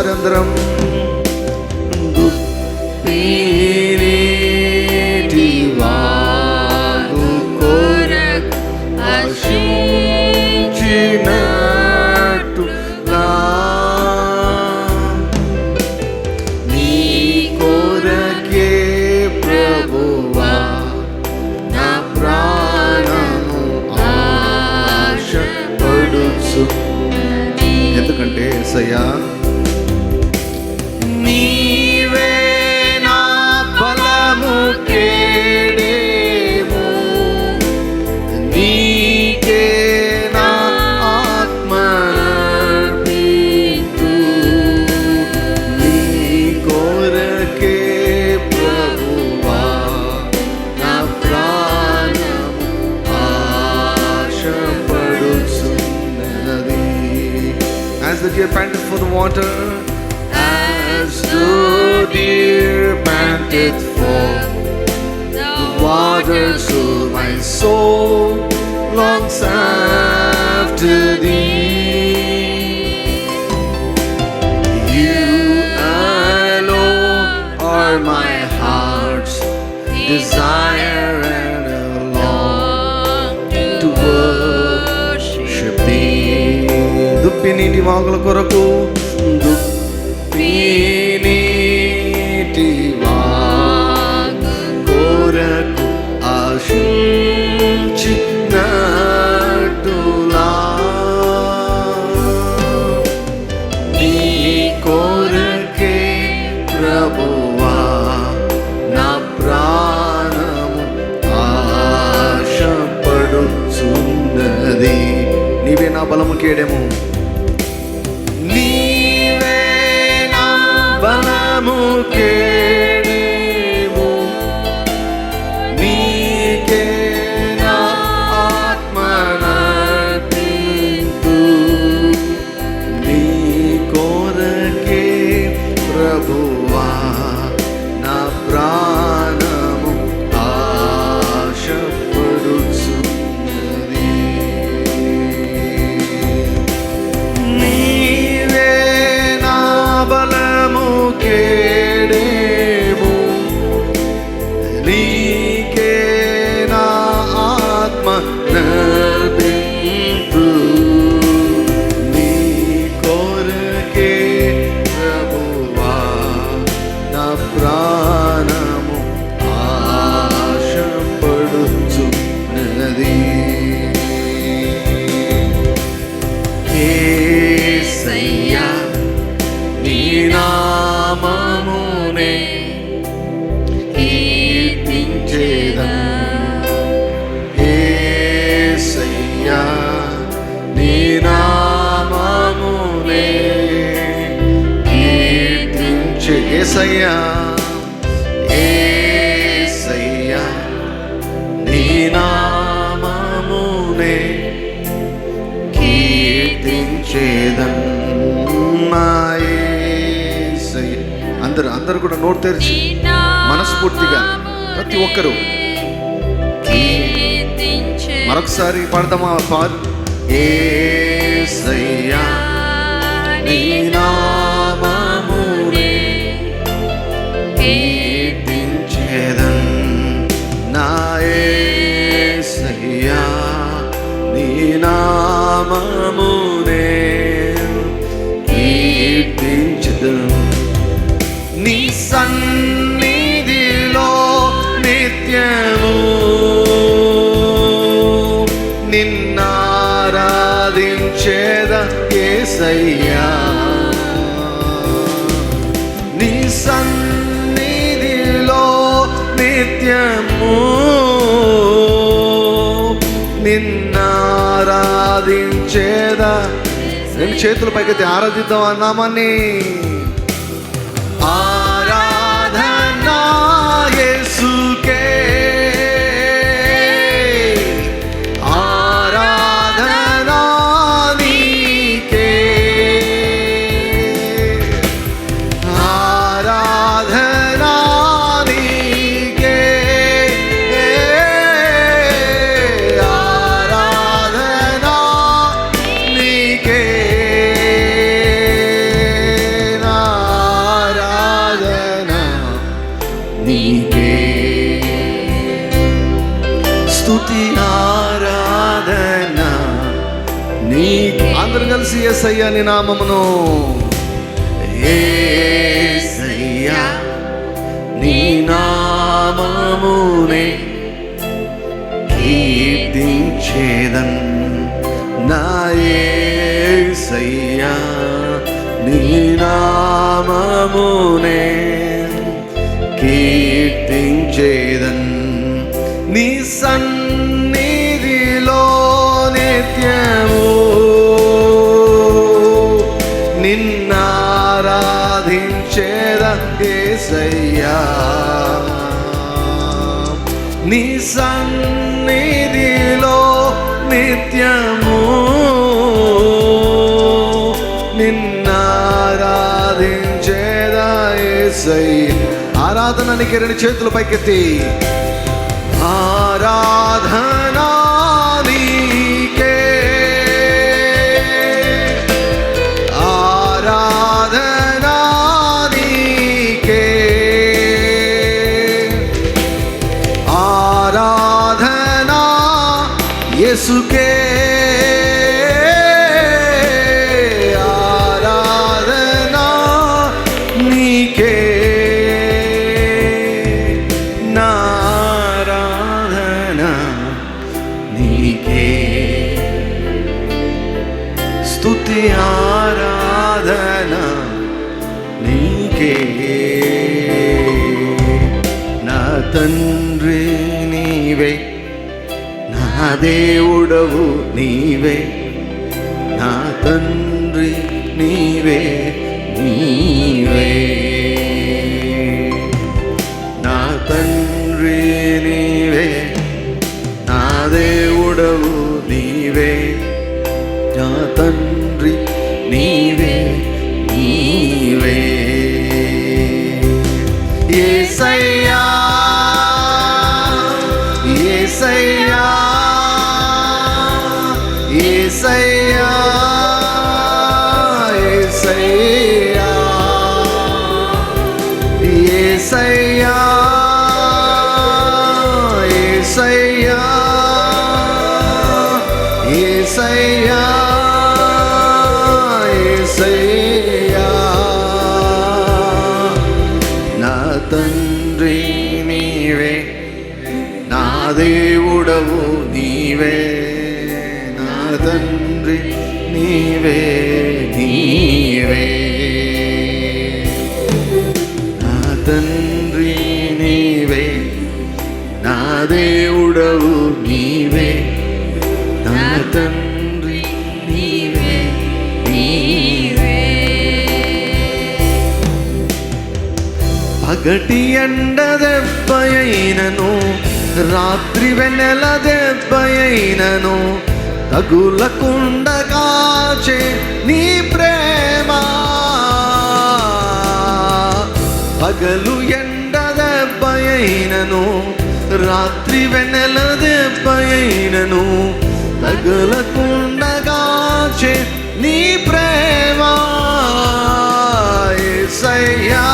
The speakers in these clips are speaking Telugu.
ఒకసారి అందరం ఎందుకంటే యేసయ్యా నీవే నా బలము కేడేము, నీకే నా ఆత్మర్పింతు, నీ కొరకే ప్రభువా నా ప్రాణము ఆశపడుచున్నది. As the deer panteth for the water, as the deer panteth for the water, so my soul longs after thee. You alone are my heart's desire, and I long to worship thee. దుప్పి నీటి వాగుల కొరకు, దుప్పి నీటి వాగు కొరకు ఆశించినట్టులా నీ కొరకే ప్రభువా నా ప్రాణము ఆశపడుచున్నది. నీవే నా బలము కేడెము, నీవే నా బలము కేడెము, నీకే నా ఆత్మనర్పింతు, నీ కొరకే ప్రభువా నా ప్రాణము ఆశపడుచున్నది. నీవే నా బలము కేడేము, నీకే నా ఆత్మ నర్పింతు, నీ కొరకే ప్రభువా నా ప్రాణము ఆశపడుచున్నది. యేసయ్యా నీ నామమునే కీర్తించెదను, యేసయ్యా నీ నామమునే కీర్తించె, యేసయ్యా యేసయ్యా నీ నామమునే కీర్తించెదను. అందరూ కూడా నోరు తెరిచి మనస్ఫూర్తిగా ప్రతి ఒక్కరూ మరొకసారి పాడదామా? యేసయ్యా నీ నామమునే కీర్తించెదను, నా యేసయ్యా నీ నామమునే కీర్తించెదను. నీ సన్నిధిలో నిత్యము నిన్నారాధించేద యేసయ్యా, నీ సన్నిధిలో నిత్యము నిన్నారాధించేద. రెండు చేతుల పైకి ఆరాధిద్దాం అన్నామని. ఆరాధనా యేసుకే, ఆరాధనా నీకే, ఆరాధనా నీకే, ఆరాధనా నీకే, నా కలిసి యేసయ్య నీ నామమును యేసయ్య నీ నామమునే కీర్తించేదన్ నా యేసయ్య నీ నామమునే కీర్తించేదన్ నీ సన్నిధిలో నిత్యము నిన్నారాధించేదా యేసయ్యా నీ సన్నిధిలో నిత్యము నిన్నారాధించేదా యేసయ్యా. ఆరాధన నీకు రెండు చేతులు పైకెత్తి ఆరాధనా నీకే ఆరాధనా నీకే ఆరాధనా యేసుకే ఆరాధనా నీకే స్తుతి ఆరాధన నీకే నా తండ్రి నీవే నా దేవుడవు నీవే నా తండ్రి నీవే నీవే నా తండ్రి నీవే నా దేవుడవు నీవే నా తండ్రి నీవే నీవే యేసయ్యా యేసయ్యా యేసయ్యా యేసయ్యా యేసయ్యా యేసయ్యా యేసయ్యా యేసయ్యా నా తండ్రి నీవే నా దేవుడవు నీవే నా తండ్రి నీవే నీవే నా తండ్రి నీవే నా దేవుడవు నీవే నా తండ్రి నీవే నీవే పగటి ఎండ దెబ్బయైనను రాత్రి వెన్నెల దెబ్బయైనను తగులకుండా కాచే నీ ప్రేమ పగలు ఎండ దెబ్బయైనను రాత్రి వెన్నెల దెబ్బయైనను తగులకుండా కాచే నీ ప్రేమ యేసయ్యా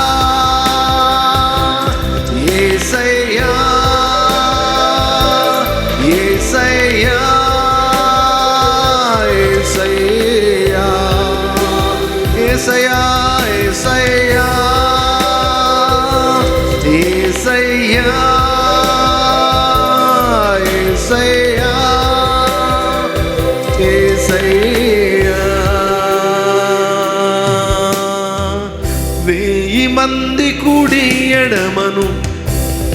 యేసయ్యా యేసయ్యా యేసయ్యా యేసయ్యా యేసయ్యా యేసయ్యా యేసయ్యా వెయ్యి మంది కుడి ఎడమను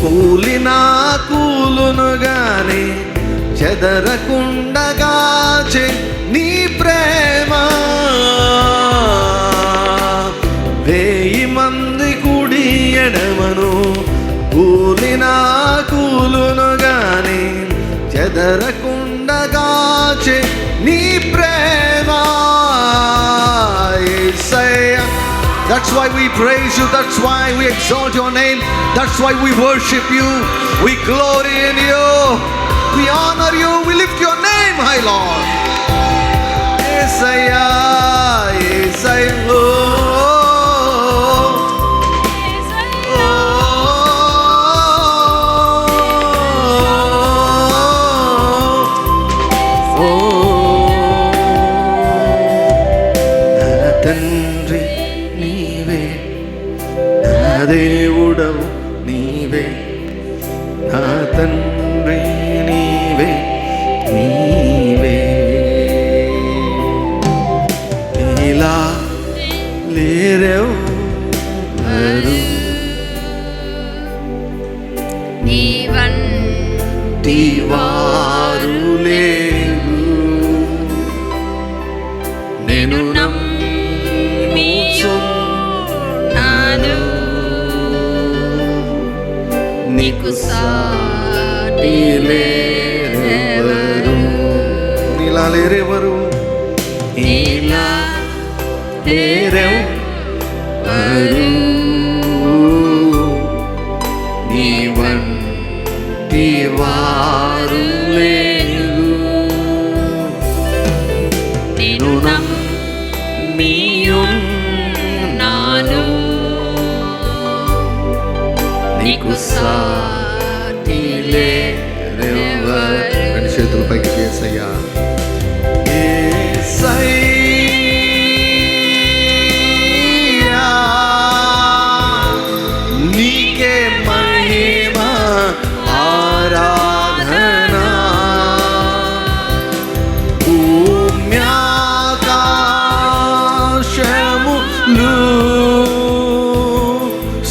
కూలినా కూలును గాని చెదరకుండగాచే నీ ప్రేమ వెయ్యి మంది కుడి ఎడమను కూలినా కూలును గాని చెదరకుండగాచే నీ ప్రేమ యేసయ్యా. That's why we praise you. That's why we exalt your name. That's why we worship you. We glory in you. We honor you. We lift your name high, Lord. Yesaya, Yesaya, నీలా లేరెవ్వరు, నీ వంటి వారు లేరు. నేను నమ్మియున్నాను, నీకు సాటి లేరెవరు. నీలా లేరెవరు, నీలా లేరెవ్వరు, నీ వంటి వారు లేరు. నేను నమ్మియున్నాను, నీకు సాటి లేరెవరు. రెండు చేతుల పైకి యేసయ్యా, యేసయ్యా నీకే మహిమ ఆరాధనా, భూమ్యాకాశములు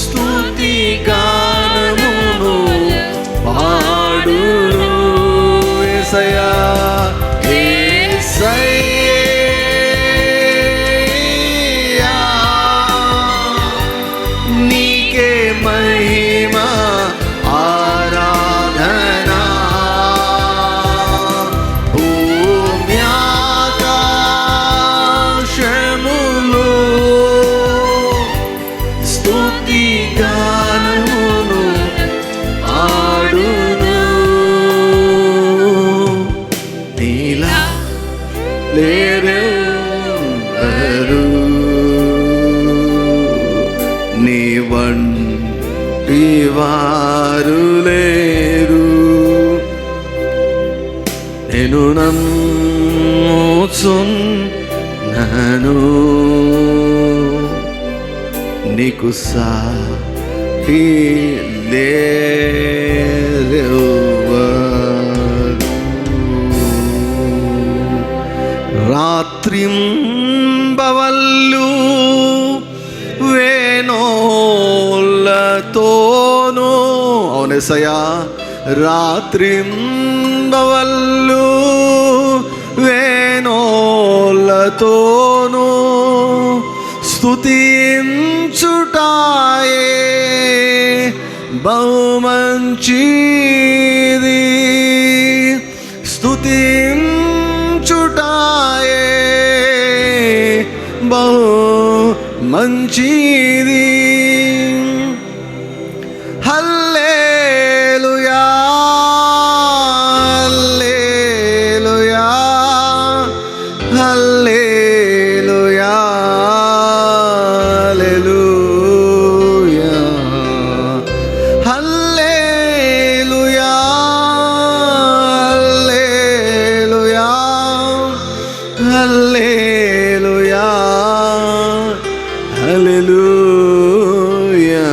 స్తుతి గానమును పాడును. యేసయ్యా, యేసయ్యా నీకే మహిమ ఆరాధనా, భూమ్యాకాశములు స్తుతి గానమును పాడును. నీలా లేరెవ్వరు, నీ వంటి వారు లేరు. నేను నమ్ముచున్నాను, నీకు సాటి లేరెవ్వరు. రాత్రింబవళ్ళు వేణోళ్ళతోను, అవునేసయ్యా, రాత్రింబవళ్ళు వేణోళ్ళతోను స్తుతించుటాయే బహుమంచిది, స్తుతించుటాయే బహు మంచిది. హల్లెలూయా, హల్లెలూయా, హల్లెలూయా, హల్లెలూయా, హల్లెలూయా, హల్లెలూయా, హల్లెలూయా, హల్లెలూయా.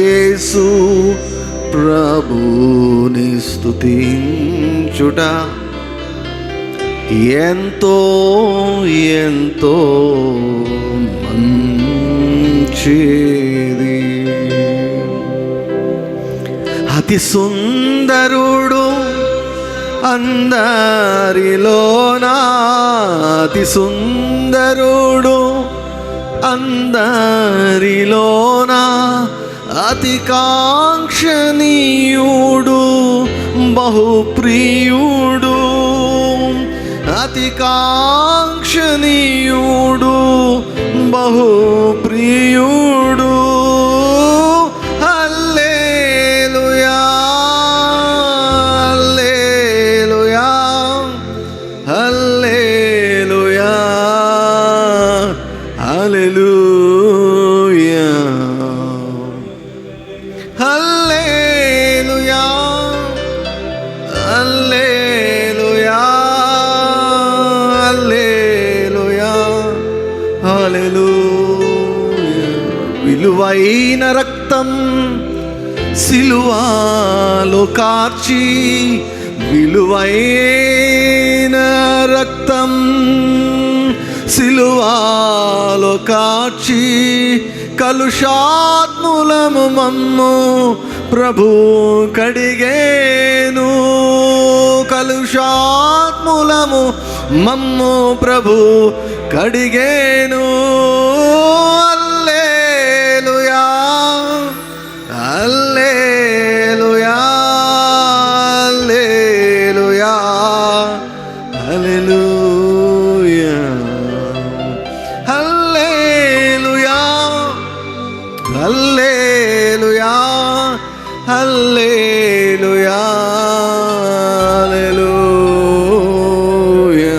యేసు ప్రభుని స్తుతించుట ఎంతో ఎంతో మంచిది. అతి సుందరుడు అందరిలోనా, అతి సుందరుడు అందరిలోనా, అతి కాంక్షణీయుడు బహుప్రియుడు, అతి కాంక్షణీయుడు బహుప్రియుడు. హల్లెలూయా, హల్లెలూయా, హల్లెలూయా, హల్లెలూయా, హల్లెలూయా, హల్లెలూయా, హల్లెలూయా, హల్లెలూయా. విలువైన రక్తం సిలువలో కార్చి, విలువైన రక్తం సిలువాలో కాచి కలుషాత్ములము మమ్ము ప్రభు కడిగేను. కలుషాత్ములము మమ్ము ప్రభు కడిగేను. హల్లెలూయా హల్లెలూయా హల్లెలూయా హల్లెలూయా హల్లెలూయా హల్లెలూయా హల్లెలూయా హల్లెలూయా.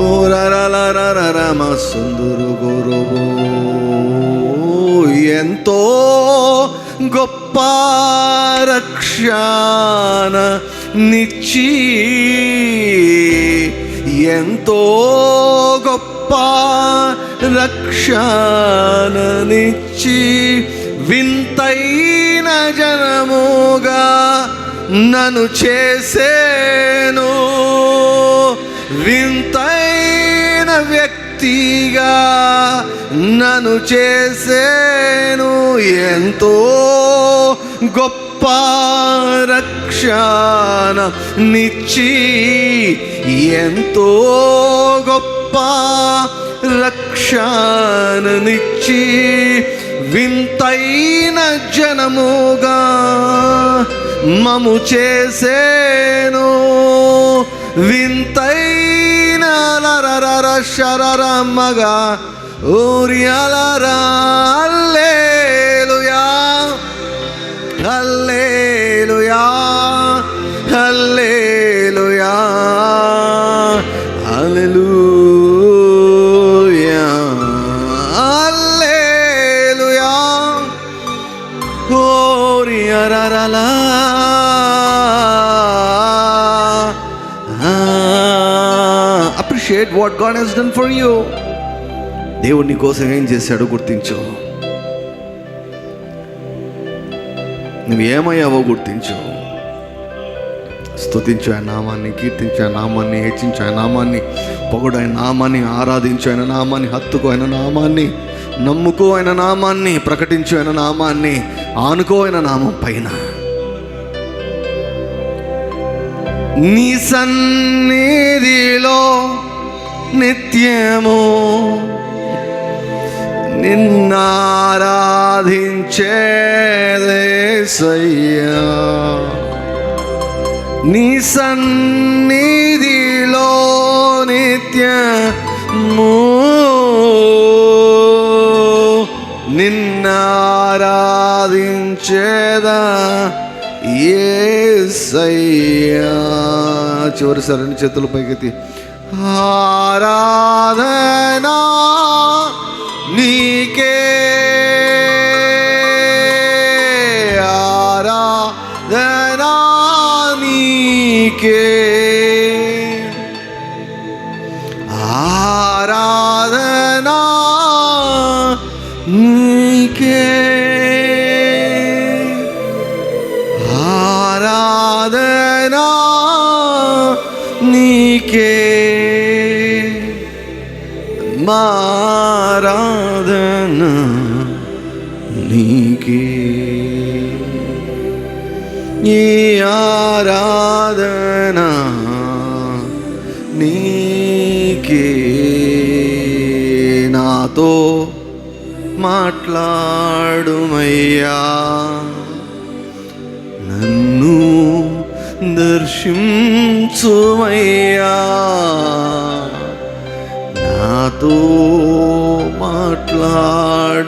ఓ రరరరరమ సుందరు గురువు ఎంతో గొప్ప రక్షణ నిచ్చి, ఎంతో గొప్ప రక్షణనిచ్చి వింతైన జనముగా నన్ను చేసేను. వింతైన వ్యక్తిగా నన్ను చేసేను. ఎంతో గొప్ప రక్షణ నిచ్చి, ఎంతో గొప్ప రక్షణనిచ్చి వింతైన జనముగా మము చేసేను. వింతైన లరరర శరరమ్మగా ఊరియలరా. హల్లెలూయా హల్లెలూయా హల్లెలూయా హల్లెలూయా హల్లెలూయా. ఓరియరరలా appreciate what God has done for you. దేవుడు నీ కోసం ఏం చేశాడో గుర్తించు. నువ్వు ఏమయ్యావో గుర్తించు. స్తుతించు ఆయన నామాన్ని, కీర్తించు ఆయన నామాన్ని, హెచ్చించు ఆయన నామాన్ని, పొగడు ఆయన నామాన్ని, ఆరాధించు ఆయన నామాన్ని, హత్తుకో ఆయన నామాన్ని, నమ్ముకో ఆయన నామాన్ని, ప్రకటించు ఆయన నామాన్ని, ఆనుకో ఆయన నామం పైన. నీ సన్నిధిలో నిత్యము నిన్నారాధించేదేసయ్యా. నీ సన్నిధిలో నిత్యము నిన్నారాధించేదా యేసయ్యా. చివరిసారి రెండు చేతుల పైకెత్తి ఆరాధనా నీకే, ఆరాధనా నీకే, ఆరాధనా నీకే, ఆరాధనా నీకే, ఆరాధన నీకే, ఈ ఆరాధన నీకే. నాతో మాట్లాడుమయ్యా, నన్ను దర్శించుమయ్యా, నాతో మాట్లాడుమయ్యా,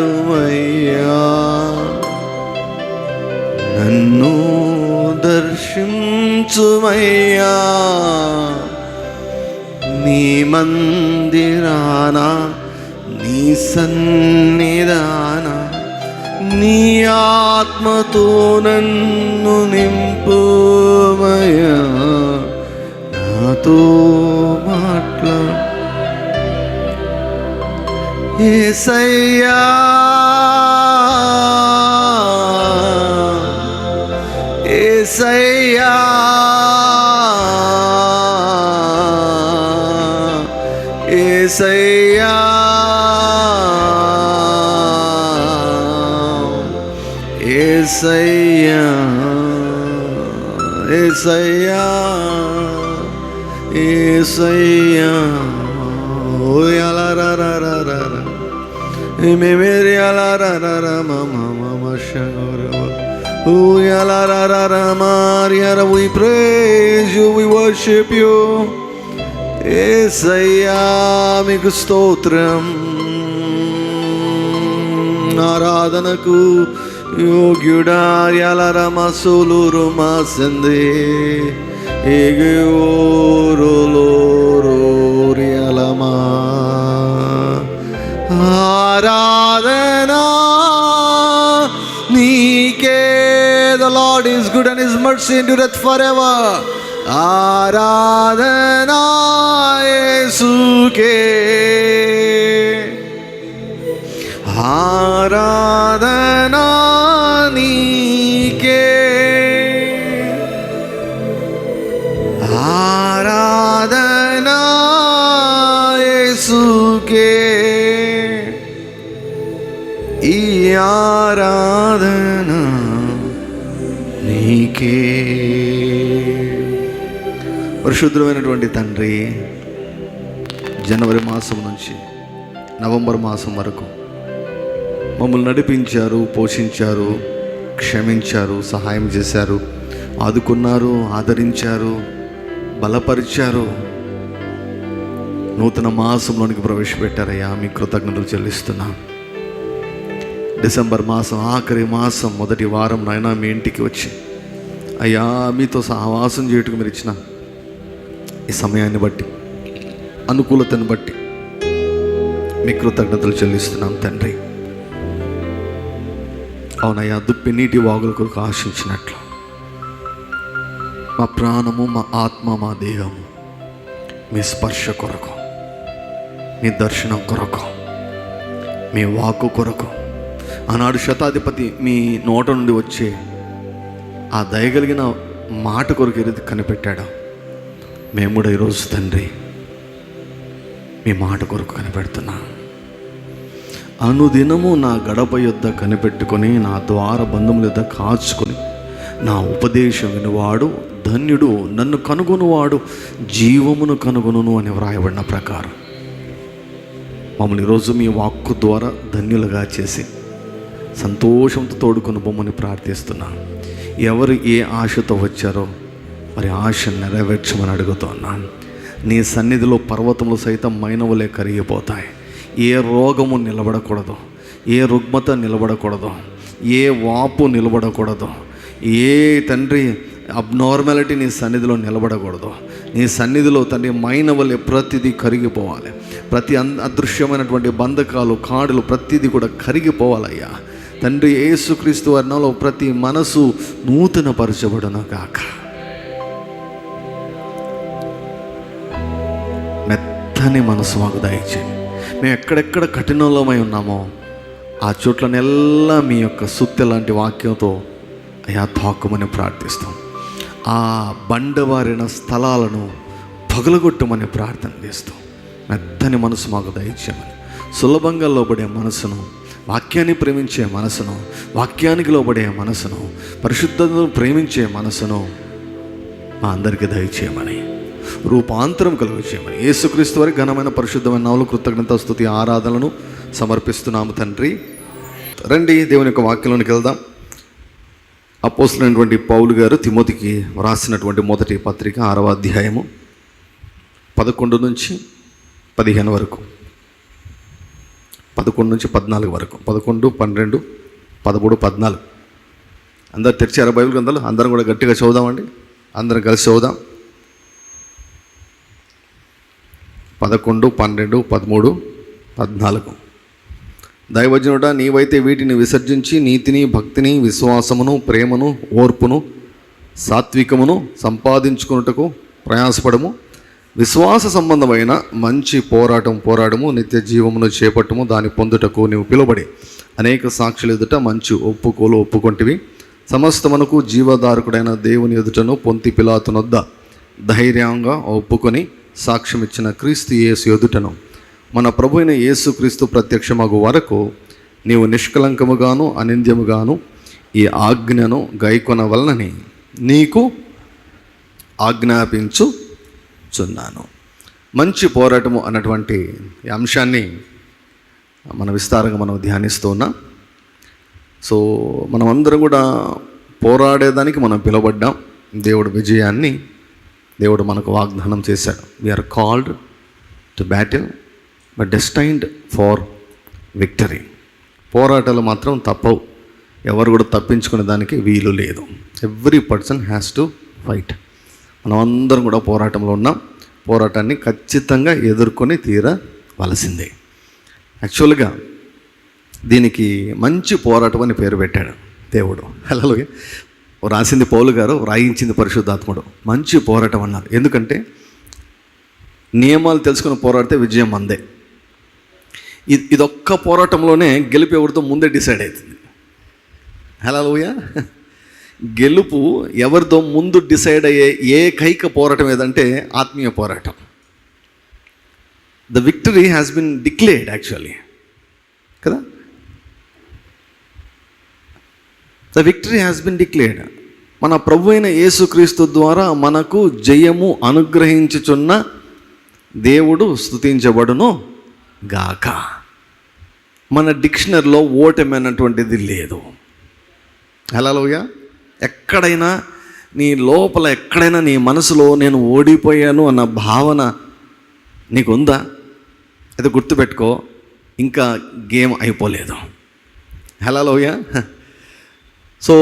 నన్ను దర్శించుమయ్యా. నీ మందిరాన, నీ సన్నిధాన, నీ ఆత్మతో నన్ను నింపుమయ్యా, నాతో మాట్లాడు యేసయ్యా. యేసయ్యా యేసయ్యా యేసయ్యా యేసయ్యా యేసయ్యా ఓ యలరరరర మేమేరి యలరరర మమ మమ శగరవ ఓ యలరరర మరియర we praise you, we worship you. యేసయ్యా మీకు స్తోత్రం, ఆరాధనకు యోగ్యుడా యలరమ సోలురు మాసందే ఏగోరులోరియలమా ఆరాధనా నీకే. The Lord is good and his mercy endureth forever. ఆరాధనా యేసుకే, ఆరాధనా నీకే, ఆరాధనా యేసుకే, ఈ ఆరాధన నీకే. పరిశుద్ధమైనటువంటి తండ్రి, జనవరి మాసం నుంచి నవంబర్ మాసం వరకు మమ్మల్ని నడిపించారు, పోషించారు, క్షమించారు, సహాయం చేశారు, ఆదుకున్నారు, ఆదరించారు, బలపరిచారు. నూతన మాసంలోనికి ప్రవేశపెట్టారయ్యా, మీ కృతజ్ఞతలు చెల్లిస్తున్నాం. డిసెంబర్ మాసం ఆఖరి మాసం మొదటి వారం నాయన మీ ఇంటికి వచ్చి అయ్యా మీతో సహవాసం చేయటకు మీరు ఇచ్చిన ఈ సమయాన్ని బట్టి, అనుకూలతను బట్టి మీ కృతజ్ఞతలు చెల్లిస్తున్నాం తండ్రి. అవునయ్యా, దుప్పి నీటి వాగుల కొరకు ఆశించినట్లు మా ప్రాణము, మా ఆత్మ, మా దేహము మీ స్పర్శ కొరకు, మీ దర్శనం కొరకు, మీ వాక్కు కొరకు, ఆనాడు శతాధిపతి మీ నోట నుండి వచ్చే ఆ దయగలిగిన మాట కొరకు ఏది కనిపెట్టాడో మేము కూడా ఈరోజు తండ్రి మీ మాట కొరకు కనిపెడుతున్నాం. అనుదినము నా గడప యొద్ద కనిపెట్టుకొని, నా ద్వార బంధముల యొద్ద కాచుకొని, నా ఉపదేశం వినువాడు ధన్యుడు, నన్ను కనుగొనువాడు జీవమును కనుగొనును అని వ్రాయబడిన ప్రకారం మమ్మల్ని ఈరోజు మీ వాక్కు ద్వారా ధన్యులుగా చేసి సంతోషంతో తోడుకొని బొమ్మని ప్రార్థిస్తున్నాను. ఎవరు ఏ ఆశతో వచ్చారో మరి ఆశ నెరవేర్చమని అడుగుతున్నాను. నీ సన్నిధిలో పర్వతములు సైతం మైనవులే కరిగిపోతాయి. ఏ రోగము నిలబడకూడదు, ఏ రుగ్మత నిలబడకూడదు, ఏ వాపు నిలబడకూడదు, ఏ తండ్రి అబ్నార్మాలిటీ నీ సన్నిధిలో నిలబడకూడదు. నీ సన్నిధిలో తండ్రి మైనవలే ప్రతిదీ కరిగిపోవాలి. ప్రతి అదృశ్యమైనటువంటి బంధకాలు, కాడులు ప్రతిదీ కూడా కరిగిపోవాలయ్యా తండ్రి. యేసుక్రీస్తు వారి నామములో ప్రతి మనసు నూతన పరచబడును గాక. మెత్తని మనసు మాకు దయచేయండి. మేము ఎక్కడెక్కడ కఠినంలోమై ఉన్నామో ఆ చోట్లనెల్లా మీ యొక్క సుత్తె లాంటి వాక్యంతో అయా తాకుమని ప్రార్థిస్తాం. ఆ బండవారిన స్థలాలను పగలగొట్టమని ప్రార్థన చేస్తాం. మెత్తని మనసు మాకు దయచేయమని, సులభంగా లోబడే మనసును, వాక్యాన్ని ప్రేమించే మనసును, వాక్యానికి లోబడే మనసును, పరిశుద్ధతను ప్రేమించే మనసును మా అందరికీ దయచేయమని, రూపాంతరం కలుగు చేయమని యేసుక్రీస్తు వారి ఘనమైన పరిశుద్ధమైన నామములో కృతజ్ఞత స్తుతి ఆరాధనలను సమర్పిస్తున్నాము తండ్రి. రండి దేవుని యొక్క వాక్యంలోనికి వెళ్దాం. అపోస్తలుడైనటువంటి పౌలు గారు తిమోతికి వ్రాసినటువంటి మొదటి పత్రిక 6వ అధ్యాయము 11 నుంచి 15 వరకు, 11 నుంచి 14 వరకు, 11, 12, 13, 14 అందరు తెరిచారా బైబిల్ గ్రంథాలు? అందరం కూడా గట్టిగా చదువుదామండి. అందరం కలిసి చదువుదాం. 11, 12, 13, 14. దైవజనుడా, నీవైతే వీటిని విసర్జించి నీతిని, భక్తిని, విశ్వాసమును, ప్రేమను, ఓర్పును, సాత్వికమును సంపాదించుకున్నటకు ప్రయాసపడము. విశ్వాస సంబంధమైన మంచి పోరాడము. నిత్య జీవమును చేపట్టము. దాని పొందుటకు నీవు పిలువబడి అనేక సాక్షుల ఎదుట మంచి ఒప్పుకోలు ఒప్పుకొంటివి. సమస్తమునకు జీవధారకుడైన దేవుని ఎదుటను పొంతి పిలాతునొద్ద ధైర్యంగా ఒప్పుకొని సాక్ష్యం ఇచ్చిన క్రీస్తు యేసు ఎదుటను మన ప్రభు అయిన యేసు క్రీస్తు ప్రత్యక్షమగు వరకు నీవు నిష్కలంకముగాను అనింద్యముగాను ఈ ఆజ్ఞను గైకొనవలనని నీకు ఆజ్ఞాపించుచున్నాను. మంచి పోరాటము అన్నటువంటి ఈ అంశాన్ని విస్తారంగా మనం ధ్యానిస్తూ ఉన్నాం. సో మనమందరం కూడా పోరాడేదానికి మనం పిలువబడ్డాం. దేవుడు విజయాన్ని దేవుడు మనకు వాగ్దానం చేశాడు. We are called to battle but destined for victory. పోరాటాలు మాత్రం తప్పవు, ఎవరు కూడా తప్పించుకునే దానికి వీలు లేదు. Every person has to fight. మనం అందరం కూడా పోరాటంలో ఉన్నాం. పోరాటాన్ని ఖచ్చితంగా ఎదుర్కొని తీరవలసిందే. యాక్చువల్గా దీనికి మంచి పోరాటం అని పేరు పెట్టాడు దేవుడు. హల్లెలూయా. రాసింది పౌలు గారు, రాయించింది పరిశుద్ధాత్ముడు. మంచి పోరాటం అన్నారు. ఎందుకంటే నియమాలు తెలుసుకుని పోరాడితే విజయం మందే. ఇదొక్క పోరాటంలోనే గెలుపు ఎవరితో ముందే డిసైడ్ అవుతుంది. హల్లెలూయా. గెలుపు ఎవరితో ముందు డిసైడ్ అయ్యే ఏకైక పోరాటం ఏదంటే ఆత్మీయ పోరాటం. The victory has been declared actually కదా. The victory has been declared. మన ప్రభు అయిన యేసుక్రీస్తు ద్వారా మనకు జయము అనుగ్రహించుచున్న దేవుడు స్తుతించబడును గాక. మన డిక్షనరీలో ఓటమి అన్నటువంటిది లేదు. హల్లెలూయా. ఎక్కడైనా నీ లోపల, ఎక్కడైనా నీ మనసులో నేను ఓడిపోయాను అన్న భావన నీకు ఉందా? అది గుర్తుపెట్టుకో, ఇంకా గేమ్ అయిపోలేదు. హల్లెలూయా. సో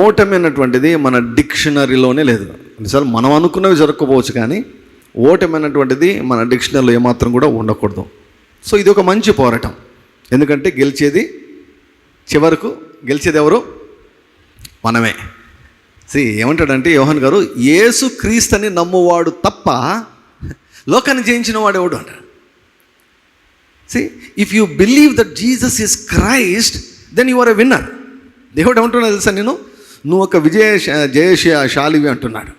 ఓటమి అన్నటువంటిది మన డిక్షనరీలోనే లేదు. కొన్నిసార్లు మనం అనుకున్నవి జరగకపోవచ్చు, కానీ ఓటమి అన్నటువంటిది మన డిక్షనరీలో ఏమాత్రం కూడా ఉండకూడదు. సో ఇది ఒక మంచి పోరాటం. ఎందుకంటే చివరకు గెలిచేది ఎవరు? మనమే. ఏమంటాడంటే యోహాన్ గారు, యేసు క్రీస్తుని నమ్మువాడు తప్ప లోకాన్ని జయించిన వాడు ఎవడు అంటాడు. If you believe that Jesus is Christ then you are a winner. దేవుడు ఏమంటున్నా తెలుసా, నువ్వు ఒక జయశాలివి అంటున్నాడు.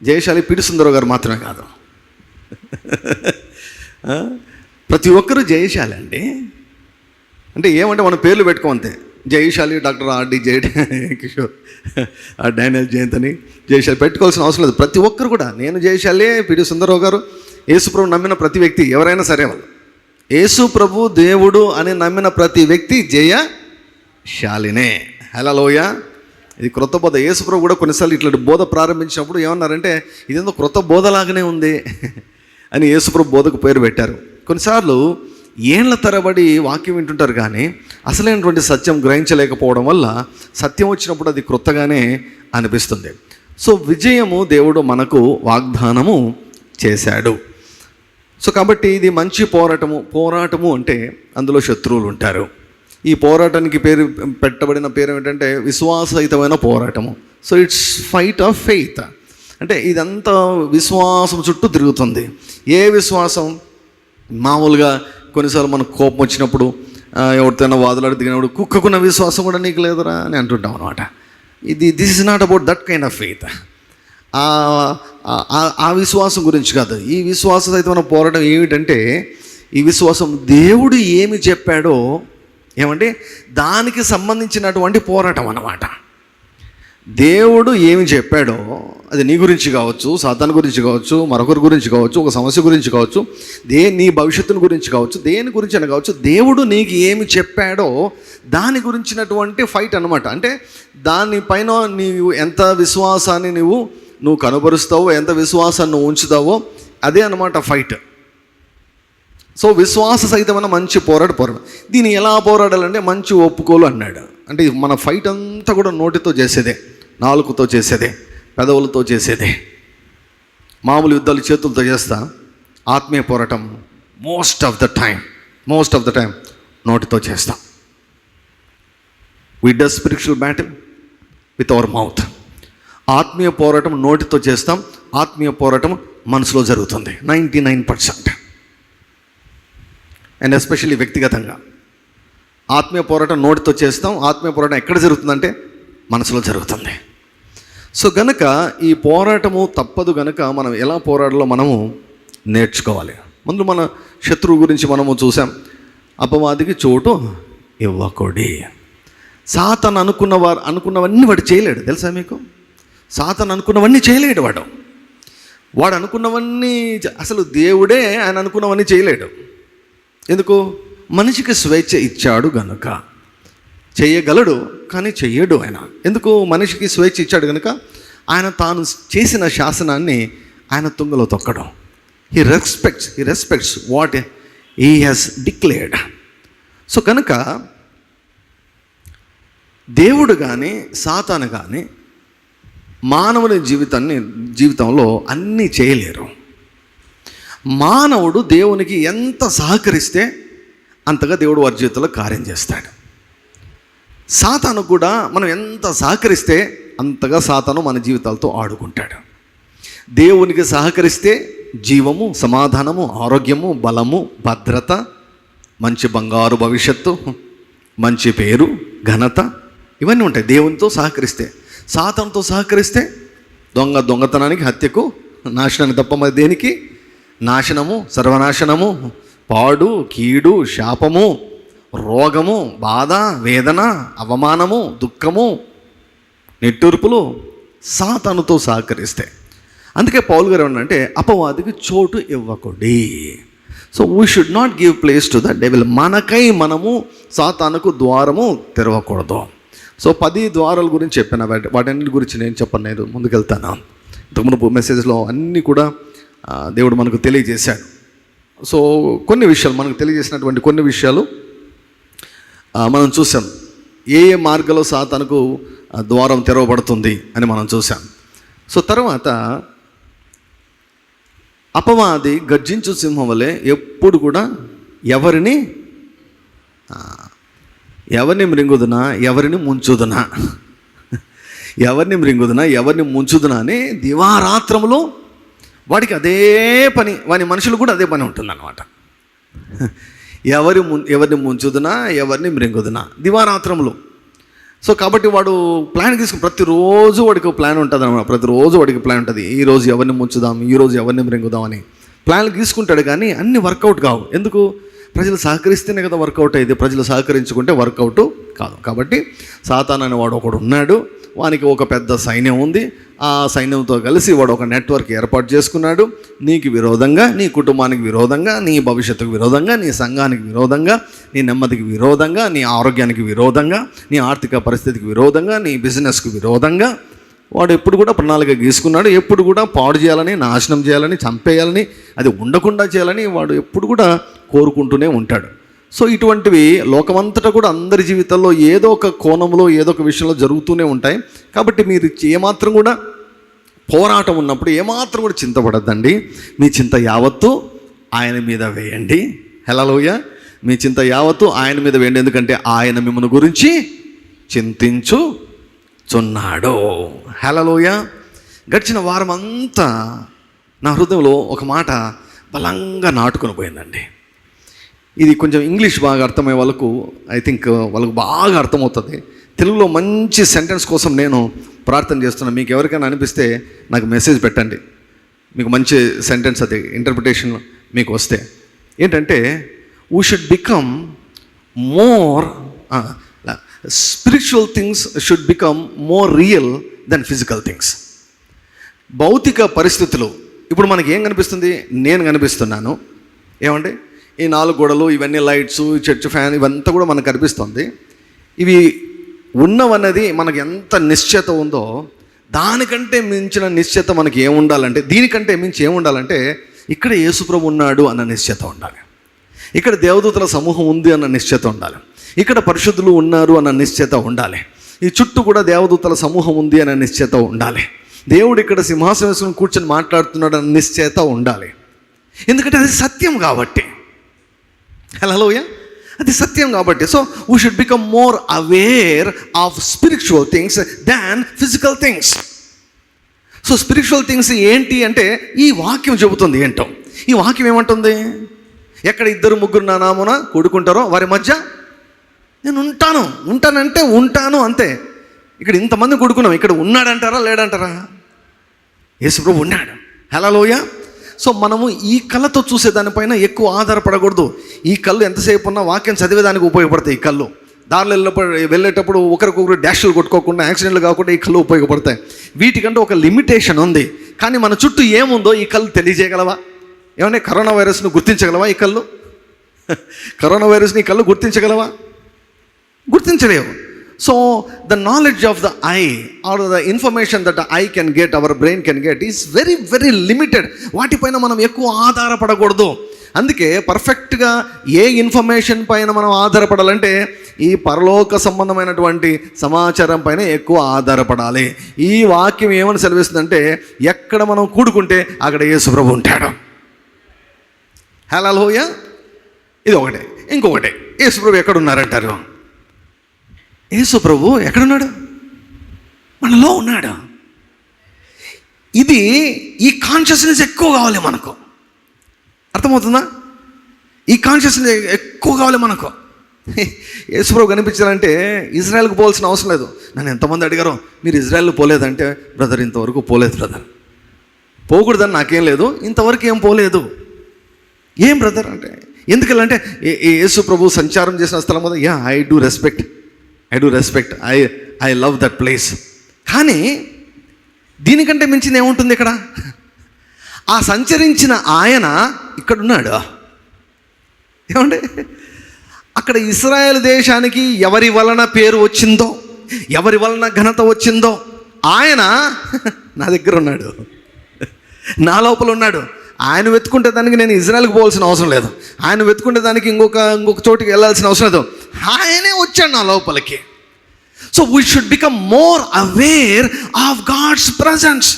జయశాలి పిడి సుందరరావు గారు మాత్రమే కాదు, ప్రతి ఒక్కరూ జయశాలి అండి. అంటే ఏమంటే మన పేర్లు పెట్టుకోంతే, Jayashali doctor R D Kishore, Daniel Jayanth అని జయశాలి పెట్టుకోవాల్సిన అవసరం లేదు. ప్రతి ఒక్కరు కూడా నేను జయశాలి, పిడి సుందరరావు గారు, యేసుప్రభు నమ్మిన ప్రతి వ్యక్తి ఎవరైనా సరే వాళ్ళు యేసు ప్రభు దేవుడు అని నమ్మిన ప్రతి వ్యక్తి జయశాలినే. హల్లెలూయా. ఇది క్రొత్త బోధ. యేసు ప్రభు కూడా కొన్నిసార్లు ఇట్లాంటి బోధ ప్రారంభించినప్పుడు ఏమన్నారంటే ఇదేందో క్రొత్త బోధలాగానే ఉంది అని యేసు ప్రభు బోధకు పేరు పెట్టారు. కొన్నిసార్లు ఏళ్ల తరబడి వాక్యం వింటుంటారు, కానీ అసలైనటువంటి సత్యం గ్రహించలేకపోవడం వల్ల సత్యం వచ్చినప్పుడు అది క్రొత్తగానే అనిపిస్తుంది. సో విజయము దేవుడు మనకు వాగ్దానము చేశాడు. సో కాబట్టి ఇది మంచి పోరాటము అంటే అందులో శత్రువులు ఉంటారు. ఈ పోరాటానికి పెట్టబడిన పేరు ఏంటంటే విశ్వాసయుతమైన పోరాటము. So it's fight of faith. అంటే ఇదంతా విశ్వాసం చుట్టూ తిరుగుతుంది. ఏ విశ్వాసం? మామూలుగా కొన్నిసార్లు మనకు కోపం వచ్చినప్పుడు, ఎవరితోనైనా వాదులాడి దిగినప్పుడు, కుక్కకున్న విశ్వాసం కూడా నీకు లేదురా అని అంటుంటాం అనమాట. This is not about that kind of faith. ఆ విశ్వాసం గురించి కాదు. ఈ విశ్వాసరహితమైన పోరాటం ఏమిటంటే, ఈ విశ్వాసం దేవుడు ఏమి చెప్పాడో ఏమంటే దానికి సంబంధించినటువంటి పోరాటం అన్నమాట. దేవుడు ఏమి చెప్పాడో అది నీ గురించి కావచ్చు, సాతాను గురించి కావచ్చు, మరొకరి గురించి కావచ్చు, ఒక సమస్య గురించి కావచ్చు, నీ భవిష్యత్తుని గురించి కావచ్చు, దేని గురించి అని కావచ్చు, దేవుడు నీకు ఏమి చెప్పాడో దాని గురించినటువంటి ఫైట్ అన్నమాట. అంటే దానిపైన నీవు ఎంత విశ్వాసాన్ని నువ్వు కనబరుస్తావో, ఎంత విశ్వాసాన్ని నువ్వు ఉంచుతావో, అదే అన్నమాట ఫైట్. సో విశ్వాస సహితమైన మంచి పోరాటం. దీన్ని ఎలా పోరాడాలంటే మంచి ఒప్పుకోలు అన్నాడు. అంటే మన ఫైట్ అంతా కూడా నోటితో చేసేదే, నాలుకతో చేసేదే, పెదవులతో చేసేదే. మామూలు యుద్ధాలు చేతులతో చేస్తా. ఆత్మీయ పోరాటం మోస్ట్ ఆఫ్ ద టైం నోటితో చేస్తాం. We do spiritual battle with our mouth. ఆత్మీయ పోరాటం నోటితో చేస్తాం, ఆత్మీయ పోరాటం మనసులో జరుగుతుంది 99%. అండ్ ఎస్పెషల్లీ వ్యక్తిగతంగా ఆత్మీయ పోరాటం నోటితో చేస్తాం, ఆత్మీయ పోరాటం ఎక్కడ జరుగుతుందంటే మనసులో జరుగుతుంది. సో గనక ఈ పోరాటము తప్పదు గనక మనం ఎలా పోరాడాలో మనము నేర్చుకోవాలి. ముందు మన శత్రువు గురించి మనము చూసాం. అపవాదికి చోటు ఇవ్వకూడి. సాతాను అనుకున్నవన్నీ వాడు చేయలేడు. తెలుసా మీకు? సాతాను అనుకున్నవన్నీ చేయలేడు. వాడు అనుకున్నవన్నీ అసలు దేవుడే ఆయన అనుకున్నవన్నీ చేయలేడు. ఎందుకు? మనిషికి స్వేచ్ఛ ఇచ్చాడు గనుక చేయగలడు, కానీ చెయ్యడు ఆయన. ఎందుకు? మనిషికి స్వేచ్ఛ ఇచ్చాడు కనుక ఆయన తాను చేసిన శాసనాన్ని ఆయన తుంగలో తొక్కడం. He respects what he has declared. So కనుక దేవుడు కానీ సాతాను కానీ మానవుని జీవితంలో అన్నీ చేయలేరు. మానవుడు దేవునికి ఎంత సహకరిస్తే అంతగా దేవుడు వారి జీవితంలో కార్యం చేస్తాడు. సాతాను కూడా మనం ఎంత సహకరిస్తే అంతగా సాతాను మన జీవితాలతో ఆడుకుంటాడు. దేవునికి సహకరిస్తే జీవము, సమాధానము, ఆరోగ్యము, బలము, భద్రత, మంచి బంగారు భవిష్యత్తు, మంచి పేరు, ఘనత ఇవన్నీ ఉంటాయి దేవునితో సహకరిస్తే. సాతానుతో సహకరిస్తే దొంగతనానికి, హత్యకు, నాశనానికి తప్ప మరి దేనికి? నాశనము, సర్వనాశనము, పాడు, కీడు, శాపము, రోగము, బాధ, వేదన, అవమానము, దుఃఖము, నిట్టూర్పులు సాతానుతో సహకరిస్తే. అందుకే పౌలు గారు ఏమన్నంటే అపవాదికి చోటు ఇవ్వకూడదు. So we should not give place to the devil. మనకై మనము సాతానుకు ద్వారము తెరవకూడదు. సో 10 ద్వారాల గురించి చెప్పాను. వాటన్నిటి గురించి నేను చెప్పను, నేను ముందుకెళ్తాను. ఇంతకుముందు మెసేజ్లో అన్నీ కూడా దేవుడు మనకు తెలియజేశాడు. సో కొన్ని విషయాలు మనకు తెలియజేసినటువంటి కొన్ని విషయాలు మనం చూసాం. ఏ మార్గంలో సాతానుకు ద్వారం తెరవబడుతుంది అని మనం చూసాం. సో తర్వాత అపవాది గర్జించు సింహం వలె ఎప్పుడు కూడా ఎవరిని మృంగుదునా, ఎవరిని ముంచుదునా, ఎవరిని ముంచుదునా అని దివారాత్రములో వాడికి అదే పని, వాని మనుషులు కూడా అదే పని ఉంటుందన్నమాట. ఎవరిని ముంచుదునా, ఎవరిని మృంగుదునా దివారాత్రములు. సో కాబట్టి వాడు ప్లాన్ తీసుకుని ప్రతిరోజు వాడికి ప్లాన్ ఉంటుంది అన్నమాట. ప్రతిరోజు వాడికి ప్లాన్ ఉంటుంది. ఈరోజు ఎవరిని ముంచుదాం, ఈరోజు ఎవరిని మృంగుదాం అని ప్లాన్లు తీసుకుంటాడు. కానీ అన్నీ వర్కౌట్ కావు. ఎందుకు? ప్రజలు సహకరిస్తేనే కదా వర్కౌట్ అయ్యేది. ప్రజలు సహకరించుకుంటే వర్కౌట్ కాదు. కాబట్టి సాతాను అనే వాడు ఒకడు ఉన్నాడు. వానికి ఒక పెద్ద సైన్యం ఉంది. ఆ సైన్యంతో కలిసి వాడు ఒక నెట్వర్క్ ఏర్పాటు చేసుకున్నాడు. నీకు విరోధంగా, నీ కుటుంబానికి విరోధంగా, నీ భవిష్యత్తుకు విరోధంగా, నీ సంఘానికి విరోధంగా, నీ నెమ్మదికి విరోధంగా, నీ ఆరోగ్యానికి విరోధంగా, నీ ఆర్థిక పరిస్థితికి విరోధంగా, నీ బిజినెస్కు విరోధంగా వాడు ఎప్పుడు కూడా ప్రణాళిక గీసుకున్నాడు. ఎప్పుడు కూడా పాడు చేయాలని, నాశనం చేయాలని, చంపేయాలని, అది ఉండకుండా చేయాలని వాడు ఎప్పుడు కూడా కోరుకుంటూనే ఉంటాడు. సో ఇటువంటివి లోకమంతటా కూడా అందరి జీవితాల్లో ఏదో ఒక కోణంలో, ఏదో ఒక విషయంలో జరుగుతూనే ఉంటాయి. కాబట్టి మీరు ఏమాత్రం కూడా పోరాటం ఉన్నప్పుడు ఏమాత్రం కూడా చింతపడద్దండి. మీ చింత యావత్తు ఆయన మీద వేయండి. హల్లెలూయా. మీ చింత యావత్తు ఆయన మీద వేయండి. ఎందుకంటే ఆయన మిమ్మల్ని గురించి చింతించుచున్నాడు. హల్లెలూయా. గడిచిన వారం అంతా నా హృదయంలో ఒక మాట బలంగా నాటుకొని పోయిందండి. ఇది కొంచెం ఇంగ్లీష్ బాగా అర్థమయ్యే వాళ్ళకు ఐ థింక్ వాళ్ళకు బాగా అర్థమవుతుంది. తెలుగులో మంచి సెంటెన్స్ కోసం నేను ప్రార్థన చేస్తున్నాను. మీకు ఎవరికైనా అనిపిస్తే నాకు మెసేజ్ పెట్టండి. మీకు మంచి సెంటెన్స్ అది ఇంటర్ప్రిటేషన్ మీకు వస్తే ఏంటంటే, we should become more spiritual things should become more real then physical things. భౌతిక పరిస్థితులు ఇప్పుడు మనకి ఏం కనిపిస్తుంది? నేను కనిపిస్తున్నాను. ఏమండి? ఈ 4 గోడలు, ఇవన్నీ లైట్స్, చర్చ్ ఫ్యాన్, ఇవంతా కూడా మనకు కనిపిస్తుంది. ఇవి ఉన్నవన్నది మనకు ఎంత నిశ్చయత ఉందో దానికంటే మించిన నిశ్చయత మనకి ఏముండాలంటే, దీనికంటే మించి ఏముండాలంటే ఇక్కడ యేసుప్రభు ఉన్నాడు అన్న నిశ్చయత ఉండాలి. ఇక్కడ దేవదూతల సమూహం ఉంది అన్న నిశ్చయత ఉండాలి. ఇక్కడ పరిశుద్ధులు ఉన్నారు అన్న నిశ్చయత ఉండాలి. ఈ చుట్టూ కూడా దేవదూతల సమూహం ఉంది అన్న నిశ్చయత ఉండాలి. దేవుడు ఇక్కడ సింహాసనం కూర్చొని మాట్లాడుతున్నాడు అన్న నిశ్చయత ఉండాలి. ఎందుకంటే అది సత్యం కాబట్టి. హల్లెలూయా. అది సత్యం కాబట్టి. So we should become more aware of spiritual things than physical things. So spiritual things ఏంటి అంటే ఈ వాక్యం చెబుతుంది ఏంటో. ఈ వాక్యం ఏమంటుంది? ఎక్కడ 2-3 నా నామమున కూడుకుంటారో వారి మధ్య నేను ఉంటానంటే ఉంటాను అంతే. ఇక్కడ ఇంతమంది కూడుకున్నాం, ఇక్కడ ఉన్నాడంటారా లేడంటారా? యేసుప్రభు ఉన్నాడు. హల్లెలూయా. సో మనము ఈ కళ్ళతో చూసే దానిపైన ఎక్కువ ఆధారపడకూడదు. ఈ కళ్ళు ఎంతసేపు ఉన్నా వాక్యం చదివేదానికి ఉపయోగపడతాయి. ఈ కళ్ళు దారిలో వెళ్ళేటప్పుడు ఒకరికొకరు డాష్లు కొట్టుకోకుండా, యాక్సిడెంట్లు కాకుండా ఈ కళ్ళు ఉపయోగపడతాయి. వీటికంటే ఒక లిమిటేషన్ ఉంది. కానీ మన చుట్టూ ఏముందో ఈ కళ్ళు తెలియజేయగలవా? ఏమన్నా కరోనా వైరస్ను గుర్తించగలవా? ఈ కళ్ళు కరోనా వైరస్ని ఈ కళ్ళు గుర్తించగలవా? గుర్తించలేవు. So the knowledge of the eye or the information that I can get, our brain can get is very very limited. వాటిపైన మనం ఎక్కువ ఆధారపడకూడదు. అందుకే పర్ఫెక్ట్గా ఏ ఇన్ఫర్మేషన్ పైన మనం ఆధారపడాలంటే ఈ పరలోక సంబంధమైనటువంటి సమాచారం పైన ఎక్కువ ఆధారపడాలి. ఈ వాక్యం ఏమని సెలవిస్తుందంటే, ఎక్కడ మనం కూడుకుంటే అక్కడ యేసుప్రభు ఉంటాడు. హల్లెలూయా. ఇది ఒకటే. ఇంకొకటి, యేసుప్రభు ఎక్కడున్నారంటారు? యేసుప్రభు ఎక్కడున్నాడు? మనలో ఉన్నాడు. ఇది ఈ కాన్షియస్నెస్ ఎక్కువ కావాలి మనకు. అర్థమవుతుందా? ఈ కాన్షియస్నెస్ ఎక్కువ కావాలి మనకు. యేసుప్రభు కనిపించాలంటే ఇజ్రాయెల్కి పోవాల్సిన అవసరం లేదు. నన్ను ఎంతమంది అడిగారో, మీరు ఇజ్రాయెల్ పోలేదంటే, బ్రదర్ ఇంతవరకు పోలేదు బ్రదర్. పోకూడదని నాకేం లేదు, ఇంతవరకు ఏం పోలేదు. ఏం బ్రదర్ అంటే, ఎందుకంటే యేసుప్రభు సంచారం చేసిన స్థలం కదా. Yeah, I do respect, I love that place. కానీ దీనికంటే మించింది ఏముంటుంది ఇక్కడ? ఆ సంచరించిన ఆయన ఇక్కడున్నాడు. ఏమండి, అక్కడ ఇశ్రాయేల్ దేశానికి ఎవరి వలన పేరు వచ్చిందో, ఎవరి వలన ఘనత వచ్చిందో, ఆయన నా దగ్గర ఉన్నాడు, నా లోపల ఉన్నాడు. ఆయన వెతుకుంటే దానికి నేను ఇజ్రాయెల్కి పోవాల్సిన అవసరం లేదు. ఆయన వెతుకుంటే దానికి ఇంకొక చోటికి వెళ్ళాల్సిన అవసరం లేదు. ఆయనే వచ్చాడు నా లోపలికి. So we should become more aware of God's presence.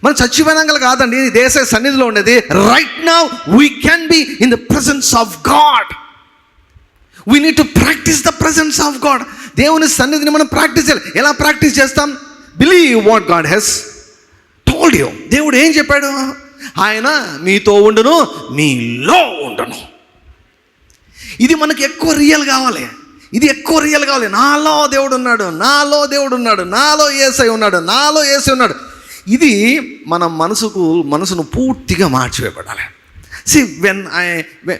మనం చచ్చిపోయినాక కాదండి దేశ సన్నిధిలో ఉండేది. Right now we can be in the presence of God. We need to practise the presence of God. దేవుని సన్నిధిని మనం ప్రాక్టీస్ చేయాలి. ఎలా ప్రాక్టీస్ చేస్తాం? Believe what God has told you. దేవుడు ఏం చెప్పాడు? ఆయన మీతో ఉండును, మీలో ఉండును. ఇది మనకి ఎక్కువ రియల్ కావాలి. ఇది ఎక్కువ రియల్ కావాలి. నాలో దేవుడు ఉన్నాడు, నాలో దేవుడు ఉన్నాడు, నాలో యేసయ్య ఉన్నాడు, నాలో యేసయ్య ఉన్నాడు. ఇది మన మనసును పూర్తిగా మార్చివేయబడాలి. See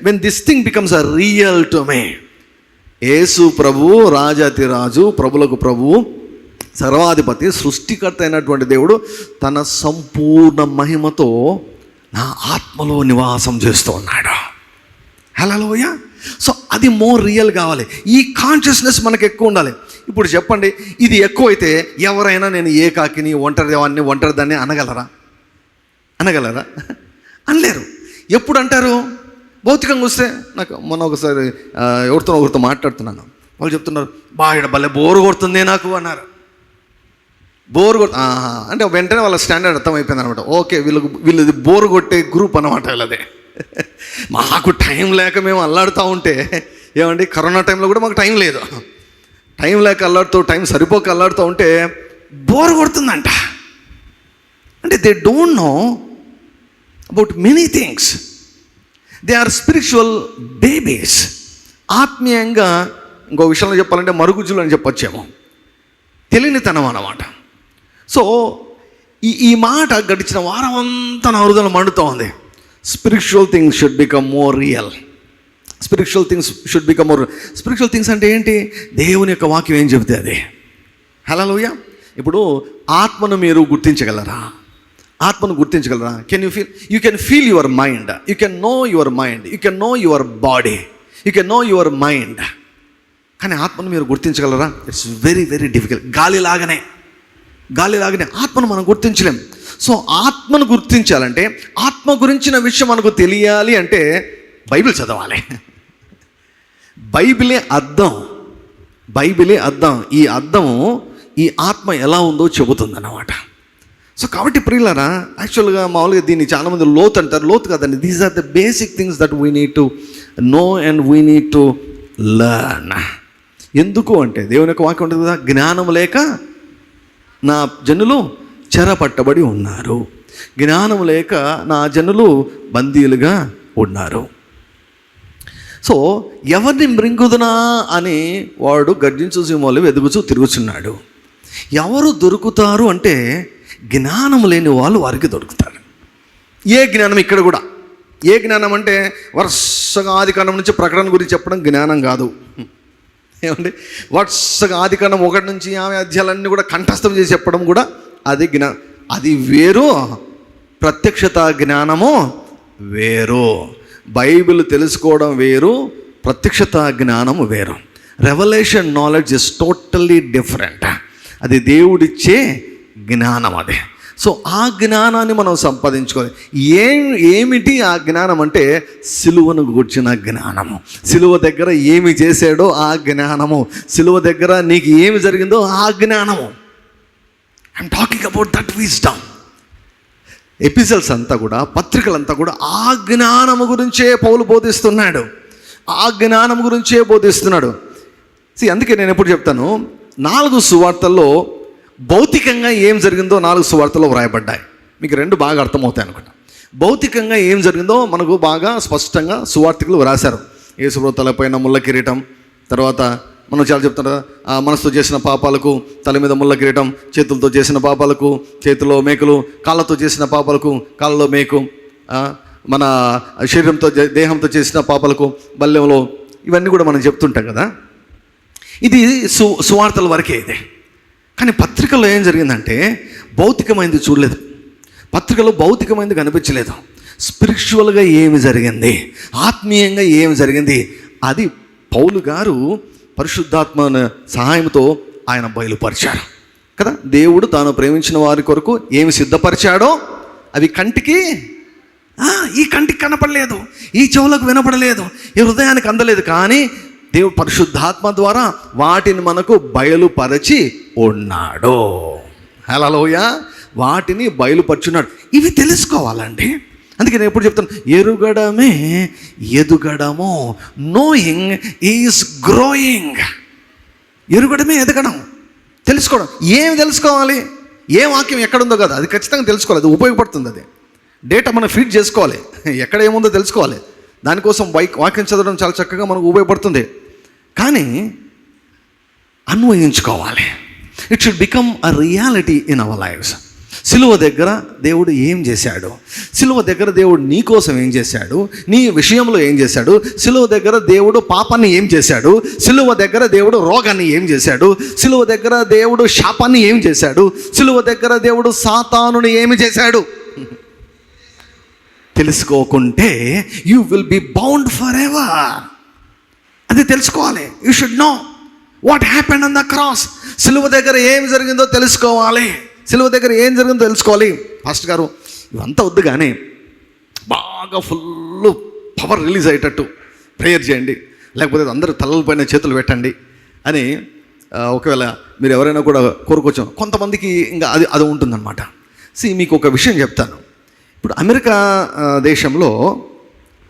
when this thing becomes a real to me. Yesu ప్రభు రాజాతి రాజు, ప్రభులకు ప్రభువు, సర్వాధిపతి, సృష్టికర్త అయినటువంటి దేవుడు తన సంపూర్ణ మహిమతో నా ఆత్మలో నివాసం చేస్తూ ఉన్నాడు. హల్లెలూయా. సో అది మోర్ రియల్ కావాలి. ఈ కాన్షియస్నెస్ మనకు ఎక్కువ ఉండాలి. ఇప్పుడు చెప్పండి, ఇది ఎక్కువైతే ఎవరైనా నేను ఏకాకిని, ఒంటరిదాన్ని అనగలరా? అనలేరు. ఎప్పుడు అంటారు? భౌతికంగా వస్తే. నాకు మొన్న ఒకసారి ఒకరితో మాట్లాడుతున్నాను. వాళ్ళు చెప్తున్నారు, బాగా భలే బోరు కొడుతుంది నాకు అన్నారు. బోరు అంటే వెంటనే వాళ్ళ స్టాండర్డ్ అర్థమైపోయింది అనమాట. ఓకే, వీళ్ళది బోరు కొట్టే గ్రూప్ అనమాట వీళ్ళదే. మాకు టైం లేక మేము అల్లాడుతూ ఉంటే, ఏమండి కరోనా టైంలో కూడా మాకు టైం లేదు. టైం లేక టైం సరిపోక అల్లాడుతూ ఉంటే బోరు కొడుతుందంట. అంటే they don't know about many things. They are spiritual babies. ఆత్మీయంగా ఇంకో విషయంలో చెప్పాలంటే మరుగుజ్జులు అని చెప్పొచ్చేమో, తెలియనితనం అన్నమాట. సో ఈ మాట గడిచిన వారం అంతా నా హృదయంలో మండుతూ ఉంది. Spiritual things should become more real. Spiritual things అంటే ఏంటి? దేవుని యొక్క వాక్యం ఏం చెబితే అదే. హల్లెలూయా. ఇప్పుడు ఆత్మను మీరు గుర్తించగలరా? You can feel your mind, you can know your mind, you can know your body, you can know your mind. కానీ ఆత్మను మీరు గుర్తించగలరా? It's very very difficult. గాలిలాగానే ఆత్మను మనం గుర్తించలేం. సో ఆత్మను గుర్తించాలంటే, ఆత్మ గురించిన విషయం మనకు తెలియాలి అంటే బైబిల్ చదవాలి. బైబిలే అద్దం. ఈ అద్దము ఈ ఆత్మ ఎలా ఉందో చెబుతుందన్నమాట. సో కాబట్టి ప్రియులారా, యాక్చువల్గా మామూలుగా దీన్ని చాలామంది లోతు అంటారు. లోతు కాదండి. These are the basic things that we need to know and we need to learn. ఎందుకు అంటే దేవుని యొక్క వాక్యం ఉంటుంది కదా, జ్ఞానం లేక నా జనులు చెరపట్టబడి ఉన్నారు, జ్ఞానం లేక నా జనులు బందీలుగా ఉన్నారు. సో ఎవరిని మృంగుదునా అని వాడు గర్జించు సింహాలు వెదుగుచూ తిరుగుచున్నాడు. ఎవరు దొరుకుతారు అంటే జ్ఞానం లేని వాళ్ళు వారికి దొరుకుతారు. ఏ జ్ఞానం? ఇక్కడ కూడా ఏ జ్ఞానం అంటే వరుసగా ఆదికాండం నుంచి ప్రకటన గురించి చెప్పడం జ్ఞానం కాదు. ఏమండి, వరుసగా ఆదికాండం 1 నుంచి 50 అధ్యాయాలన్నీ కూడా కంఠస్థం చేసి చెప్పడం కూడా అది అది వేరు. ప్రత్యక్షత జ్ఞానము వేరు. బైబిల్ తెలుసుకోవడం వేరు, ప్రత్యక్షత జ్ఞానము వేరు. Revolution knowledge is totally different. అది దేవుడిచ్చే జ్ఞానం అది. సో ఆ జ్ఞానాన్ని మనం సంపాదించుకోవాలి. ఏమిటి ఆ జ్ఞానం అంటే సిలువను గూర్చిన జ్ఞానము, సిలువ దగ్గర ఏమి చేశాడో ఆ జ్ఞానము, సిలువ దగ్గర నీకు ఏమి జరిగిందో ఆ జ్ఞానము. I'm talking about that wisdom. Episodes అంతా కూడా, పత్రికలంతా కూడా ఆ జ్ఞానము గురించే పౌలు బోధిస్తున్నాడు, ఆ జ్ఞానం గురించే బోధిస్తున్నాడు. అందుకే నేను ఎప్పుడు చెప్తాను, 4 సువార్తల్లో భౌతికంగా ఏం జరిగిందో 4 సువార్తల్లో వ్రాయబడ్డాయి. మీకు 2 బాగా అర్థమవుతాయి అనుకుంటా. భౌతికంగా ఏం జరిగిందో మనకు బాగా స్పష్టంగా సువార్తికులు వ్రాశారు. యేసు తలపైన ముళ్ళ కిరీటం, తర్వాత మనం చాలా చెప్తున్నారు, మనసుతో చేసిన పాపాలకు తల మీద ముళ్ళ కిరీటం, చేతులతో చేసిన పాపాలకు చేతిలో మేకులు, కాళ్ళతో చేసిన పాపాలకు కాళ్ళలో మేకు, మన శరీరంతో దేహంతో చేసిన పాపాలకు బల్లెంలో, ఇవన్నీ కూడా మనం చెప్తుంటాం కదా. ఇది సువార్తల వరకే ఇది. కానీ పత్రికలో ఏం జరిగిందంటే భౌతికమైనది చూడలేదు, పత్రికలో భౌతికమైనది కనిపించలేదు. స్పిరిచువల్గా ఏమి జరిగింది, ఆత్మీయంగా ఏమి జరిగింది, అది పౌలు గారు పరిశుద్ధాత్మ సహాయంతో ఆయన బయలుపరిచారు కదా. దేవుడు తాను ప్రేమించిన వారి కొరకు ఏమి సిద్ధపరిచాడో అవి కంటికి, ఈ కంటికి కనపడలేదు, ఈ చెవులకు వినపడలేదు, ఈ హృదయానికి అందలేదు. కానీ దేవుడు పరిశుద్ధాత్మ ద్వారా వాటిని మనకు బయలుపరచి ఉన్నాడు. హల్లెలూయా. వాటిని బయలుపరుచున్నాడు. ఇవి తెలుసుకోవాలండి. అందుకే నేను ఎప్పుడు చెప్తాను, ఎరుగడమే ఎదుగడము. Knowing is growing. ఎరుగడమే ఎదగడం, తెలుసుకోవడం. ఏం తెలుసుకోవాలి? ఏ వాక్యం ఎక్కడుందో కదా, అది ఖచ్చితంగా తెలుసుకోవాలి. అది ఉపయోగపడుతుంది. అది డేటా మనం ఫీడ్ చేసుకోవాలి, ఎక్కడ ఏముందో తెలుసుకోవాలి. దానికోసం వాక్యం చదవడం చాలా చక్కగా మనకు ఉపయోగపడుతుంది. కానీ అన్వయించుకోవాలి. It should become a reality in our lives. సిలువ దగ్గర దేవుడు ఏం చేశాడు, సిలువ దగ్గర దేవుడు నీ కోసం ఏం చేశాడు, నీ విషయంలో ఏం చేశాడు, సిలువ దగ్గర దేవుడు పాపాన్ని ఏం చేశాడు, సిలువ దగ్గర దేవుడు రోగాన్ని ఏం చేశాడు, సిలువ దగ్గర దేవుడు శాపాన్ని ఏం చేశాడు, సిలువ దగ్గర దేవుడు సాతానుని ఏమి చేశాడు తెలుసుకోకుంటే you will be bound for ever. అది తెలుసుకోవాలి. You should know what happened on the cross. సిలువ దగ్గర ఏం జరిగిందో తెలుసుకోవాలి, సిలువ దగ్గర ఏం జరిగిందో తెలుసుకోవాలి. పాస్టర్ గారు ఇవంతా వద్దు, కానీ బాగా ఫుల్ పవర్ రిలీజ్ అయ్యేటట్టు ప్రేయర్ చేయండి, లేకపోతే అందరూ తలలపైన చేతులు పెట్టండి అని ఒకవేళ మీరు ఎవరైనా కూడా కోరుకోవచ్చు. కొంతమందికి ఇంకా అది ఉంటుందన్నమాట. మీకు ఒక విషయం చెప్తాను. ఇప్పుడు అమెరికా దేశంలో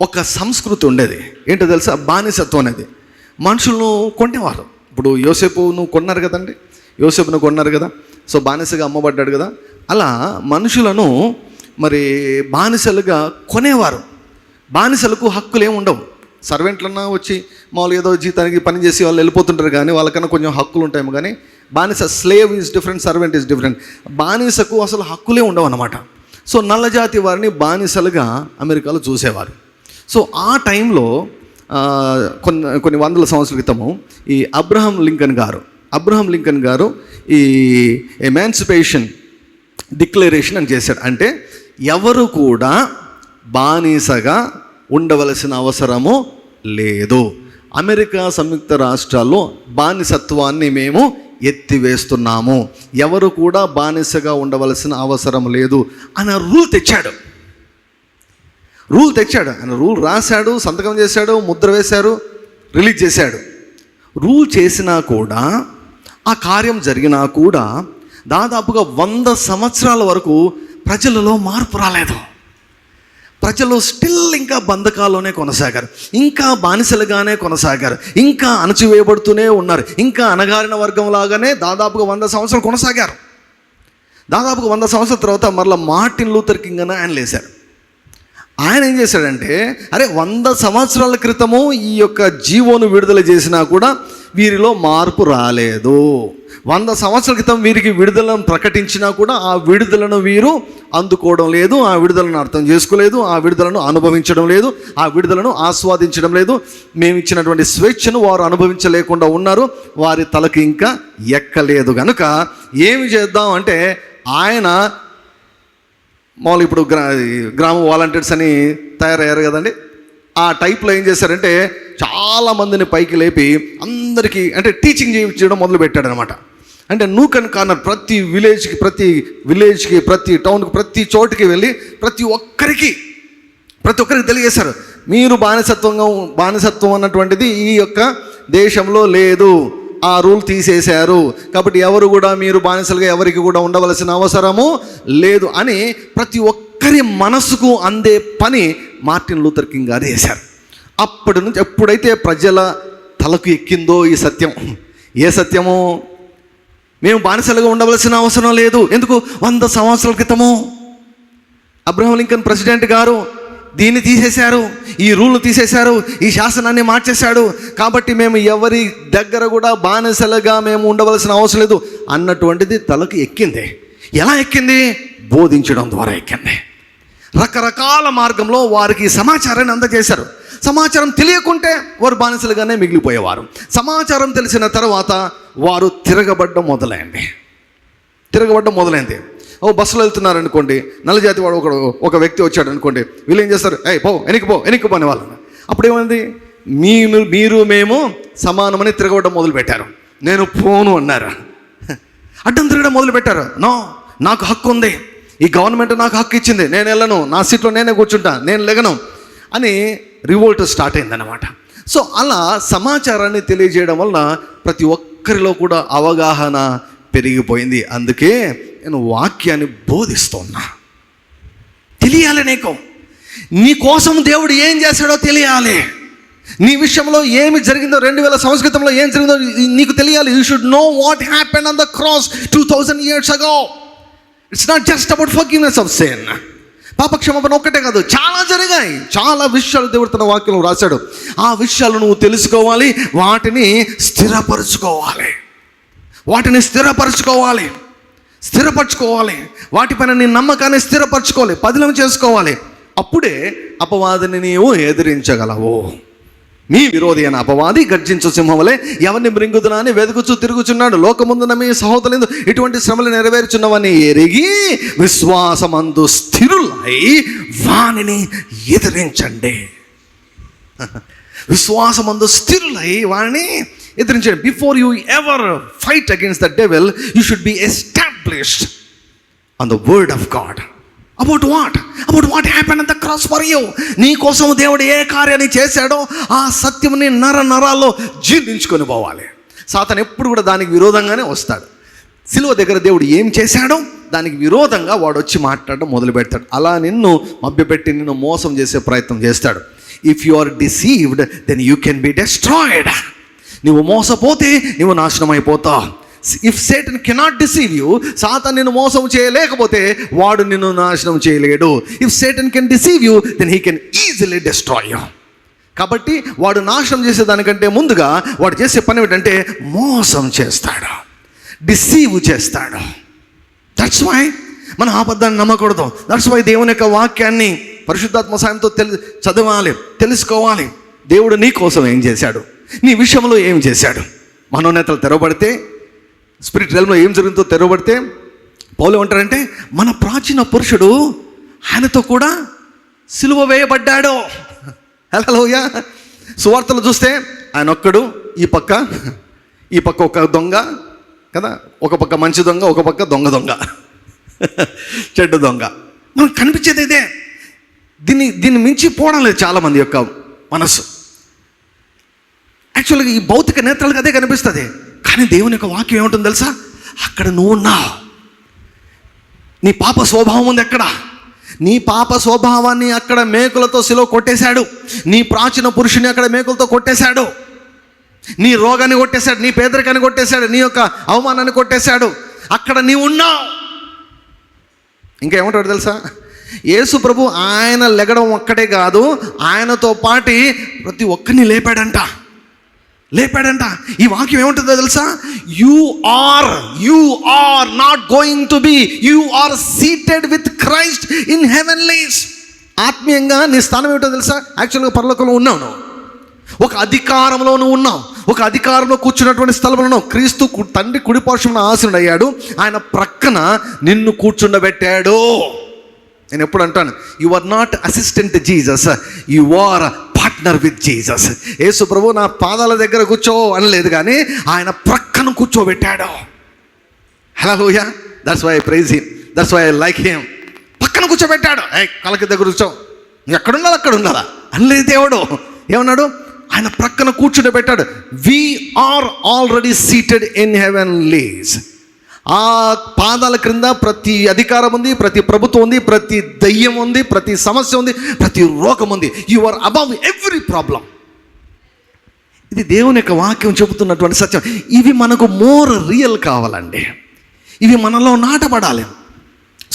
ఒక సంస్కృతి ఉండేది. ఏంటో తెలుసా? బానిసత్వం అనేది. మనుషులను కొనేవారు. ఇప్పుడు యోసేపును కొన్నారు కదండి, యోసేపును కొన్నారు కదా, సో బానిసగా అమ్మబడ్డాడు కదా. అలా మనుషులను మరి బానిసలుగా కొనేవారు. బానిసలకు హక్కులు ఏమి ఉండవు. సర్వెంట్లన్నా వచ్చి మామూలు ఏదో జీతానికి పని చేసి వాళ్ళు వెళ్ళిపోతుంటారు, కానీ వాళ్ళకన్నా కొంచెం హక్కులు ఉంటాయేమో. కానీ బానిస, slave is different, servant is different. బానిసకు అసలు హక్కులే ఉండవు అన్నమాట. సో నల్లజాతి వారిని బానిసలుగా అమెరికాలో చూసేవారు. సో ఆ టైంలో కొన్ని వందల సంవత్సరాల క్రితము ఈ అబ్రహం లింకన్ గారు ఈ ఎమాన్సిపేషన్ డిక్లరేషన్ అని చేశాడు. అంటే ఎవరు కూడా బానిసగా ఉండవలసిన అవసరము లేదు. అమెరికా సంయుక్త రాష్ట్రాల్లో బానిసత్వాన్ని మేము ఎత్తివేస్తున్నాము, ఎవరు కూడా బానిసగా ఉండవలసిన అవసరం లేదు అన్న రూల్ తెచ్చాడు. ఆయన రూల్ రాశాడు, సంతకం చేశాడు, ముద్ర వేశారు, రిలీజ్ చేశాడు. రూల్ చేసినా కూడా, ఆ కార్యం జరిగినా కూడా దాదాపుగా 100 సంవత్సరాల వరకు ప్రజలలో మార్పు రాలేదు. ప్రజలు స్టిల్ ఇంకా బంధకాల్లోనే కొనసాగారు, ఇంకా బానిసలుగానే కొనసాగారు, ఇంకా అణచివేయబడుతూనే ఉన్నారు, ఇంకా అణగారిన వర్గం లాగానే దాదాపుగా 100 సంవత్సరాలు కొనసాగారు. దాదాపుగా 100 సంవత్సరాల తర్వాత మరలా మార్టిన్ లూథర్ కింగ్ అని ఆయన లేశారు. ఆయన ఏం చేశాడంటే, 100 సంవత్సరాల క్రితము ఈ యొక్క జీవోను విడుదల చేసినా కూడా వీరిలో మార్పు రాలేదు. 100 సంవత్సరాల క్రితం వీరికి విడుదలను ప్రకటించినా కూడా ఆ విడుదలను వీరు అందుకోవడం లేదు, ఆ విడుదలను అర్థం చేసుకోలేదు, ఆ విడుదలను అనుభవించడం లేదు, ఆ విడుదలను ఆస్వాదించడం లేదు. మేము ఇచ్చినటువంటి స్వేచ్ఛను వారు అనుభవించలేకుండా ఉన్నారు. వారి తలకు ఇంకా ఎక్కలేదు. కనుక ఏమి చేద్దాం అంటే, ఆయన మామూలు ఇప్పుడు గ్రామ వాలంటీర్స్ అని తయారయ్యారు కదండి. ఆ టైప్లో ఏం చేశారంటే చాలామందిని పైకి లేపి అందరికీ అంటే టీచింగ్ చేయడం మొదలు పెట్టాడు అనమాట. అంటే నూక్ అండ్ కార్నర్ ప్రతి విలేజ్కి ప్రతి టౌన్కి ప్రతి చోటుకి వెళ్ళి ప్రతి ఒక్కరికి తెలియజేశారు, మీరు బానిసత్వం అన్నటువంటిది ఈ యొక్క దేశంలో లేదు, ఆ రూల్ తీసేశారు, కాబట్టి ఎవరు కూడా మీరు బానిసలుగా ఎవరికి కూడా ఉండవలసిన అవసరము లేదు అని ప్రతి ఒక్కరి మనసుకు అందే పని మార్టిన్ లూథర్ కింగ్ గారు చేశారు. అప్పటి నుంచి ఎప్పుడైతే ప్రజల తలకు ఎక్కిందో ఈ సత్యం, ఏ సత్యము, మేము బానిసలుగా ఉండవలసిన అవసరం లేదు. ఎందుకు? 100 సంవత్సరాల క్రితము అబ్రహాం లింకన్ ప్రెసిడెంట్ గారు దీన్ని తీసేశారు, ఈ రూల్ను తీసేశారు, ఈ శాసనాన్ని మార్చేశాడు, కాబట్టి మేము ఎవరి దగ్గర కూడా బానిసలుగా మేము ఉండవలసిన అవసరం లేదు అన్నటువంటిది తలకు ఎక్కింది. ఎలా ఎక్కింది? బోధించడం ద్వారా ఎక్కింది. రకరకాల మార్గంలో వారికి సమాచారాన్ని అందజేశారు. సమాచారం తెలియకుంటే వారు బానిసలుగానే మిగిలిపోయేవారు. సమాచారం తెలిసిన తర్వాత వారు తిరగబడ్డం మొదలైంది. బస్సులో వెళ్తున్నారు అనుకోండి, నల్లజాతి వాడు ఒక వ్యక్తి వచ్చాడు అనుకోండి, వీళ్ళు ఏం చేస్తారు, ఎనికిపో అని వాళ్ళని. అప్పుడు ఏమైంది? మేము సమానమని తిరగబడ్డం మొదలుపెట్టారు. నేను పోను అన్నారు, అడ్డం తిరగడం మొదలుపెట్టారు. నాకు హక్కు ఉంది, ఈ గవర్నమెంట్ నాకు హక్కు ఇచ్చింది, నేను వెళ్ళను, నా సీట్లో నేనే కూర్చుంటా, నేను లెగను అని రివోల్ట్ స్టార్ట్ అయిందన్నమాట. సో అలా సమాచారాన్ని తెలియజేయడం వల్ల ప్రతి ఒక్కరిలో కూడా అవగాహన పెరిగిపోయింది. అందుకే నేను వాక్యాన్ని బోధిస్తున్నా. తెలియాలి, నీ కోసం దేవుడు ఏం చేశాడో తెలియాలి, నీ విషయంలో ఏమి జరిగిందో 2000 సంవత్సరంలో ఏం జరిగిందో నీకు తెలియాలి. You should know what happened on the cross 2000 years ago. It's not just about forgiveness of sin. పాపక్షమాపణ ఒక్కటే కాదు, చాలా జరిగాయి, చాలా విషయాలు దేవుడు తన వాక్యంలో రాశాడు. ఆ విషయాలు నువ్వు తెలుసుకోవాలి, వాటిని స్థిరపరచుకోవాలి, వాటిపైన నీ నమ్మకాన్ని స్థిరపరచుకోవాలి, పదిలం చేసుకోవాలి. అప్పుడే అపవాదిని నీవు ఎదిరించగలవు. మీ విరోధి అయిన అపవాది గర్జించు సింహంవలే ఎవరిని మృంగుదునా అని వెతుకుచూ తిరుగుచున్నాడు. లోకముందున మీ సహోదరులందు ఇటువంటి శ్రమలు నెరవేర్చున్నవని ఎరిగి విశ్వాసమందు స్థిరులై వానిని ఎదిరించండి. విశ్వాసమందు స్థిరులై వానిని ఎదిరించండి. Before you ever fight against the devil, you should be established on the word of God. About what happened on the cross for you. నీ కోసం దేవుడు ఏ కార్యాన్ని చేశాడో ఆ సత్యముని నరాల్లో జీర్ణించుకొని పోవాలి. సాతాను ఎప్పుడు కూడా దానికి విరోధంగానే వస్తాడు. సిలువ దగ్గర దేవుడు ఏం చేశాడో దానికి విరోధంగా వాడు వచ్చి మాట్లాడడం మొదలు పెడతాడు. అలా నిన్ను మభ్యపెట్టి నిన్ను మోసం చేసే ప్రయత్నం చేస్తాడు. If you are deceived then you can be destroyed. నువ్వు మోసపోతే నువ్వు నాశనం అయిపోతావు. If Satan cannot deceive you, సాతాను నిన్ను మోసం చేయలేకపోతే వాడు నిన్ను నాశనం చేయలేడు. If Satan can deceive you then he can easily destroy you. కాబట్టి వాడు నాశనం చేసేదానికంటే ముందుగా వాడు చేసే పని ఏంటంటే మోసం చేస్తాడు, డిసీవ్ చేస్తాడు. దట్స్ వై మనం అబద్ధాన్ని నమ్మకూడదు. దట్స్ వై దేవుని యొక్క వాక్యాన్ని పరిశుద్ధాత్మ సాయంతో చదవాలి, తెలుసుకోవాలి. దేవుడు నీ కోసం ఏం చేశాడు, నీ విషయంలో ఏం చేశాడు. మనోనేతలు తెరవబడితే, స్పిరిట్ రెల్మ్లో ఏం జరుగుతుందో తెరవబడితే పౌలు ఏమంటారంటే, మన ప్రాచీన పురుషుడు ఆయనతో కూడా సిలువ వేయబడ్డాడు. హల్లెలూయా. సువార్తలు చూస్తే ఆయన ఒక్కడు, ఈ పక్క ఒక దొంగ కదా, ఒక పక్క మంచి దొంగ, ఒక పక్క దొంగ చెడ్డ దొంగ. మనకు కనిపించేది ఇదే. దీన్ని మించి పోవడం లేదు చాలామంది యొక్క మనసు. యాక్చువల్గా ఈ భౌతిక నేత్రాలకు అదే కనిపిస్తుంది. కానీ దేవుని యొక్క వాక్యం ఏముంటుంది తెలుసా? అక్కడ నువ్వు ఉన్నావు. నీ పాప స్వభావం ఉంది అక్కడ. నీ పాప స్వభావాన్ని అక్కడ మేకులతో సిలువ కొట్టేశాడు. నీ ప్రాచీన పురుషుని అక్కడ మేకులతో కొట్టేశాడు. నీ రోగాన్ని కొట్టేశాడు, నీ పేదరికాన్ని కొట్టేశాడు, నీ యొక్క అవమానాన్ని కొట్టేశాడు. అక్కడ నీవు ఉన్నావు. ఇంకేమంటాడు తెలుసా? యేసు ప్రభు ఆయన లెగడం ఒక్కటే కాదు, ఆయనతో పాటు ప్రతి ఒక్కరిని లేపాడంట. లేపాడంట. ఈ వాక్యం ఏముంటుందో తెలుసా? You are not going to be, you are seated with Christ in heavenlies. ఆత్మీయంగా నీ స్థానం ఏమిటో తెలుసా? యాక్చువల్గా పరలోకంలో ఉన్నావు, ఒక అధికారంలో నువ్వు ఉన్నావు, ఒక అధికారంలో కూర్చున్నటువంటి స్థలంలో ఉన్నావు. క్రీస్తు తండ్రి కుడిపార్శ్వమున ఆసీనుడు అయ్యాడు, ఆయన ప్రక్కన నిన్ను కూర్చుండబెట్టాడు. నేను ఎప్పుడు అంటాను, you are not assistant Jesus, you are partner with Jesus. Yesu ప్రభు నా పాదాల దగ్గర కూర్చో అనలేదు, కానీ ఆయన ప్రక్కన కూర్చోబెట్టాడు. Hallelujah. That's why I praise him, that's why I like him. పక్కన కూర్చోబెట్టాడు. కలకి దగ్గర కూర్చో, ఎక్కడ ఉండాలి అక్కడ ఉండాలా అనలేదు దేవుడు. ఏమన్నాడు? ఆయన ప్రక్కన కూర్చుండబెట్టాడు. We are already seated in heavenlies. ఆ పాదాల క్రింద ప్రతి అధికారం ఉంది, ప్రతి ప్రభుత్వం ఉంది, ప్రతి దయ్యం ఉంది, ప్రతి సమస్య ఉంది, ప్రతి రోగం ఉంది. You are above every problem. ఇది దేవుని యొక్క వాక్యం చెబుతున్నటువంటి సత్యం. ఇవి మనకు మోర్ రియల్ కావాలండి, ఇవి మనలో నాటబడాలి.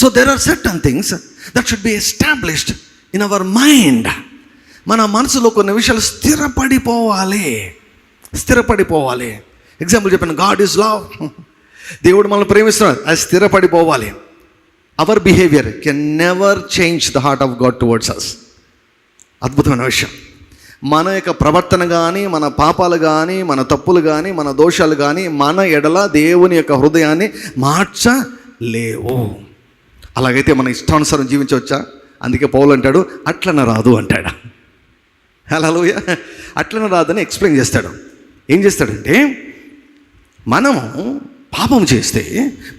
So there are certain things that should be established in our mind. మన మనసులో కొన్ని విషయాలు స్థిరపడిపోవాలి. ఎగ్జాంపుల్ చెప్పాను, గాడ్ ఈజ్ లవ్. దేవుడు మనల్ని ప్రేమిస్తున్నాడు, అది స్థిరపడిపోవాలి. Our behaviour can never change the heart of God towards us. అద్భుతమైన విషయం. మన యొక్క ప్రవర్తన కానీ, మన పాపాలు కానీ, మన తప్పులు కానీ, మన దోషాలు కానీ మన ఎడల దేవుని యొక్క హృదయాన్ని మార్చలేవు. అలాగైతే మన ఇష్టానుసారం జీవించవచ్చా? అందుకే పౌలు అంటాడు, అట్లన రాదు అంటాడు. హల్లెలూయా. అట్లన రాదని ఎక్స్ప్లెయిన్ చేస్తాడు. ఏం చేస్తాడంటే, మనము పాపం చేస్తే,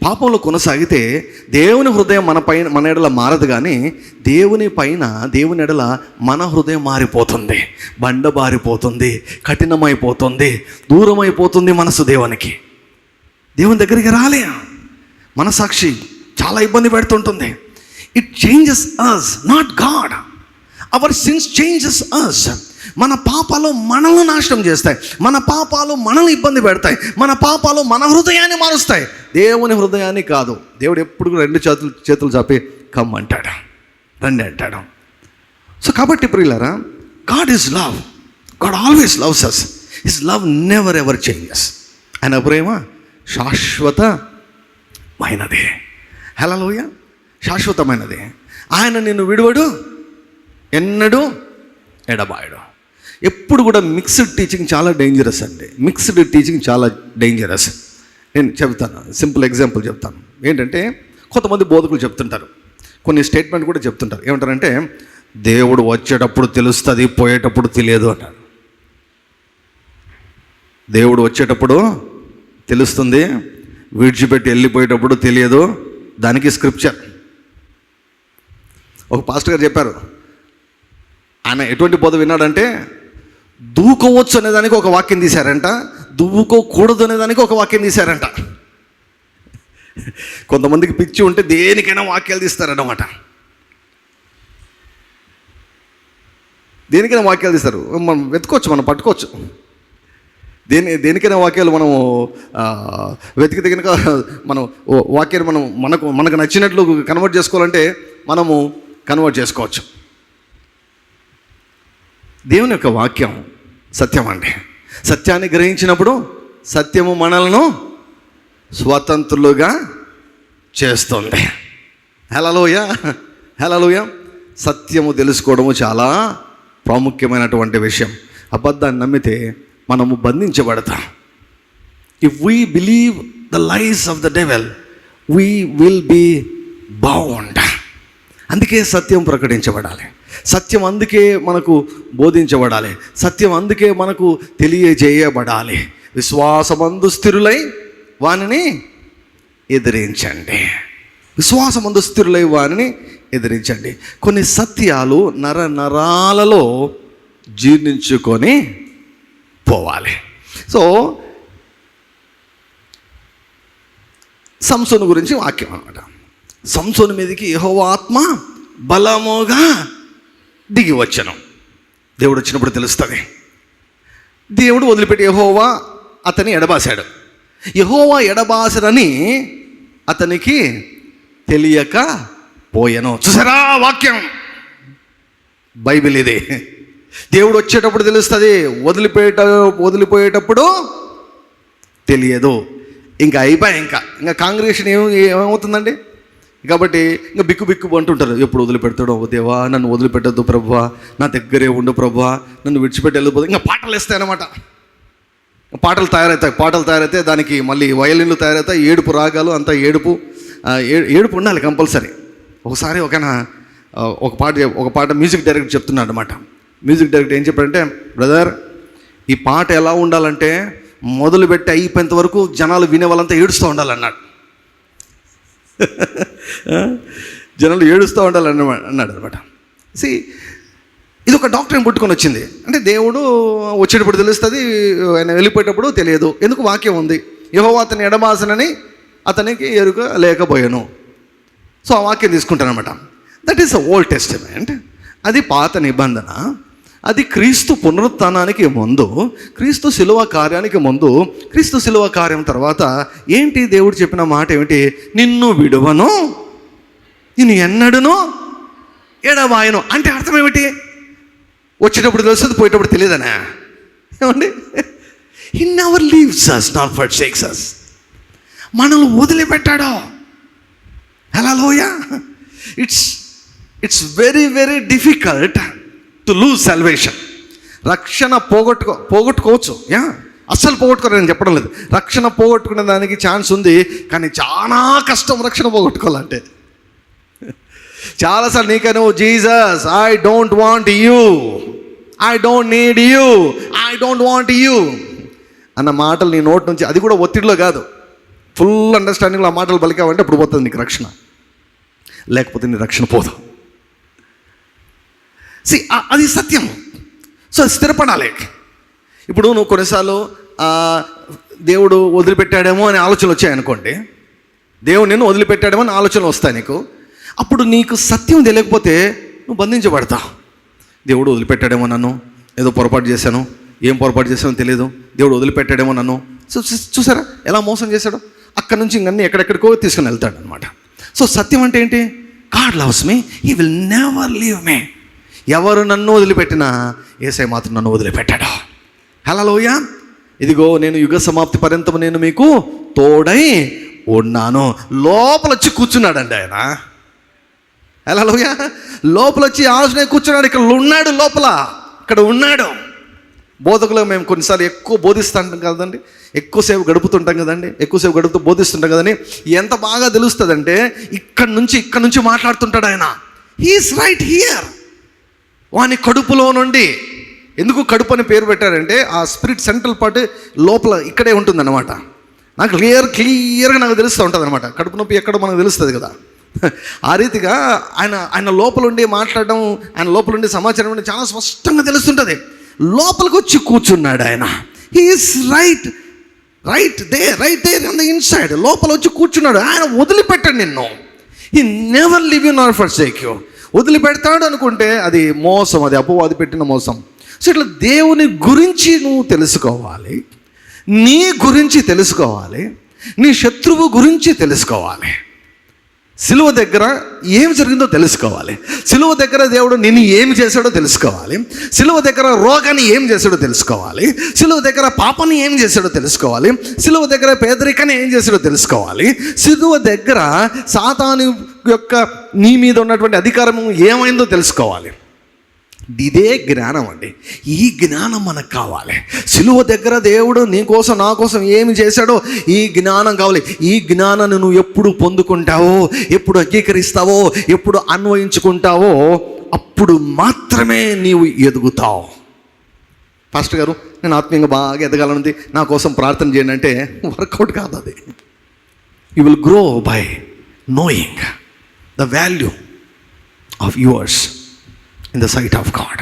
పాపంలో కొనసాగితే దేవుని హృదయం మన ఎడల మారదు, కానీ దేవుని ఎడల మన హృదయం మారిపోతుంది, బండబారిపోతుంది, కఠినమైపోతుంది, దూరమైపోతుంది మనసు దేవునికి. దేవుని దగ్గరికి రాలే. మనసాక్షి చాలా ఇబ్బంది పెడుతుంటుంది. It changes us, not God. Our sins changes us. మన పాపాలు మనల్ని నాశనం చేస్తాయి, మన పాపాలు మనల్ని ఇబ్బంది పెడతాయి, మన పాపాలు మన హృదయాన్ని మారుస్తాయి, దేవుని హృదయాన్ని కాదు. దేవుడు ఎప్పుడు రెండు చేతులు చాపి కమ్ అంటాడు, రండి అంటాడు. సో కాబట్టి ప్రియులారా, God is love. God always loves us. His love never ever changes. ఆయన ప్రేమ శాశ్వతమైనది. హల్లెలూయా. శాశ్వతమైనది. ఆయన నిన్ను విడువడు, ఎన్నడూ ఎడబాయడు. ఎప్పుడు కూడా మిక్స్డ్ టీచింగ్ చాలా డేంజరస్ అండి. మిక్స్డ్ టీచింగ్ చాలా డేంజరస్. నేను చెప్తాను, సింపుల్ ఎగ్జాంపుల్ చెప్తాను. ఏంటంటే, కొంతమంది బోధకులు చెప్తుంటారు, కొన్ని స్టేట్మెంట్ కూడా చెప్తుంటారు. ఏమంటారంటే, దేవుడు వచ్చేటప్పుడు తెలుస్తుంది, పోయేటప్పుడు తెలియదు అంటారు. దేవుడు వచ్చేటప్పుడు తెలుస్తుంది, విడిచిపెట్టి వెళ్ళిపోయేటప్పుడు తెలియదు. దానికి స్క్రిప్చర్. ఒక పాస్టర్ గారు చెప్పారు, ఆయన ఎటువంటి బోధ విన్నాడంటే, దూకోవచ్చు అనేదానికి ఒక వాక్యం తీశారంట, దువ్వుకోకూడదు అనేదానికి ఒక వాక్యం తీశారంట. కొంతమందికి పిచ్చి ఉంటే దేనికైనా వాక్యాలు తీస్తారన్నమాట. దేనికైనా వాక్యాలు తీస్తారు. మనం వెతుకోవచ్చు, మనం పట్టుకోవచ్చు. దేనికైనా వాక్యాలు మనము వెతికి తగిన మనం వాక్యాన్ని మనకు నచ్చినట్లు కన్వర్ట్ చేసుకోవాలంటే మనము కన్వర్ట్ చేసుకోవచ్చు. దేవుని యొక్క వాక్యం సత్యం అండి. సత్యాన్ని గ్రహించినప్పుడు సత్యము మనలను స్వతంత్రులుగా చేస్తుంది. హల్లెలూయా. హల్లెలూయా. సత్యము తెలుసుకోవడము చాలా ప్రాముఖ్యమైనటువంటి విషయం. అబద్ధాన్ని నమ్మితే మనము బంధించబడతాం. If we believe the lies of the devil, we will be bound. అందుకే సత్యం ప్రకటించబడాలి, సత్యం అందుకే మనకు బోధించబడాలి, సత్యం అందుకే మనకు తెలియజేయబడాలి. విశ్వాసమందు స్థిరులై వానిని ఎదిరించండి. విశ్వాసమందు స్థిరులై వానిని ఎదిరించండి. కొన్ని సత్యాలు నరాలలో జీర్ణించుకొని పోవాలి. సో సంసోను గురించి వాక్యం అన్నమాట. సంసోను మీదకి యెహోవా ఆత్మ బలముగా దిగి వచ్చను. దేవుడు వచ్చినప్పుడు తెలుస్తుంది. దేవుడు వదిలిపెట్టి యెహోవా అతన్ని ఎడబాసాడు. యెహోవా ఎడబాసరని అతనికి తెలియక పోయెను. చూసారా వాక్యం, బైబిల్ ఇది. దేవుడు వచ్చేటప్పుడు తెలుస్తుంది, వదిలిపోయేటప్పుడు తెలియదు. ఇంకా అయిపోయి ఇంకా కాంగ్రెగేషన్ ఏమవుతుందండి? కాబట్టి ఇంకా బిక్కు అంటుంటారు, ఎప్పుడు వదిలిపెడతాడో దేవా, నన్ను వదిలిపెట్టద్దు ప్రభువా, నా దగ్గరే ఉండు ప్రభువా, నన్ను విడిచిపెట్టి వెళ్ళిపోదు. ఇంకా పాటలు వేస్తాయన్నమాట. పాటలు తయారైతే దానికి మళ్ళీ వయలిన్లు తయారవుతాయి, ఏడుపు రాగాలు, అంతా ఏడుపు ఉండాలి కంపల్సరీ. ఒకసారి ఒక పాట మ్యూజిక్ డైరెక్టర్ చెప్తున్నాడు అనమాట. మ్యూజిక్ డైరెక్టర్ ఏం చెప్పాడంటే, బ్రదర్ ఈ పాట ఎలా ఉండాలంటే మొదలుపెట్టి అయిపోయేంత వరకు జనాలు వినే వాళ్ళంతా ఏడుస్తూ ఉండాలన్నాడు. జనాలు ఏడుస్తూ ఉండాలన్నాడు అనమాట. ఇది ఒక డాక్టర్ని పుట్టుకొని వచ్చింది. అంటే దేవుడు వచ్చేటప్పుడు తెలుస్తుంది, ఆయన వెళ్ళిపోయేటప్పుడు తెలియదు. ఎందుకు? వాక్యం ఉంది, యెహోవా అతని ఎడబాసనని అతనికి ఎరుక లేకపోయాను. సో ఆ వాక్యం తీసుకుంటానమాట. That is a old testament. అది పాత నిబంధన. అది క్రీస్తు పునరుత్థానానికి ముందు, క్రీస్తు శిలువ కార్యానికి ముందు. క్రీస్తు శిలువ కార్యం తర్వాత ఏంటి దేవుడు చెప్పిన మాట ఏమిటి? నిన్ను విడువను, నిన్ను ఎన్నడును ఎడబాయను. అంటే అర్థం ఏమిటి? వచ్చేటప్పుడు తెలుస్తుంది, పోయేటప్పుడు తెలియదనా? ఏమండి? హి నెవర్ లీవ్స్ us nor forsakes us. మనల్ని వదిలిపెట్టాడు. Hallelujah. It's very very difficult to lose salvation. రక్షణ పోగొట్టుకోవచ్చు. అస్సలు పోగొట్టుకోరు నేను చెప్పడం లేదు. రక్షణ పోగొట్టుకునే దానికి ఛాన్స్ ఉంది, కానీ చాలా కష్టం రక్షణ పోగొట్టుకోవాలంటే. చాలాసార్లు నీకను, Jesus I don't want you, I don't need you, I don't want you అన్న మాటలు నీ నోటి నుంచి, అది కూడా ఒత్తిడిలో కాదు, ఫుల్ అండర్స్టాండింగ్లో ఆ మాటలు పలికావంటే అప్పుడు పోతుంది నీకు రక్షణ. లేకపోతే నీ రక్షణ పోదు. అది సత్యం. సో స్థిరపడాలి. ఇప్పుడు నువ్వు కొన్నిసార్లు దేవుడు వదిలిపెట్టాడేమో అనే ఆలోచనలు వచ్చాయనుకోండి, దేవుడు నిన్ను వదిలిపెట్టాడేమో అని ఆలోచనలు వస్తాయి నీకు. అప్పుడు నీకు సత్యం తెలియకపోతే నువ్వు బంధించబడతావు. దేవుడు వదిలిపెట్టాడేమో నన్ను, ఏదో పొరపాటు చేశాను, ఏం పొరపాటు చేశానో తెలియదు, దేవుడు వదిలిపెట్టాడేమో నన్ను. చూసారా ఎలా మోసం చేశాడు? అక్కడి నుంచి ఇంకన్నీ ఎక్కడెక్కడికో తీసుకుని వెళ్తాడు అనమాట. సో సత్యం అంటే ఏంటి? God loves me, he will never leave me. ఎవరు నన్ను వదిలిపెట్టినా యేసయ్య మాత్రం నన్ను వదిలిపెట్టాడు. హల్లెలూయా. ఇదిగో నేను యుగ సమాప్తి పర్యంతం నేను మీకు తోడై ఉన్నాను. లోపల వచ్చి కూర్చున్నాడండి ఆయన. హల్లెలూయా. లోపల వచ్చి ఆలోచన కూర్చున్నాడు. ఇక్కడ ఉన్నాడు. బోధకులు మేము కొన్నిసార్లు ఎక్కువ బోధిస్తుంటాం కదండి, ఎక్కువసేపు గడుపుతూ బోధిస్తుంటాం కదండి. ఎంత బాగా తెలుస్తుందంటే ఇక్కడ నుంచి మాట్లాడుతుంటాడు ఆయన. He's right here. వాని కడుపులో నుండి, ఎందుకు కడుపు అని పేరు పెట్టారంటే ఆ స్పిరిట్ సెంట్రల్ పార్ట్ లోపల ఇక్కడే ఉంటుందన్నమాట. నాకు క్లియర్గా నాకు తెలుస్తూ ఉంటుంది అనమాట. కడుపు నొప్పి ఎక్కడో మనకు తెలుస్తుంది కదా. ఆ రీతిగా ఆయన లోపల ఉండి మాట్లాడడం, ఆయన లోపల ఉండి సమాచారం చాలా స్పష్టంగా తెలుస్తుంటుంది. లోపలికి వచ్చి కూర్చున్నాడు ఆయన. He's right there on the inside. లోపల వచ్చి కూర్చున్నాడు ఆయన. వదిలిపెట్టాడు నిన్ను. He never leave you nor forsake you. వదిలిపెడతాడు అనుకుంటే అది మోసం, అది అపవాది పెట్టిన మోసం. సో ఇట్లా దేవుని గురించి నువ్వు తెలుసుకోవాలి, నీ గురించి తెలుసుకోవాలి, నీ శత్రువు గురించి తెలుసుకోవాలి. సిలువ దగ్గర ఏం జరిగిందో తెలుసుకోవాలి. సిలువ దగ్గర దేవుడు నిన్ను ఏమి చేశాడో తెలుసుకోవాలి. సిలువ దగ్గర రోగాన్ని ఏం చేశాడో తెలుసుకోవాలి. సిలువ దగ్గర పాపాన్ని ఏం చేశాడో తెలుసుకోవాలి. సిలువ దగ్గర పేదరికాన్ని ఏం చేశాడో తెలుసుకోవాలి. సిలువ దగ్గర సాతాను యొక్క నీ మీద ఉన్నటువంటి అధికారం ఏమైందో తెలుసుకోవాలి. ఇదే జ్ఞానం అండి. ఈ జ్ఞానం మనకు కావాలి. సిలువ దగ్గర దేవుడు నీ కోసం నా కోసం ఏమి చేశాడో ఈ జ్ఞానం కావాలి. ఈ జ్ఞానాన్ని నువ్వు ఎప్పుడు పొందుకుంటావో, ఎప్పుడు అంగీకరిస్తావో, ఎప్పుడు అన్వయించుకుంటావో అప్పుడు మాత్రమే నీవు ఎదుగుతావు. పాస్టర్ గారు నేను ఆత్మీయంగా బాగా ఎదగాలనుంది, నా కోసం ప్రార్థన చేయండి అంటే వర్కౌట్ కాదు అది. You will grow by knowing the value of yours in the sight of God.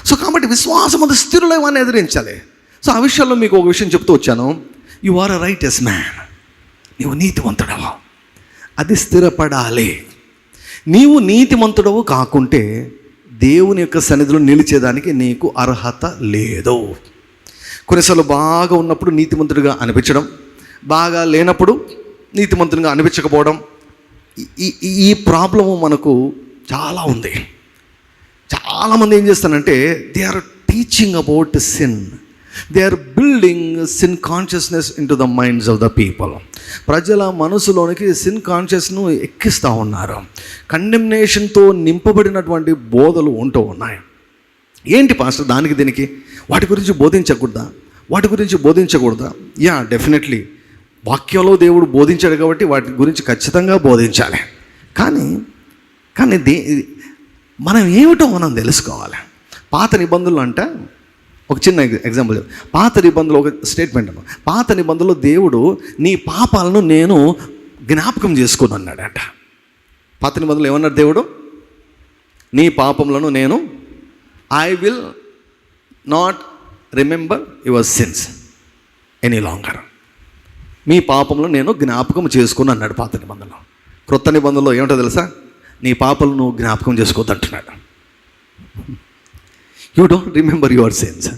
So కాబట్టి విశ్వాసం అది స్థిరులైవని ఎదిరించాలి. సో ఆ విషయంలో మీకు ఒక విషయం చెప్తూ వచ్చాను. You are a righteous man. నీవు నీతివంతుడవు, అది స్థిరపడాలి. నీవు నీతిమంతుడవు కాకుంటే దేవుని యొక్క సన్నిధిలో నిలిచేదానికి నీకు అర్హత లేదు. కొన్నిసార్లు బాగా ఉన్నప్పుడు నీతిమంతుడిగా అనిపించడం, బాగా లేనప్పుడు నీతిమంతుడిగా అనిపించకపోవడం, ఈ ప్రాబ్లము మనకు చాలా ఉంది. చాలామంది ఏం చేస్తారంటే they are teaching about sin, they are building sin consciousness in to the minds of the people. ప్రజల మనసులోనికి సిన్ కాన్షియస్ను ఎక్కిస్తూ ఉన్నారు. కండెమ్నేషన్తో నింపబడినటువంటి బోధలు ఉంటూ ఉన్నాయి. ఏంటి పాస్టర్ దానికి దీనికి? వాటి గురించి బోధించకూడదా? వాటి గురించి బోధించకూడదా? యా, డెఫినెట్లీ వాక్యంలో దేవుడు బోధించాడు కాబట్టి వాటి గురించి ఖచ్చితంగా బోధించాలి. కానీ మనం ఏమిటో మనం తెలుసుకోవాలి. పాత నిబంధనలు అంటే ఒక చిన్న ఎగ్జాంపుల్, పాత నిబంధనలు ఒక స్టేట్మెంట్ అన్న, పాత నిబంధనలో దేవుడు నీ పాపాలను నేను జ్ఞాపకం చేసుకుని అన్నాడంట. పాత నిబంధనలు ఏమన్నాడు దేవుడు? నీ పాపములను నేను I will not remember your sins any longer. మీ పాపంలో నేను జ్ఞాపకం చేసుకుని అన్నాడు పాత నిబంధనలో. క్రొత్త నిబంధనలో ఏమిటో తెలుసా? నీ పాపలను నువ్వు జ్ఞాపకం చేసుకోవద్దు అంటున్నాడు. You don't remember your sins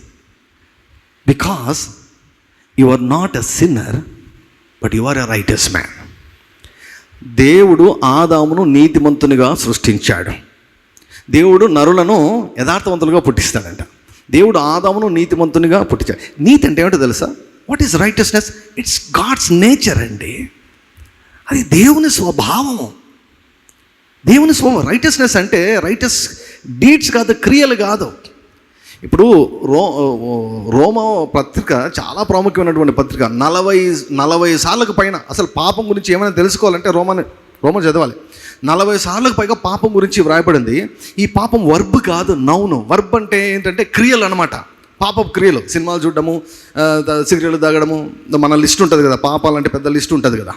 because you are not a sinner but you are a righteous man. దేవుడు ఆదామును నీతిమంతునిగా సృష్టించాడు. దేవుడు నరులను యథార్థవంతులుగా పుట్టిస్తాడంట. దేవుడు ఆదామును నీతిమంతునిగా పుట్టించాడు. నీతి అంటే ఏమిటో తెలుసా? What is righteousness? It's God's nature అండి. అది దేవుని స్వభావము, దేవుని స్వభావం. రైటస్నెస్ అంటే రైటస్ డీడ్స్ కాదు, క్రియలు కాదు. ఇప్పుడు రోమ పత్రిక చాలా ప్రాముఖ్యమైనటువంటి పత్రిక. 40 సార్లకు పైన అసలు పాపం గురించి ఏమైనా తెలుసుకోవాలంటే రోమ చదవాలి. 40 సార్లకు పైగా పాపం గురించి వ్రాయబడింది. ఈ పాపం వర్బ్ కాదు, నౌను. వర్బ్ అంటే ఏంటంటే క్రియలు అనమాట, పాపపు క్రియలు. సినిమాలు చూడడము, సిగరెట్లు తాగడము, మన లిస్ట్ ఉంటుంది కదా, పాపాలంటే పెద్ద లిస్ట్ ఉంటుంది కదా.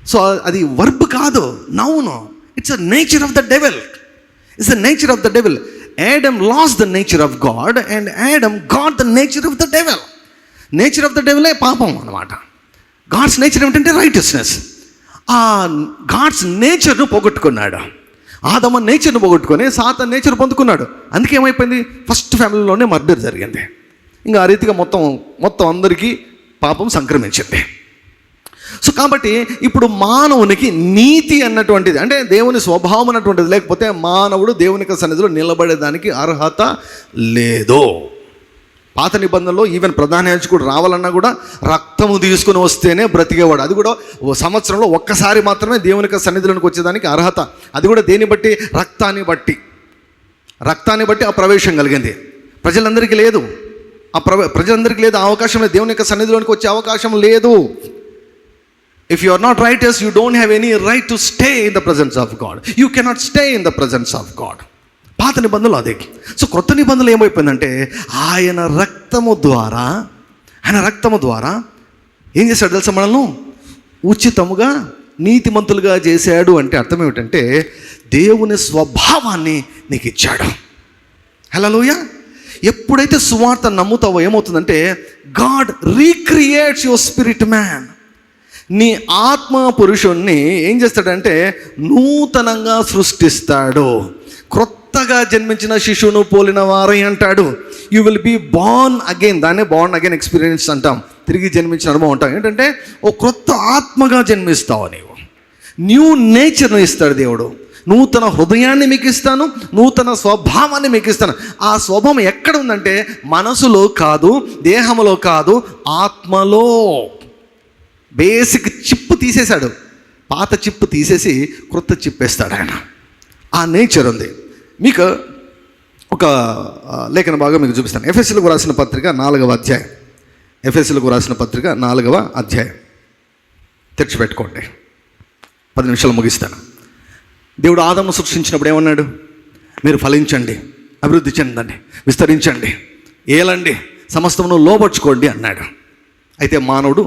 సో అది వర్బ్ కాదు, noun. It's a nature of the devil. It's the nature of the devil. Adam lost the nature of God and Adam got the nature of the devil. Nature of the డెవిలే పాపం అన్నమాట. గాడ్స్ నేచర్ ఏమిటంటే రైటస్నెస్. ఆ గాడ్స్ నేచర్ను పోగొట్టుకున్నాడు. ఆదాము నేచర్ను పోగొట్టుకొని సాతాను నేచర్ పొందుకున్నాడు. అందుకే ఏమైపోయింది? ఫస్ట్ ఫ్యామిలీలోనే మర్డర్ జరిగింది. ఇంకా ఆ రీతిగా మొత్తం అందరికీ పాపం సంక్రమించింది. సో కాబట్టి ఇప్పుడు మానవునికి నీతి అన్నటువంటిది, అంటే దేవుని స్వభావం అన్నటువంటిది లేకపోతే మానవుడు దేవుని యొక్క సన్నిధిలో నిలబడేదానికి అర్హత లేదు. పాత నిబంధనలో ఈవెన్ ప్రధాన యాజకుడు రావాలన్నా కూడా రక్తము తీసుకుని వస్తేనే బ్రతికేవాడు. అది కూడా సంవత్సరంలో ఒక్కసారి మాత్రమే దేవుని యొక్క సన్నిధిలోనికి వచ్చేదానికి అర్హత. అది కూడా దేన్ని బట్టి? రక్తాన్ని బట్టి ఆ ప్రవేశం కలిగింది. ప్రజలందరికీ లేదు. ప్రజలందరికీ లేదు, ఆ అవకాశం లేదు. దేవుని యొక్క సన్నిధిలోనికి వచ్చే అవకాశం లేదు. If you are not righteous, you don't have any right to stay in the presence of God. You cannot stay in the presence of God. పాత నిబంధనలు అదే. సో కొత్త నిబంధనలు ఏమైపోయిందంటే ఆయన రక్తము ద్వారా ఏం చేశాడు తెలుసా? మనల్ని ఉచితముగా నీతిమంతులుగా చేశాడు. అంటే అర్థం ఏమిటంటే దేవుని స్వభావాన్ని నీకు ఇచ్చాడు. హల్లెలూయా. ఎప్పుడైతే సువార్త నమ్ముతావో ఏమవుతుందంటే గాడ్ రీక్రియేట్స్ యువర్ స్పిరిట్ మ్యాన్. నీ ఆత్మ పురుషుణ్ణి ఏం చేస్తాడంటే నూతనంగా సృష్టిస్తాడు. క్రొత్తగా జన్మించిన శిశువును పోలిన వారై అంటాడు. You will be born again. దాన్నే బార్న్ అగైన్ ఎక్స్పీరియన్స్ అంటాం, తిరిగి జన్మించిన అనుభవం అంటాం. ఏంటంటే ఓ క్రొత్త ఆత్మగా జన్మిస్తావు నీవు. న్యూ నేచర్ను ఇస్తాడు దేవుడు. నూతన హృదయాన్ని మీకు ఇస్తాను, నూతన స్వభావాన్ని మీకు ఇస్తాను. ఆ స్వభావం ఎక్కడ ఉందంటే మనసులో కాదు, దేహంలో కాదు, ఆత్మలో. బేసిక్ చిప్పు తీసేశాడు. పాత చిప్పు తీసేసి క్రొత్త చిప్ వేస్తాడు ఆయన. ఆ నేచర్ ఉంది. మీకు ఒక లేఖన భాగం మీకు చూపిస్తాను. ఎఫెసీయులకు రాసిన పత్రిక 4వ అధ్యాయం. ఎఫెసీయులకు రాసిన పత్రిక 4వ అధ్యాయం తెరిచిపెట్టుకోండి. 10 నిమిషాలు ముగిస్తాను. దేవుడు ఆదామును సృష్టించినప్పుడు ఏమన్నాడు? మీరు ఫలించండి, అభివృద్ధి చెందండి, విస్తరించండి, ఏలండి, సమస్తమును లోబర్చుకోండి అన్నాడు. అయితే మానవుడు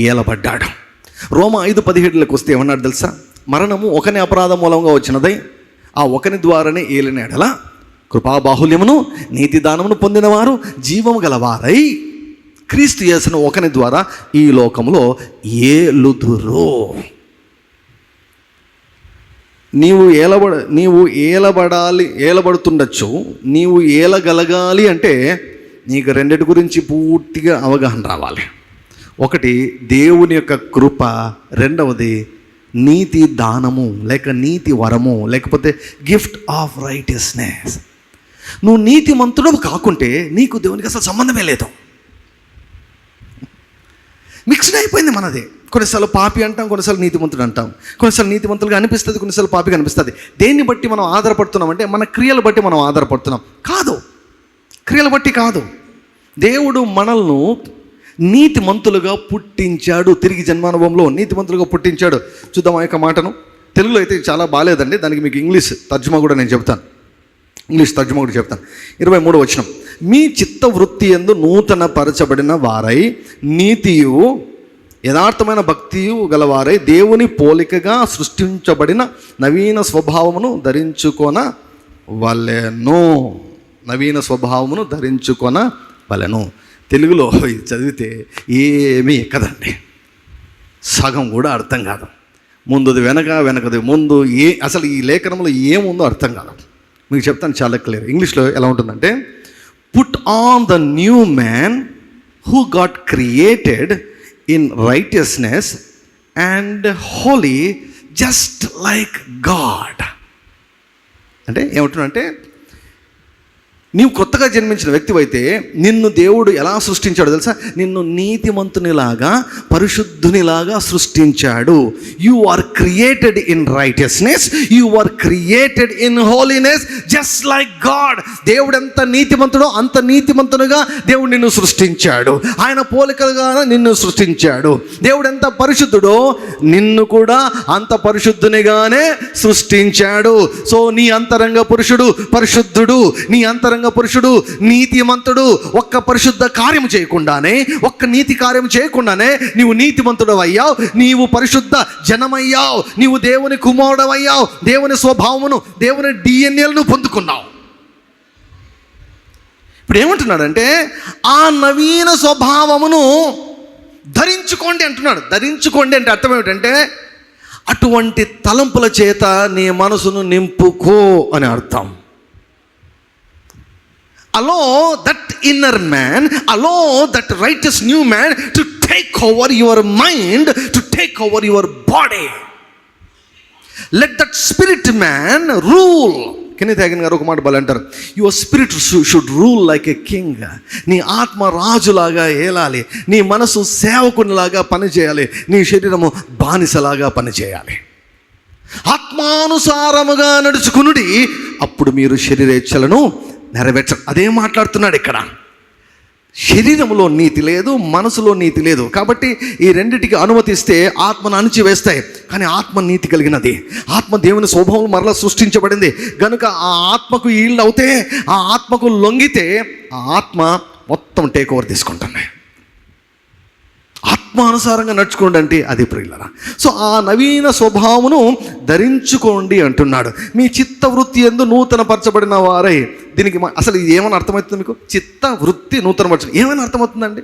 ఏలబడ్డాడు. రోమా 5:17 వస్తే ఏమన్నాడు తెలుసా? మరణము ఒకని అపరాధం మూలంగా వచ్చినదై ఆ ఒకని ద్వారానే ఏలిన ఎడల కృపాబాహుల్యమును నీతి దానమును పొందినవారు జీవము గలవారై క్రీస్తు యేసును ఒకని ద్వారా ఈ లోకంలో ఏలుదురు. నీవు ఏలబడుతుండొచ్చు. నీవు ఏలగలగాలి అంటే నీకు రెండిటి గురించి పూర్తిగా అవగాహన రావాలి. ఒకటి దేవుని యొక్క కృప, రెండవది నీతి దానము లేక నీతి వరము లేకపోతే గిఫ్ట్ ఆఫ్ రైటియస్నెస్. నువ్వు నీతిమంతుడు కాకుంటే నీకు దేవునికి అసలు సంబంధమే లేదు. మిక్స్డ్ అయిపోయింది మనది. కొన్నిసార్లు పాపి అంటాం, కొన్నిసార్లు నీతిమంతుడు అంటాం. కొన్నిసార్లు నీతిమంతులుగా అనిపిస్తుంది, కొన్నిసార్లు పాపిగా అనిపిస్తుంది. దేన్ని బట్టి మనం ఆధారపడుతున్నాం అంటే మన క్రియలు బట్టి మనం ఆధారపడుతున్నాం. కాదు, క్రియలు బట్టి కాదు. దేవుడు మనల్ని నీతిమంతులుగా పుట్టించాడు. తిరిగి జన్మానుభవంలో నీతిమంతులుగా పుట్టించాడు. చూద్దాం ఆ యొక్క మాటను. తెలుగులో అయితే చాలా బాగాలేదండి, దానికి మీకు ఇంగ్లీష్ తర్జుమా కూడా నేను చెప్తాను. ఇంగ్లీష్ తర్జుమా కూడా చెప్తాను. 23వ వచనం, మీ చిత్త వృత్తి యందు నూతన పరచబడిన వారై నీతియు యథార్థమైన భక్తియు గలవారై దేవుని పోలికగా సృష్టించబడిన నవీన స్వభావమును ధరించుకొన వలెను. నవీన స్వభావమును ధరించుకొన వలెను. తెలుగులో ఇది చదివితే ఏమీ ఎక్కదండి, సగం కూడా అర్థం కాదు. ముందుది వెనక, వెనకది ముందు, అసలు ఈ లేఖనంలో ఏముందో అర్థం కాదు. మీకు చెప్తాను చాలా క్లియర్. ఇంగ్లీష్లో ఎలా ఉంటుందంటే, put on the new man who got created in righteousness and holy just like God. అంటే ఏమంటున్నాడంటే, నీవు కొత్తగా జన్మించిన వ్యక్తివైతే నిన్ను దేవుడు ఎలా సృష్టించాడు తెలుసా? నిన్ను నీతిమంతునిలాగా, పరిశుద్ధునిలాగా సృష్టించాడు. You are created in righteousness, you are created in holiness just like God. దేవుడు ఎంత నీతిమంతుడో అంత నీతిమంతునిగా దేవుడు నిన్ను సృష్టించాడు. ఆయన పోలికలుగా నిన్ను సృష్టించాడు. దేవుడు ఎంత పరిశుద్ధుడో నిన్ను కూడా అంత పరిశుద్ధునిగానే సృష్టించాడు. సో నీ అంతరంగ పురుషుడు పరిశుద్ధుడు, నీ అంతరంగ పురుషుడు నీతిమంతుడు. ఒక్క పరిశుద్ధ కార్యం చేయకుండానే, ఒక్క నీతి కార్యం చేయకుండానే నీవు నీతిమంతుడు అయ్యావు, నీవు పరిశుద్ధ జనమయ్యావు, నీవు దేవుని కుమారుడవయ్యావు, దేవుని స్వభావమును, దేవుని డిఎన్ఏలను పొందుకున్నావు. ఇప్పుడు ఏమంటున్నాడంటే, ఆ నవీన స్వభావమును ధరించుకోండి అంటున్నాడు. ధరించుకోండి అంటే అర్థం ఏమిటంటే, అటువంటి తలంపుల చేత నీ మనసును నింపుకో అని అర్థం. Allow that inner man, allow that righteous new man to take over your mind, to take over your body. Let that spirit man rule. Kenneth Hagin గారు ఒక మాట బాగా అంటారు, your spirit should rule like a king. నీ ఆత్మ రాజులాగా ఏలాలి, నీ మనసు సేవకునిలాగా పనిచేయాలి, నీ శరీరము బానిసలాగా పనిచేయాలి. ఆత్మానుసారముగా నడుచుకునుడి, అప్పుడు మీరు శరీరేచ్ఛలను నెరవేర్చరు. అదే మాట్లాడుతున్నాడు ఇక్కడ. శరీరంలో నీతి లేదు, మనసులో నీతి లేదు. కాబట్టి ఈ రెండిటికి అనుమతిస్తే ఆత్మను అణిచివేస్తాయి. కానీ ఆత్మ నీతి కలిగినది, ఆత్మ దేవుని స్వభావం మరలా సృష్టించబడింది కనుక ఆ ఆత్మకు ఈల్డ్ అవుతే, ఆ ఆత్మకు లొంగితే ఆ ఆత్మ మొత్తం టేక్ ఓవర్ తీసుకుంటుంది. ఆత్మానుసారంగా నడుచుకోండి అంటే అది ప్రియులరా. సో ఆ నవీన స్వభావమును ధరించుకోండి అంటున్నాడు. మీ చిత్త వృత్తి యందు నూతన పరచబడిన వారై. దీనికి అసలు ఇది ఏమైనా అర్థమవుతుంది మీకు? చిత్త వృత్తి నూతన పరచడం ఏమైనా అర్థమవుతుందండి?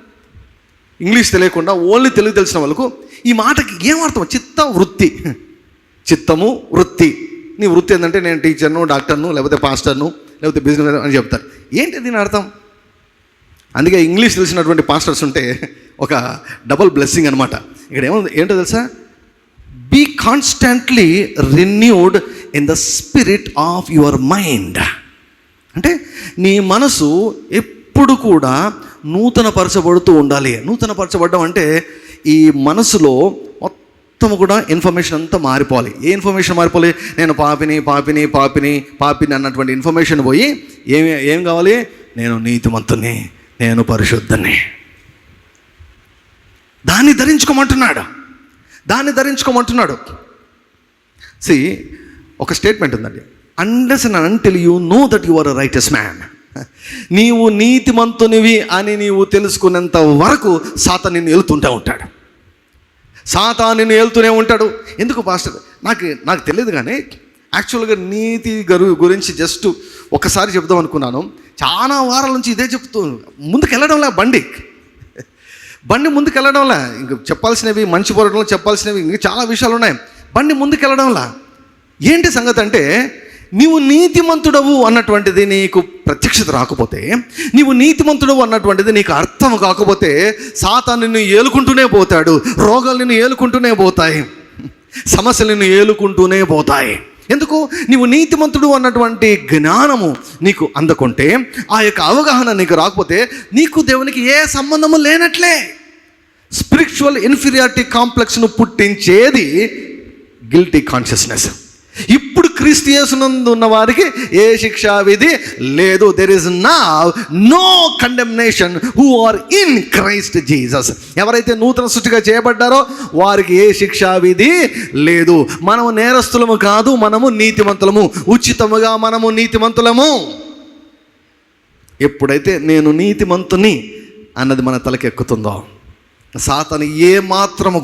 ఇంగ్లీష్ తెలియకుండా ఓన్లీ తెలుగు తెలిసిన వాళ్ళకు ఈ మాటకి ఏమర్థం? చిత్త వృత్తి, చిత్తము వృత్తి. నీ వృత్తి ఏంటంటే నేను టీచర్ను, డాక్టర్ను, లేకపోతే పాస్టర్ను, లేకపోతే బిజినెస్ అని చెప్తారు. ఏంటి దీని అర్థం? అందుకే ఇంగ్లీష్ తెలిసినటువంటి పాస్టర్స్ ఉంటే ఒక డబుల్ బ్లెస్సింగ్ అనమాట. ఇక్కడ ఏంటో తెలుసా? Be constantly renewed in the spirit of your mind. అంటే నీ మనసు ఎప్పుడు కూడా నూతన పరచబడుతూ ఉండాలి. నూతన పరచబడడం అంటే ఈ మనసులో మొత్తం కూడా ఇన్ఫర్మేషన్ అంతా మారిపోవాలి. ఏ ఇన్ఫర్మేషన్ మారిపోవాలి? నేను పాపిని అన్నటువంటి ఇన్ఫర్మేషన్ పోయి ఏం కావాలి? నేను నీతిమంతుని, నేను పరిశుద్ధని. దాన్ని ధరించుకోమంటున్నాడు. ఒక స్టేట్మెంట్ ఉందండి, unless and until you know that you are a righteous man. నీవు నీతిమంతునివి అని నీవు తెలుసుకున్నంత వరకు సాతాను నిన్ను ఏలుతుంటూ ఉంటాడు. ఎందుకు పాస్టర్? నాకు తెలియదు, కానీ యాక్చువల్గా నీతి గురించి జస్ట్ ఒకసారి చెప్దాం అనుకున్నాను. చాలా వారాల నుంచి ఇదే చెప్తూ ముందుకు వెళ్ళడంలా, బండి ముందుకు వెళ్ళడంలా. ఇంక చెప్పాల్సినవి మంచి పోరాటంలో చెప్పాల్సినవి ఇంకా చాలా విషయాలు ఉన్నాయి. బండి ముందుకు వెళ్ళడంలా. ఏంటి సంగతి అంటే, నీవు నీతిమంతుడవు అన్నటువంటిది నీకు ప్రత్యక్షత రాకపోతే, నీవు నీతిమంతుడవు అన్నటువంటిది నీకు అర్థం కాకపోతే సాతాను నిన్ను ఏలుకుంటూనే పోతాడు. రోగాలు నిన్ను ఏలుకుంటూనే పోతాయి, సమస్యలు నిన్ను ఏలుకుంటూనే పోతాయి. ఎందుకు? నీవు నీతిమంతుడు అన్నటువంటి జ్ఞానము నీకు అందకుంటే, ఆ యొక్క అవగాహన నీకు రాకపోతే, నీకు దేవునికి ఏ సంబంధము లేనట్లే. స్పిరిచువల్ ఇన్ఫీరియారిటీ కాంప్లెక్స్ను పుట్టించేది గిల్టీ కాన్షియస్నెస్. ఇప్పుడు క్రీస్తు యేసునందు ఉన్న వారికి ఏ శిక్షా విధి లేదు. There is no condemnation who are in Christ Jesus. ఎవరైతే నూతన సృష్టిగా చేయబడ్డారో వారికి ఏ శిక్షా విధి లేదు. మనము నేరస్తులము కాదు, మనము నీతిమంతులము. ఉచితముగా మనము నీతిమంతులము. ఎప్పుడైతే నేను నీతిమంతుని అన్నది మన తలకెక్కుతుందో, సాతాను ఏ మాత్రం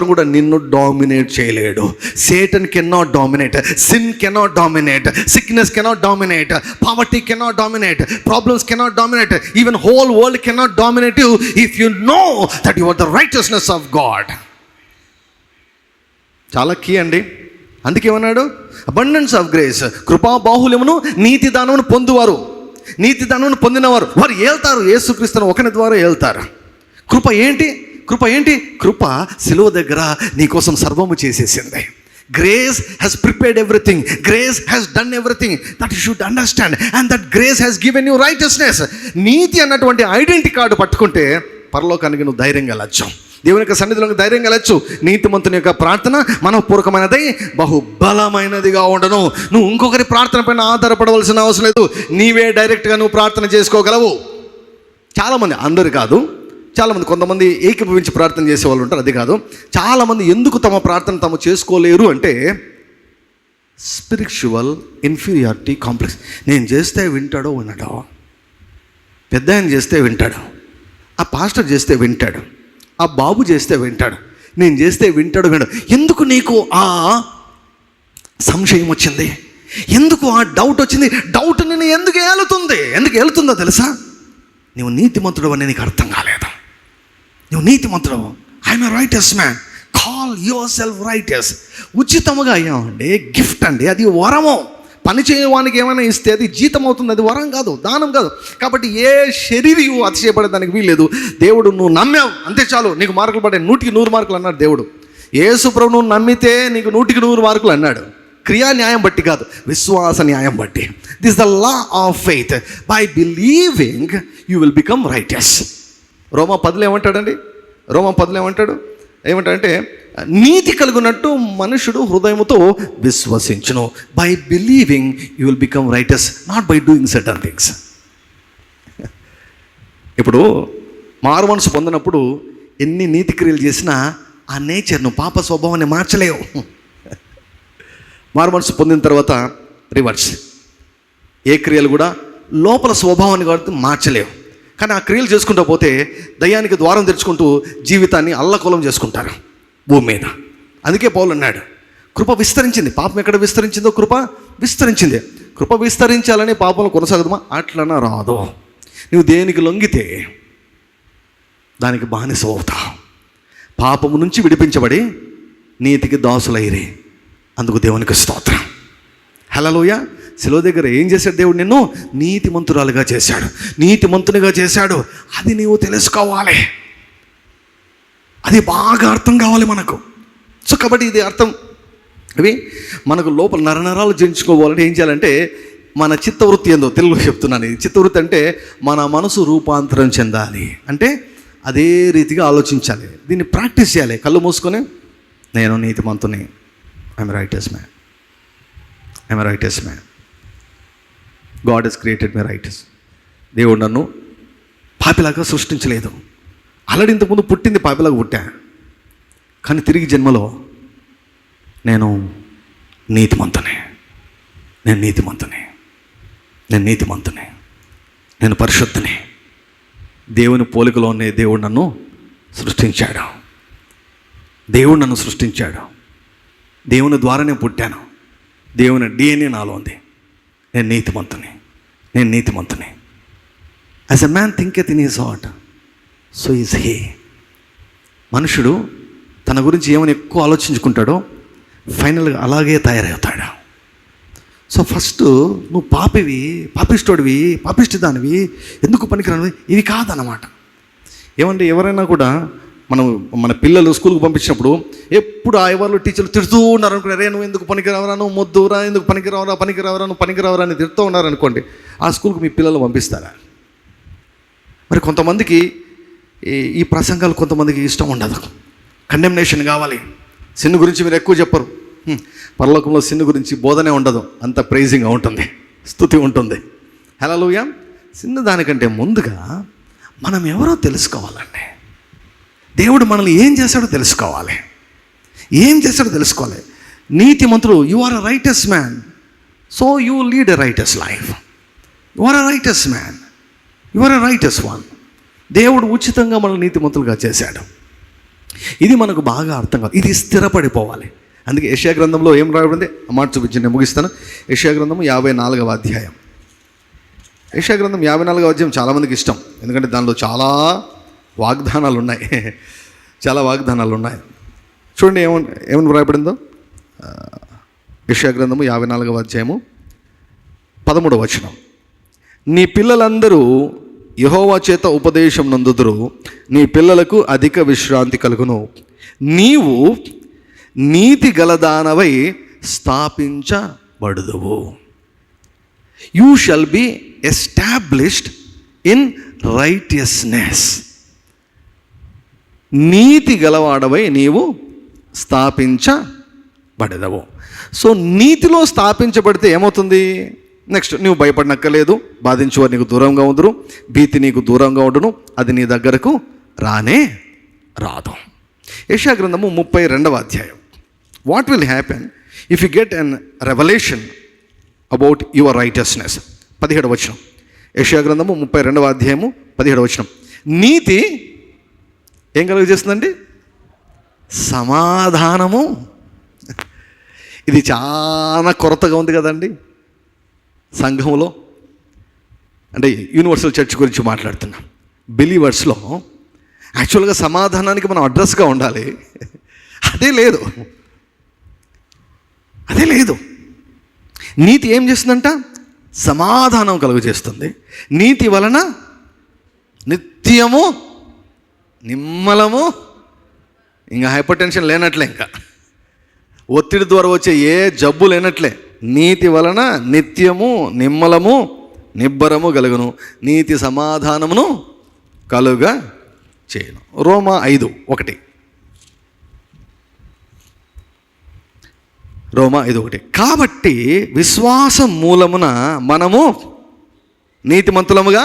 కూడా నిన్ను డామినేట్ చేయలేడు. Satan cannot dominate, sin cannot dominate, sickness cannot dominate, poverty cannot dominate, problems cannot dominate, even whole world cannot dominate you if you know that you are the righteousness of God. చాలా కీ అండి. అందుకే ఏమన్నాడు? అబండెన్స్ ఆఫ్ గ్రేస్, కృపా బాహుల్యమును నీతి దానమును పొందువారు, నీతి దానమును పొందినవారు వారు ఏళ్తారు. యేసుక్రీస్తును ఒకని ద్వారా ఏళ్తారు. కృప ఏంటి? కృప సిలువ దగ్గర నీకోసం సర్వము చేసేసింది. Grace has prepared everything, grace has done everything that you should understand, and that grace has given you righteousness. నీతి అన్నటువంటి ఐడెంటిటీ కార్డు పట్టుకుంటే పరలోకానికి నువ్వు ధైర్యంగా వెళ్ళొచ్చు, దేవుని యొక్క సన్నిధిలోకి ధైర్యంగా వెళ్ళొచ్చు. నీతిమంతుని యొక్క ప్రార్థన మనఃపూర్వకమైనది, బహుబలమైనదిగా ఉండను. నువ్వు ఇంకొకరి ప్రార్థన పైన ఆధారపడవలసిన అవసరం లేదు. నీవే డైరెక్ట్గా నువ్వు ప్రార్థన చేసుకోగలవు. చాలామంది, అందరు కాదు, చాలామంది, కొంతమంది ఏకీభవించి ప్రార్థన చేసే వాళ్ళు ఉంటారు, అది కాదు. చాలామంది ఎందుకు తమ ప్రార్థన తాము చేసుకోలేరు అంటే స్పిరిచువల్ ఇన్ఫీరియారిటీ కాంప్లెక్స్. నేను చేస్తే వినడో, పెద్ద ఆయన చేస్తే వింటాడు, ఆ పాస్టర్ చేస్తే వింటాడు, ఆ బాబు చేస్తే వింటాడు, నేను చేస్తే వినడు. ఎందుకు నీకు ఆ సంశయం వచ్చింది? ఎందుకు ఆ డౌట్ వచ్చింది? డౌట్ నిన్ను ఎందుకు ఏలుతుందో తెలుసా? నువ్వు నీతిమంతుడు అని నీకు అర్థం కాలేదు. నువ్వు నీతిమంతుడు. I'm a righteous man, call యువర్ సెల్ఫ్ రైటస్. ఉచితముగా అయ్యామండి, గిఫ్ట్ అండి, అది వరము. పని చేయవానికి ఏమైనా ఇస్తే అది జీతం అవుతుంది, అది వరం కాదు, దానం కాదు. కాబట్టి ఏ శరీరము అతిశయపడేదానికి వీల్లేదు. దేవుడు నువ్వు నమ్మావు అంతే చాలు, నీకు మార్కులు పడే 100కి 100 మార్కులు అన్నాడు దేవుడు. యేసు ప్రభువు నువ్వు నమ్మితే నీకు 100కి 100 మార్కులు అన్నాడు. క్రియా న్యాయం బట్టి కాదు, విశ్వాస న్యాయం బట్టి. This the law of faith. By believing you will become righteous. Roma 10 ఏమంటాడండి? ఏమంటాడంటే నీతి కలుగునట్టు మనుషుడు హృదయముతో విశ్వసించును. By believing you will become righteous, not by doing certain things. ఇప్పుడు మారు మనసు పొందినప్పుడు ఎన్ని నీతి క్రియలు చేసినా ఆ నేచర్ను, పాప స్వభావాన్ని మార్చలేవు. మారు మనసు పొందిన తర్వాత రివర్స్. ఏ క్రియలు కూడా లోపల స్వభావాన్ని కాబట్టి మార్చలేవు. కానీ ఆ క్రియలు చేసుకుంటూ పోతే దయ్యానికి ద్వారం తెరుచుకుంటూ జీవితాన్ని అల్లకూలం చేసుకుంటారు భూమి మీద. అందుకే పౌలు అన్నాడు, కృప విస్తరించింది. పాపం ఎక్కడ విస్తరించిందో కృప విస్తరించింది. కృప విస్తరించాలని పాపంలో కొనసాగదమా? అట్లనా రాదు. నువ్వు దేనికి లొంగితే దానికి బానిస అవుతావు. పాపము నుంచి విడిపించబడి నీతికి దాసులైరే. అందుకు దేవునికి స్తోత్రం. హల్లెలూయా. శిలువ దగ్గర ఏం చేశాడు దేవుడు? నిన్ను నీతిమంతురాలుగా చేశాడు, నీతిమంతునిగా చేశాడు. అది నీవు తెలుసుకోవాలి, అది బాగా అర్థం కావాలి మనకు. సో కాబట్టి ఇది అర్థం, ఇవి మనకు లోపల నరనరాలు జయించుకోవాలంటే ఏం చేయాలంటే మన చిత్తవృత్తి ఏందో తెలుగులో చెప్తున్నాను. ఇది చిత్తవృత్తి అంటే మన మనసు రూపాంతరం చెందాలి, అంటే అదే రీతిగా ఆలోచించాలి. దీన్ని ప్రాక్టీస్ చేయాలి. కళ్ళు మూసుకొని నేను నీతిమంతుని, I'm righteous man, God has created my righteous. దేవుడు నన్ను పాపిలాగా సృష్టించలేదు. ఆల్రెడీ ఇంతకుముందు పుట్టింది పాపిలాగా పుట్టా, కానీ తిరిగి జన్మలో నేను నీతిమంతునే, నేను పరిశుద్ధుని. దేవుని పోలికలోనే దేవుడు నన్ను సృష్టించాడు. దేవుని ద్వారానే పుట్టాను. దేవుని DNA నాలో ఉంది. నేను నీతిమంతుని. As a man thinketh in his heart, so is he. మనుషుడు తన గురించి ఏమని ఎక్కువ ఆలోచించుకుంటాడో ఫైనల్గా అలాగే తయారవుతాడు. సో ఫస్ట్ నువ్వు పాపిష్టోడివి, పాపిష్టి దానివి, ఎందుకు పనికిరానివి, ఇవి కాదన్నమాట. ఏమంటే ఎవరైనా కూడా మన పిల్లలు స్కూల్కి పంపించినప్పుడు ఎప్పుడు వాళ్ళు టీచర్లు తిడుతూ ఉన్నారు అనుకోండి, రే నువ్వు ఎందుకు పనికిరావరా, నువ్వు మొద్దురా, ఎందుకు పనికిరావరా నువ్వు పనికిరావరా అని తిడుతూ ఉన్నారనుకోండి, ఆ స్కూల్కి మీ పిల్లలు పంపిస్తారా? మరి కొంతమందికి ఈ ప్రసంగాలు కొంతమందికి ఇష్టం ఉండదు, కండెమ్నేషన్ కావాలి, సిన్ను గురించి మీరు ఎక్కువ చెప్పరు. పరలోకంలో సిన్ను గురించి బోధనే ఉండదు, అంత ప్రైజింగ్గా ఉంటుంది, స్తుతి ఉంటుంది. హల్లెలూయా. సిన్ను దానికంటే ముందుగా మనం ఎవరో తెలుసుకోవాలండి. దేవుడు మనల్ని ఏం చేశాడో తెలుసుకోవాలి, నీతిమంతుడు, you are a righteous man, so you lead a righteous life. You are a righteous man, you are a righteous one. దేవుడు ఉచితంగా మనల్ని నీతిమంతులుగా చేశాడు. ఇది మనకు బాగా అర్థం కాదు, ఇది స్థిరపడిపోవాలి. అందుకే యెషయా గ్రంథంలో ఏం రాయబడింది, ఆ మాట చూపించి నేను ముగిస్తాను. యెషయా గ్రంథము 54వ అధ్యాయం. యెషయా గ్రంథం 54వ అధ్యాయం చాలామందికి ఇష్టం, ఎందుకంటే దానిలో చాలా వాగ్దానాలు ఉన్నాయి. చూడండి ఏమని రాయబడిందో. యెషయా గ్రంథము 54వ అధ్యాయము 13వ వచనం. నీ పిల్లలందరూ యెహోవా చేత ఉపదేశం నందుదురు, నీ పిల్లలకు అధిక విశ్రాంతి కలుగును, నీవు నీతి గలదానవై స్థాపించబడుదువు. You shall be established in righteousness. నీతి గలవాడవై నీవు స్థాపించబడదవు. సో నీతిలో స్థాపించబడితే ఏమవుతుంది? నెక్స్ట్, నువ్వు భయపడనక్కర్లేదు, బాధించేవారు నీకు దూరంగా ఉందరు, భీతి నీకు దూరంగా ఉండును, అది నీ దగ్గరకు రానే రాదు. యెషయా గ్రంథము 32వ అధ్యాయం. What will happen if you get an revelation about your righteousness? 17వ వచనం. యెషయా గ్రంథము 32వ అధ్యాయము 17వ వచనం. నీతి ఏం కలుగజేస్తుందండి? సమాధానము. ఇది చాలా కొరతగా ఉంది కదండి సంఘంలో. అంటే యూనివర్సల్ చర్చ్ గురించి మాట్లాడుతున్నాం. బిలీవర్స్లో యాక్చువల్గా సమాధానానికి మనం అడ్రస్గా ఉండాలి, అదే లేదు. నీతి ఏం చేస్తుందంట? సమాధానం కలుగజేస్తుంది. నీతి వలన నిత్యము నిమ్మలము, ఇంకా హైపర్ టెన్షన్ లేనట్లే, ఇంకా ఒత్తిడి ద్వారా వచ్చే ఏ జబ్బు లేనట్లే. నీతి వలన నిత్యము నిమ్మలము నిబ్బరము కలుగును, నీతి సమాధానమును కలుగ చేయను. రోమా 5:1. రోమా 5:1. కాబట్టి విశ్వాసం మూలమున మనము నీతిమంతులముగా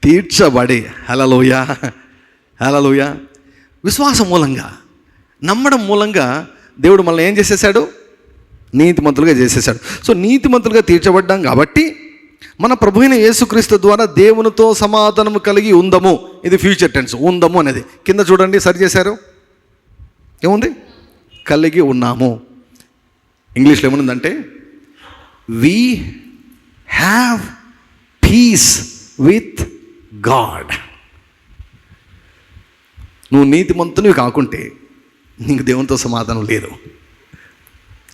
తీర్చబడి, హల్లెలూయా, విశ్వాసం మూలంగా, నమ్మడం మూలంగా దేవుడు మనల్ని ఏం చేసేసాడు? నీతిమంతులుగా చేసేసాడు. సో నీతిమంతులుగా తీర్చబడ్డాం కాబట్టి మన ప్రభు అయిన యేసుక్రీస్తు ద్వారా దేవునితో సమాధానము కలిగి ఉందము. ఇది ఫ్యూచర్ టెన్స్, ఉందము అనేది. కింద చూడండి, సరి చేశారు, ఏముంది? కలిగి ఉన్నాము. ఇంగ్లీష్లో ఏముందంటే we have piece with God. నువ్వు నీతిమంతునివి కాకుంటే నీకు దేవునితో సమాధానం లేదు.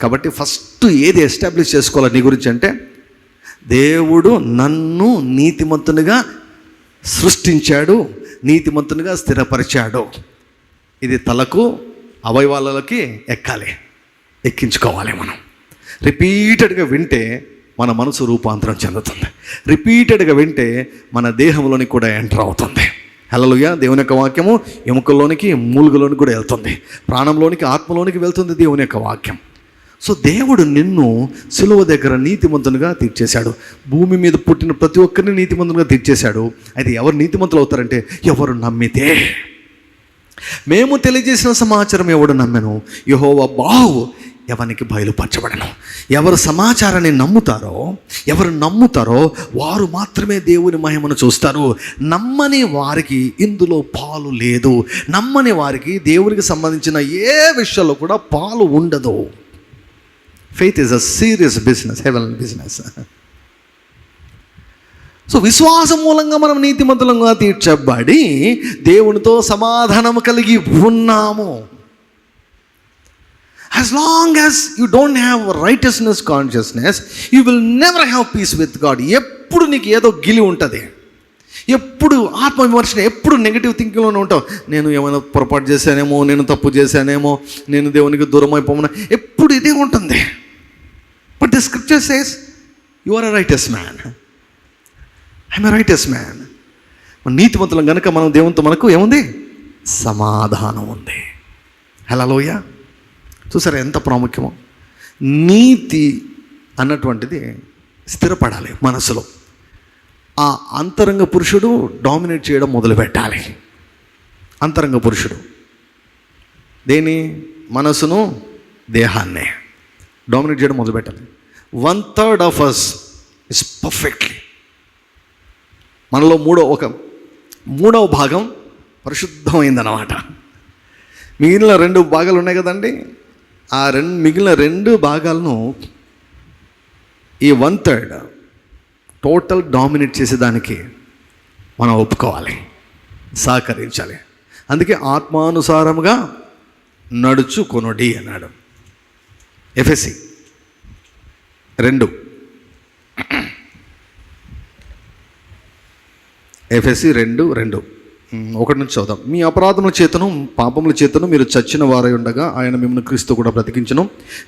కాబట్టి ఫస్ట్ ఏది ఎస్టాబ్లిష్ చేసుకోవాలి నీ గురించి అంటే, దేవుడు నన్ను నీతిమంతునిగా సృష్టించాడు, నీతిమంతునిగా స్థిరపరిచాడు. ఇది తలకు అవయవాలకి ఎక్కించుకోవాలి. మనం రిపీటెడ్గా వింటే మన మనసు రూపాంతరం చెందుతుంది, రిపీటెడ్గా వింటే మన దేహంలోనికి కూడా ఎంటర్ అవుతుంది. హల్లెలూయా. దేవుని యొక్క వాక్యము ఎముకల్లోనికి మూలుగులోనికి కూడా వెళ్తుంది, ప్రాణంలోనికి ఆత్మలోనికి వెళ్తుంది దేవుని యొక్క వాక్యం. సో దేవుడు నిన్ను సిలువ దగ్గర నీతిమంతునిగా తీర్చేశాడు. భూమి మీద పుట్టిన ప్రతి ఒక్కరిని నీతిమంతునిగా తీర్చేశాడు. అయితే ఎవరు నీతిమంతులు అవుతారంటే ఎవరు నమ్మితే. మేము తెలియజేసిన సమాచారం ఎవడు నమ్మెను, యెహోవా బాహు ఎవరికి బయలుపరచబడను. ఎవరు సమాచారాన్ని ఎవరు నమ్ముతారో వారు మాత్రమే దేవుని మహిమను చూస్తారు. నమ్మని వారికి ఇందులో పాలు లేదు. నమ్మని వారికి దేవునికి సంబంధించిన ఏ విషయాల్లో కూడా పాలు ఉండదు. Faith is a serious business, heaven business. So విశ్వాసం మూలంగా మనం నీతిమంతులంగా తీర్చబడి దేవునితో సమాధానం కలిగి ఉన్నాము. As long as you don't have righteousness consciousness, you will never have peace with God. ఎప్పుడు నీకు ఏదో గిలి ఉంటుంది, ఎప్పుడు ఆత్మవిమర్శన, ఎప్పుడు నెగిటివ్ థింకింగ్లోనే ఉంటాం. నేను ఏమైనా పొరపాటు చేశానేమో, నేను తప్పు చేశానేమో, నేను దేవునికి దూరం అయిపోమన్నా, ఎప్పుడు ఇదే ఉంటుంది. But the scripture says you are a righteous man, I'm a righteous man. నీతిమంతులం కనుక మనం దేవునితో మనకు ఏముంది? సమాధానం ఉంది. హల్లెలూయా. చూసారా ఎంత ప్రాముఖ్యమో? నీతి అన్నటువంటిది స్థిరపడాలి మనసులో. ఆ అంతరంగ పురుషుడు డామినేట్ చేయడం మొదలుపెట్టాలి. అంతరంగ పురుషుడు దేని? మనసును, దేహాన్నే డామినేట్ చేయడం మొదలుపెట్టాలి. 1/3 ఆఫ్ అస్ ఇస్ పర్ఫెక్ట్లీ. మనలో మూడవ భాగం పరిశుద్ధమైందన్నమాట. మిగిలిన 2 భాగాలు ఉన్నాయి కదండి. ఆ మిగిలిన 2 భాగాలను ఈ 1/3 టోటల్ డామినేట్ చేసేదానికి మనం ఒప్పుకోవాలి, సహకరించాలి. అందుకే ఆత్మానుసారముగా నడుచుకొనుడి అన్నాడు. ఎఫెసీ 2 1 నుంచి చదువుదాం. మీ అపరాధముల చేతను పాపముల చేతను మీరు చచ్చిన వారై ఉండగా ఆయన మిమ్మల్ని క్రీస్తు కూడా బ్రతికించును.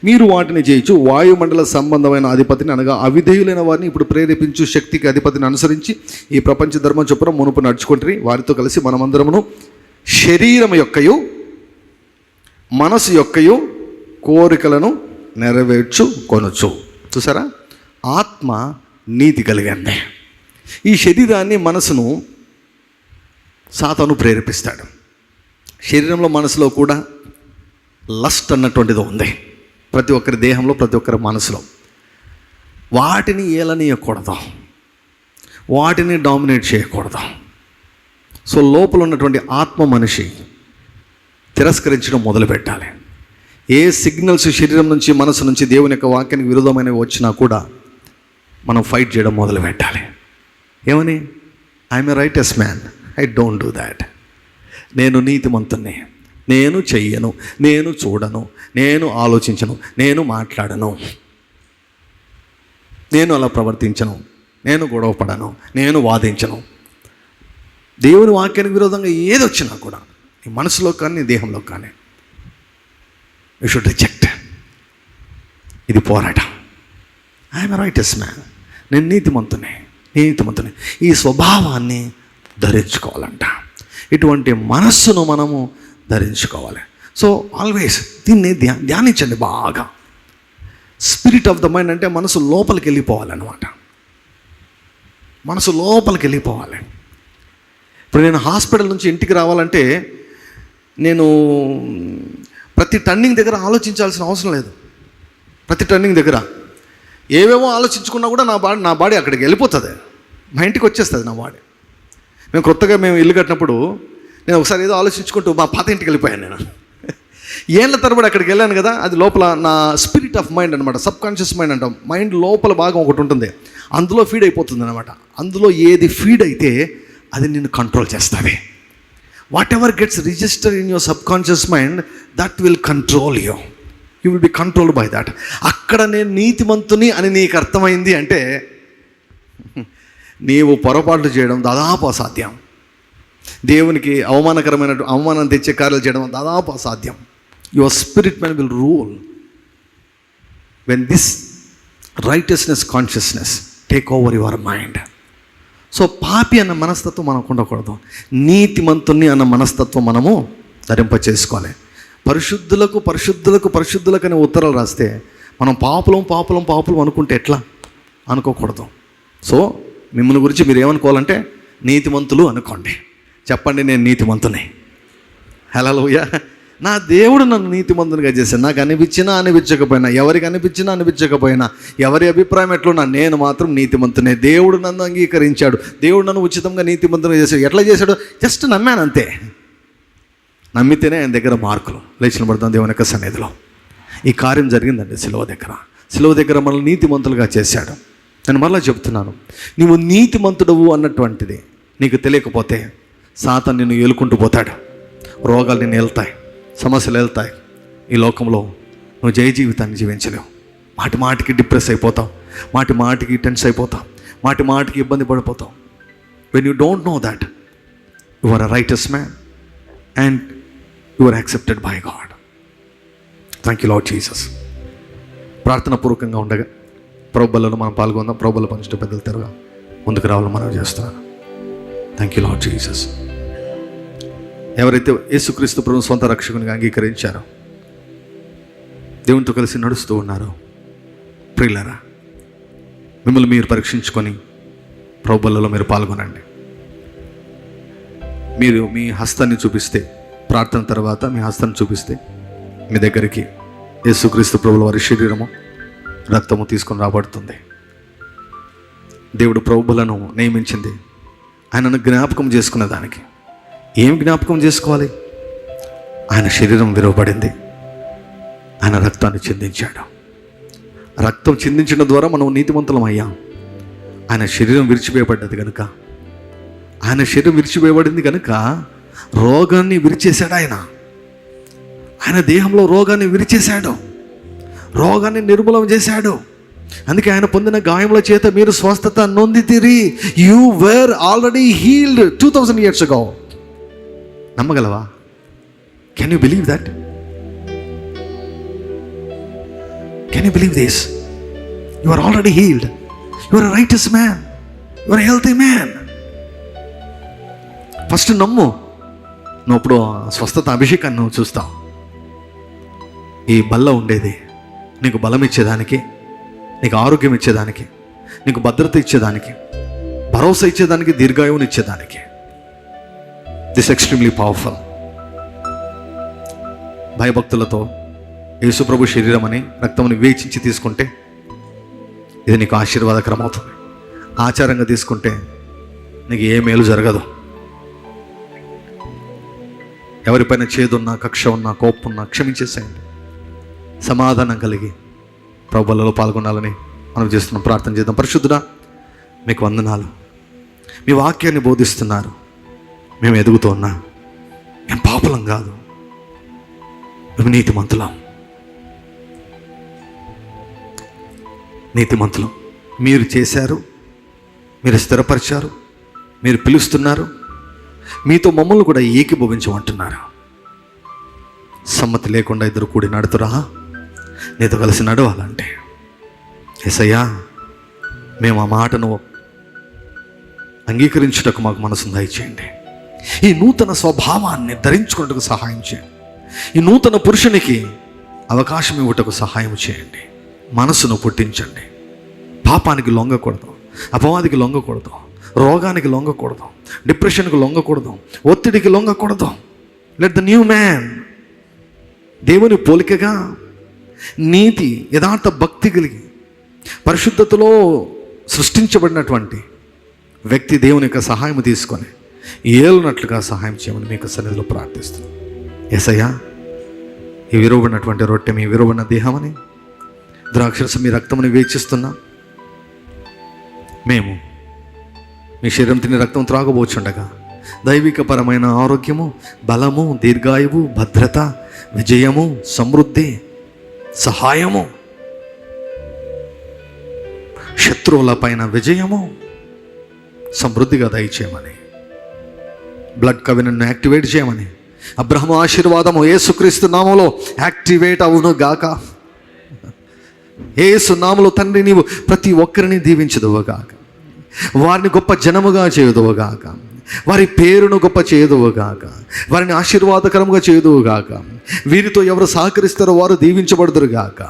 మీరు వాటిని చేయొచ్చు వాయుమండల సంబంధమైన అధిపతిని, అనగా అవిధేయులైన వారిని ఇప్పుడు ప్రేరేపించు శక్తికి అధిపతిని అనుసరించి ఈ ప్రపంచ ధర్మం చొప్పున మునుపు నడుచుకుంటారు. వారితో కలిసి మనమందరమును శరీరం యొక్కయు మనసు యొక్కయు కోరికలను నెరవేర్చుకొనొచ్చు. చూసారా, ఆత్మ నీతి కలిగింది. ఈ శరీరాన్ని, మనసును సాతాను ప్రేరేపిస్తాడు. శరీరంలో, మనసులో కూడా లస్ట్ అన్నటువంటిది ఉంది ప్రతి ఒక్కరి దేహంలో, ప్రతి ఒక్కరి మనసులో. వాటిని ఏలనీయకూడదు, వాటిని డామినేట్ చేయకూడదు. సో లోపల ఉన్నటువంటి ఆత్మ మనిషి తిరస్కరించడం మొదలుపెట్టాలి. ఏ సిగ్నల్స్ శరీరం నుంచి, మనసు నుంచి దేవుని యొక్క వాక్యానికి విరుద్ధమైనవి వచ్చినా కూడా మనం ఫైట్ చేయడం మొదలు పెట్టాలి. ఏమని? I'm a righteous man, I don't do that. నేను నీతిమంతుణ్ణి, నేను చెయ్యను, నేను చూడను, నేను ఆలోచించను, నేను మాట్లాడను, నేను అలా ప్రవర్తించను, నేను గొడవపడను, నేను వాదించను. దేవుని వాక్యానికి విరోధంగా ఏది వచ్చినా కూడా నీ మనసులో కానీ నీ దేహంలో కానీ యూ షుడ్ రిజెక్ట్. ఇది పోరాటం. ఐఎమ్ ఎ రైటెస్ మ్యాన్, నేను నీతిమంతుని. ఈ స్వభావాన్ని ధరించుకోవాలంట. ఇటువంటి మనస్సును మనము ధరించుకోవాలి. సో ఆల్వేస్ దీన్ని ధ్యానించండి బాగా. స్పిరిట్ ఆఫ్ ద మైండ్ అంటే మనసు లోపలికి వెళ్ళిపోవాలన్నమాట. మనసు లోపలికి వెళ్ళిపోవాలి. ఇప్పుడు నేను హాస్పిటల్ నుంచి ఇంటికి రావాలంటే నేను ప్రతి టర్నింగ్ దగ్గర ఆలోచించాల్సిన అవసరం లేదు. ప్రతి టర్నింగ్ దగ్గర ఏవేవో ఆలోచించుకున్నా కూడా నా బాడీ అక్కడికి వెళ్ళిపోతుంది, మా ఇంటికి వచ్చేస్తుంది నా బాడీ. మేము ఇల్లు కట్టినప్పుడు నేను ఒకసారి ఏదో ఆలోచించుకుంటూ మా పాత ఇంటికి వెళ్ళిపోయాను. నేను ఏళ్ళ తరబడి అక్కడికి వెళ్ళాను కదా, అది లోపల నా స్పిరిట్ ఆఫ్ మైండ్ అనమాట. సబ్ కాన్షియస్ మైండ్ అంటాం. మైండ్ లోపల భాగం ఒకటి ఉంటుంది, అందులో ఫీడ్ అయిపోతుంది అనమాట. అందులో ఏది ఫీడ్ అయితే అది నిన్ను కంట్రోల్ చేస్తుంది. What ever gets register in your sub conscious mind, that will control you. You will be controlled by that. అక్కడ నేను నీతిమంతుని అని నీకు అర్థమైంది అంటే నీవు పొరపాట్లు చేయడం దాదాపు అసాధ్యం. దేవునికి అవమానం తెచ్చే కార్యాలు చేయడం దాదాపు అసాధ్యం. Your spirit man will rule when this righteousness consciousness take over your mind. So పాపి అన్న మనస్తత్వం మనకు ఉండకూడదు. నీతిమంతుని అన్న మనస్తత్వం మనము ధరింపచేసుకోవాలి. పరిశుద్ధులకు అని ఉత్తరాలు రాస్తే మనం పాపులం అనుకుంటే ఎట్లా? అనుకోకూడదు. సో మిమ్మల్ని గురించి మీరు ఏమనుకోవాలంటే నీతిమంతులు అనుకోండి. చెప్పండి, నేను నీతిమంతుని. హల్లెలూయా. నా దేవుడు నన్ను నీతిమంతునిగా చేశాను. నాకు అనిపించకపోయినా, ఎవరికి అనిపించకపోయినా, ఎవరి అభిప్రాయం ఎట్లున్నా నేను మాత్రం నీతిమంతునే. దేవుడు నన్ను అంగీకరించాడు, దేవుడు నన్ను ఉచితంగా నీతిమంతునిగా చేశాడు. ఎట్లా చేశాడు? జస్ట్ నమ్మాను అంతే. నమ్మితేనే ఆయన దగ్గర మార్కులు లేచిన పడతాం దేవుని యొక్క సన్నిధిలో. ఈ కార్యం జరిగిందండి శిలువ దగ్గర మనల్ని నీతిమంతులుగా చేశాడు. నేను మరలా చెప్తున్నాను, నీవు నీతిమంతుడవు అన్నటువంటిది నీకు తెలియకపోతే సాతాను నిన్ను ఏలుకుంటూ పోతాడు. రోగాలు నిన్ను వెళ్తాయి, సమస్యలు వెళ్తాయి. ఈ లోకంలో నువ్వు జయ జీవితాన్ని జీవించలేవు. మాటికి డిప్రెస్ అయిపోతావు, మాటికి టెన్స్ అయిపోతావు, మాటికి ఇబ్బంది పడిపోతావు. when you don't know that, you are a righteous man and you are accepted by God. Thank you, Lord Jesus. ప్రార్థన పూర్వకంగా ఉండగా ప్రభువులలో మనం పాల్గొందాం. ప్రభువుల పంచుట పెద్దలు తెరగా ముందుకు రావాలని మనం చేస్తున్నాను. Thank you lord Jesus. ఎవరైతే యేసుక్రీస్తు ప్రభువును సొంత రక్షకునిగా అంగీకరించారో, దేవునితో కలిసి నడుస్తూ ఉన్నారో, ప్రియులారా, మిమ్మల్ని మీరు పరీక్షించుకొని ప్రభువులలో మీరు పాల్గొనండి. మీరు మీ హస్తాన్ని చూపిస్తే, ప్రార్థన తర్వాత మీ హస్తాన్ని చూపిస్తే మీ దగ్గరికి యేసుక్రీస్తు ప్రభువుల వారి శరీరము రక్తము తీసుకొని రాబడుతుంది. దేవుడు ప్రభువులను నియమించింది ఆయనను జ్ఞాపకం చేసుకునే దానికి. ఏం జ్ఞాపకం చేసుకోవాలి? ఆయన శరీరం విరవబడింది, ఆయన రక్తాన్ని చిందించాడు. రక్తం చిందించడం ద్వారా మనం నీతిమంతులం అయ్యాం. ఆయన శరీరం విరిచివేయబడ్డది కనుక, ఆయన శరీరం విరిచివేయబడింది కనుక రోగాన్ని విరిచేశాడు. ఆయన దేహంలో రోగాన్ని విరిచేశాడు, రోగాన్ని నిర్మూలన చేశాడు. అందుకే ఆయన పొందిన గాయముల చేత మీరు స్వస్థత నొందితిరి. You were already healed 2000 years ago. నమ్మగలవా? Can you believe that? Can you believe this? You are already healed. You are a righteous man. You are a healthy man. First నమ్ము. నువ్వు అప్పుడు స్వస్థత అభిషేకాన్ని నువ్వు చూస్తావు. ఈ బల్ల ఉండేది నీకు బలం ఇచ్చేదానికి, నీకు ఆరోగ్యం ఇచ్చేదానికి, నీకు భద్రత ఇచ్చేదానికి, భరోసా ఇచ్చేదానికి, దీర్ఘాయువుని ఇచ్చేదానికి. This extremely powerful. భయభక్తులతో యేసుప్రభు శరీరం అని రక్తముని వేచించి తీసుకుంటే ఇది నీకు ఆశీర్వాదకరం అవుతుంది. ఆచారంగా తీసుకుంటే నీకు ఏ మేలు జరగదు. ఎవరిపైన చేదున్నా, కక్ష ఉన్నా, కోపం ఉన్నా క్షమించేసేయండి. సమాధానం కలిగి ప్రభువులలో పాల్గొనాలని మనం చేస్తున్నాం. ప్రార్థన చేద్దాం. పరిశుద్ధుడా, మీకు వందనాలు. మీ వాక్యాన్ని బోధిస్తున్నారు. మేము ఎదుగుతూ ఉన్నా. మేము పాపలం కాదు, మేము నీతిమంతులం. నీతిమంతులం. మీరు చేశారు, మీరు స్థిరపరిచారు, మీరు పిలుస్తున్నారు, మీతో మమ్మల్ని కూడా ఏకీభవించమంటున్నారు. సమ్మతి లేకుండా ఇద్దరు కూడి నడుతురా, నీతో కలిసి నడవాలంటే యేసయ్యా, మేము ఆ మాటను అంగీకరించుటకు మాకు మనసును దయచేయండి. ఈ నూతన స్వభావాన్ని ధరించుకున్నట్టుకు సహాయం చేయండి. ఈ నూతన పురుషునికి అవకాశం ఇవ్వటకు సహాయం చేయండి. మనసును పుట్టించండి. పాపానికి లొంగకూడదు, అపవాదికి లొంగకూడదు, రోగానికి లొంగకూడదు, డిప్రెషన్కి లొంగకూడదు, ఒత్తిడికి లొంగకూడదు. లెట్ ద న్యూ మ్యాన్, దేవుని పోలికగా నీతి, యథార్థ భక్తి కలిగి పరిశుద్ధతలో సృష్టించబడినటువంటి వ్యక్తి దేవుని యొక్క సహాయం తీసుకొని ఏలునట్లుగా సహాయం చేయమని మీకు సన్నిధిలో ప్రార్థిస్తున్నాం. యేసయ్యా, ఈ విరవబడినటువంటి రొట్టె మీ విరవబడిన దేహమని, ద్రాక్షరసం మీ రక్తమని వేచిస్తున్నాం. మేము మీ శరీరం తిని రక్తం త్రాగబోచుండగా దైవికపరమైన ఆరోగ్యము, బలము, దీర్ఘాయువు, భద్రత, విజయము, సమృద్ధి, సహాయము, శత్రువుల పైన విజయము సమృద్ధిగా దయచేయమని, బ్లడ్ కవెనెంట్ను యాక్టివేట్ చేయమని, అబ్రహాము ఆశీర్వాదము యేసుక్రీస్తు నామములో యాక్టివేట్ అవును గాక. యేసు నామములో తండ్రి, నీవు ప్రతి ఒక్కరిని దీవించదువుగాక, వారిని గొప్ప జనముగా చేయదువుగాక, వారి పేరును గొప్ప చేయదువుగాక, వారిని ఆశీర్వాదకరముగా చేయదువుగాక. వీరితో ఎవరు సహకరిస్తారో వారు దీవించబడుదురుగాక,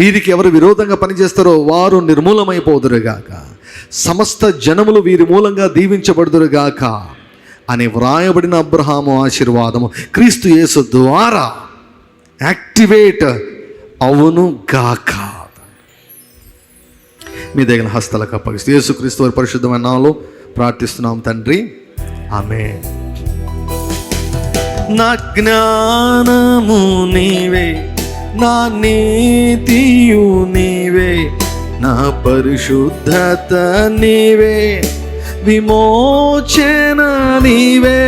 వీరికి ఎవరు విరోధంగా పనిచేస్తారో వారు నిర్మూలమైపోదురుగాక, సమస్త జనములు వీరి మూలంగా దీవించబడుదురుగాక అని వ్రాయబడిన అబ్రహాము ఆశీర్వాదము క్రీస్తు యేసు ద్వారా యాక్టివేట్ అవును గాక. మీ దగ్గర హస్తాలకు అప్పగిస్తూ యేసుక్రీస్తు వారి పరిశుద్ధమైన నామములో ప్రార్థిస్తున్నాం తండ్రి, ఆమేన్. నా జ్ఞానము నీవే, నా నీతియు నీవే, నా పరిశుద్ధత నీవే, విమోచన నీవే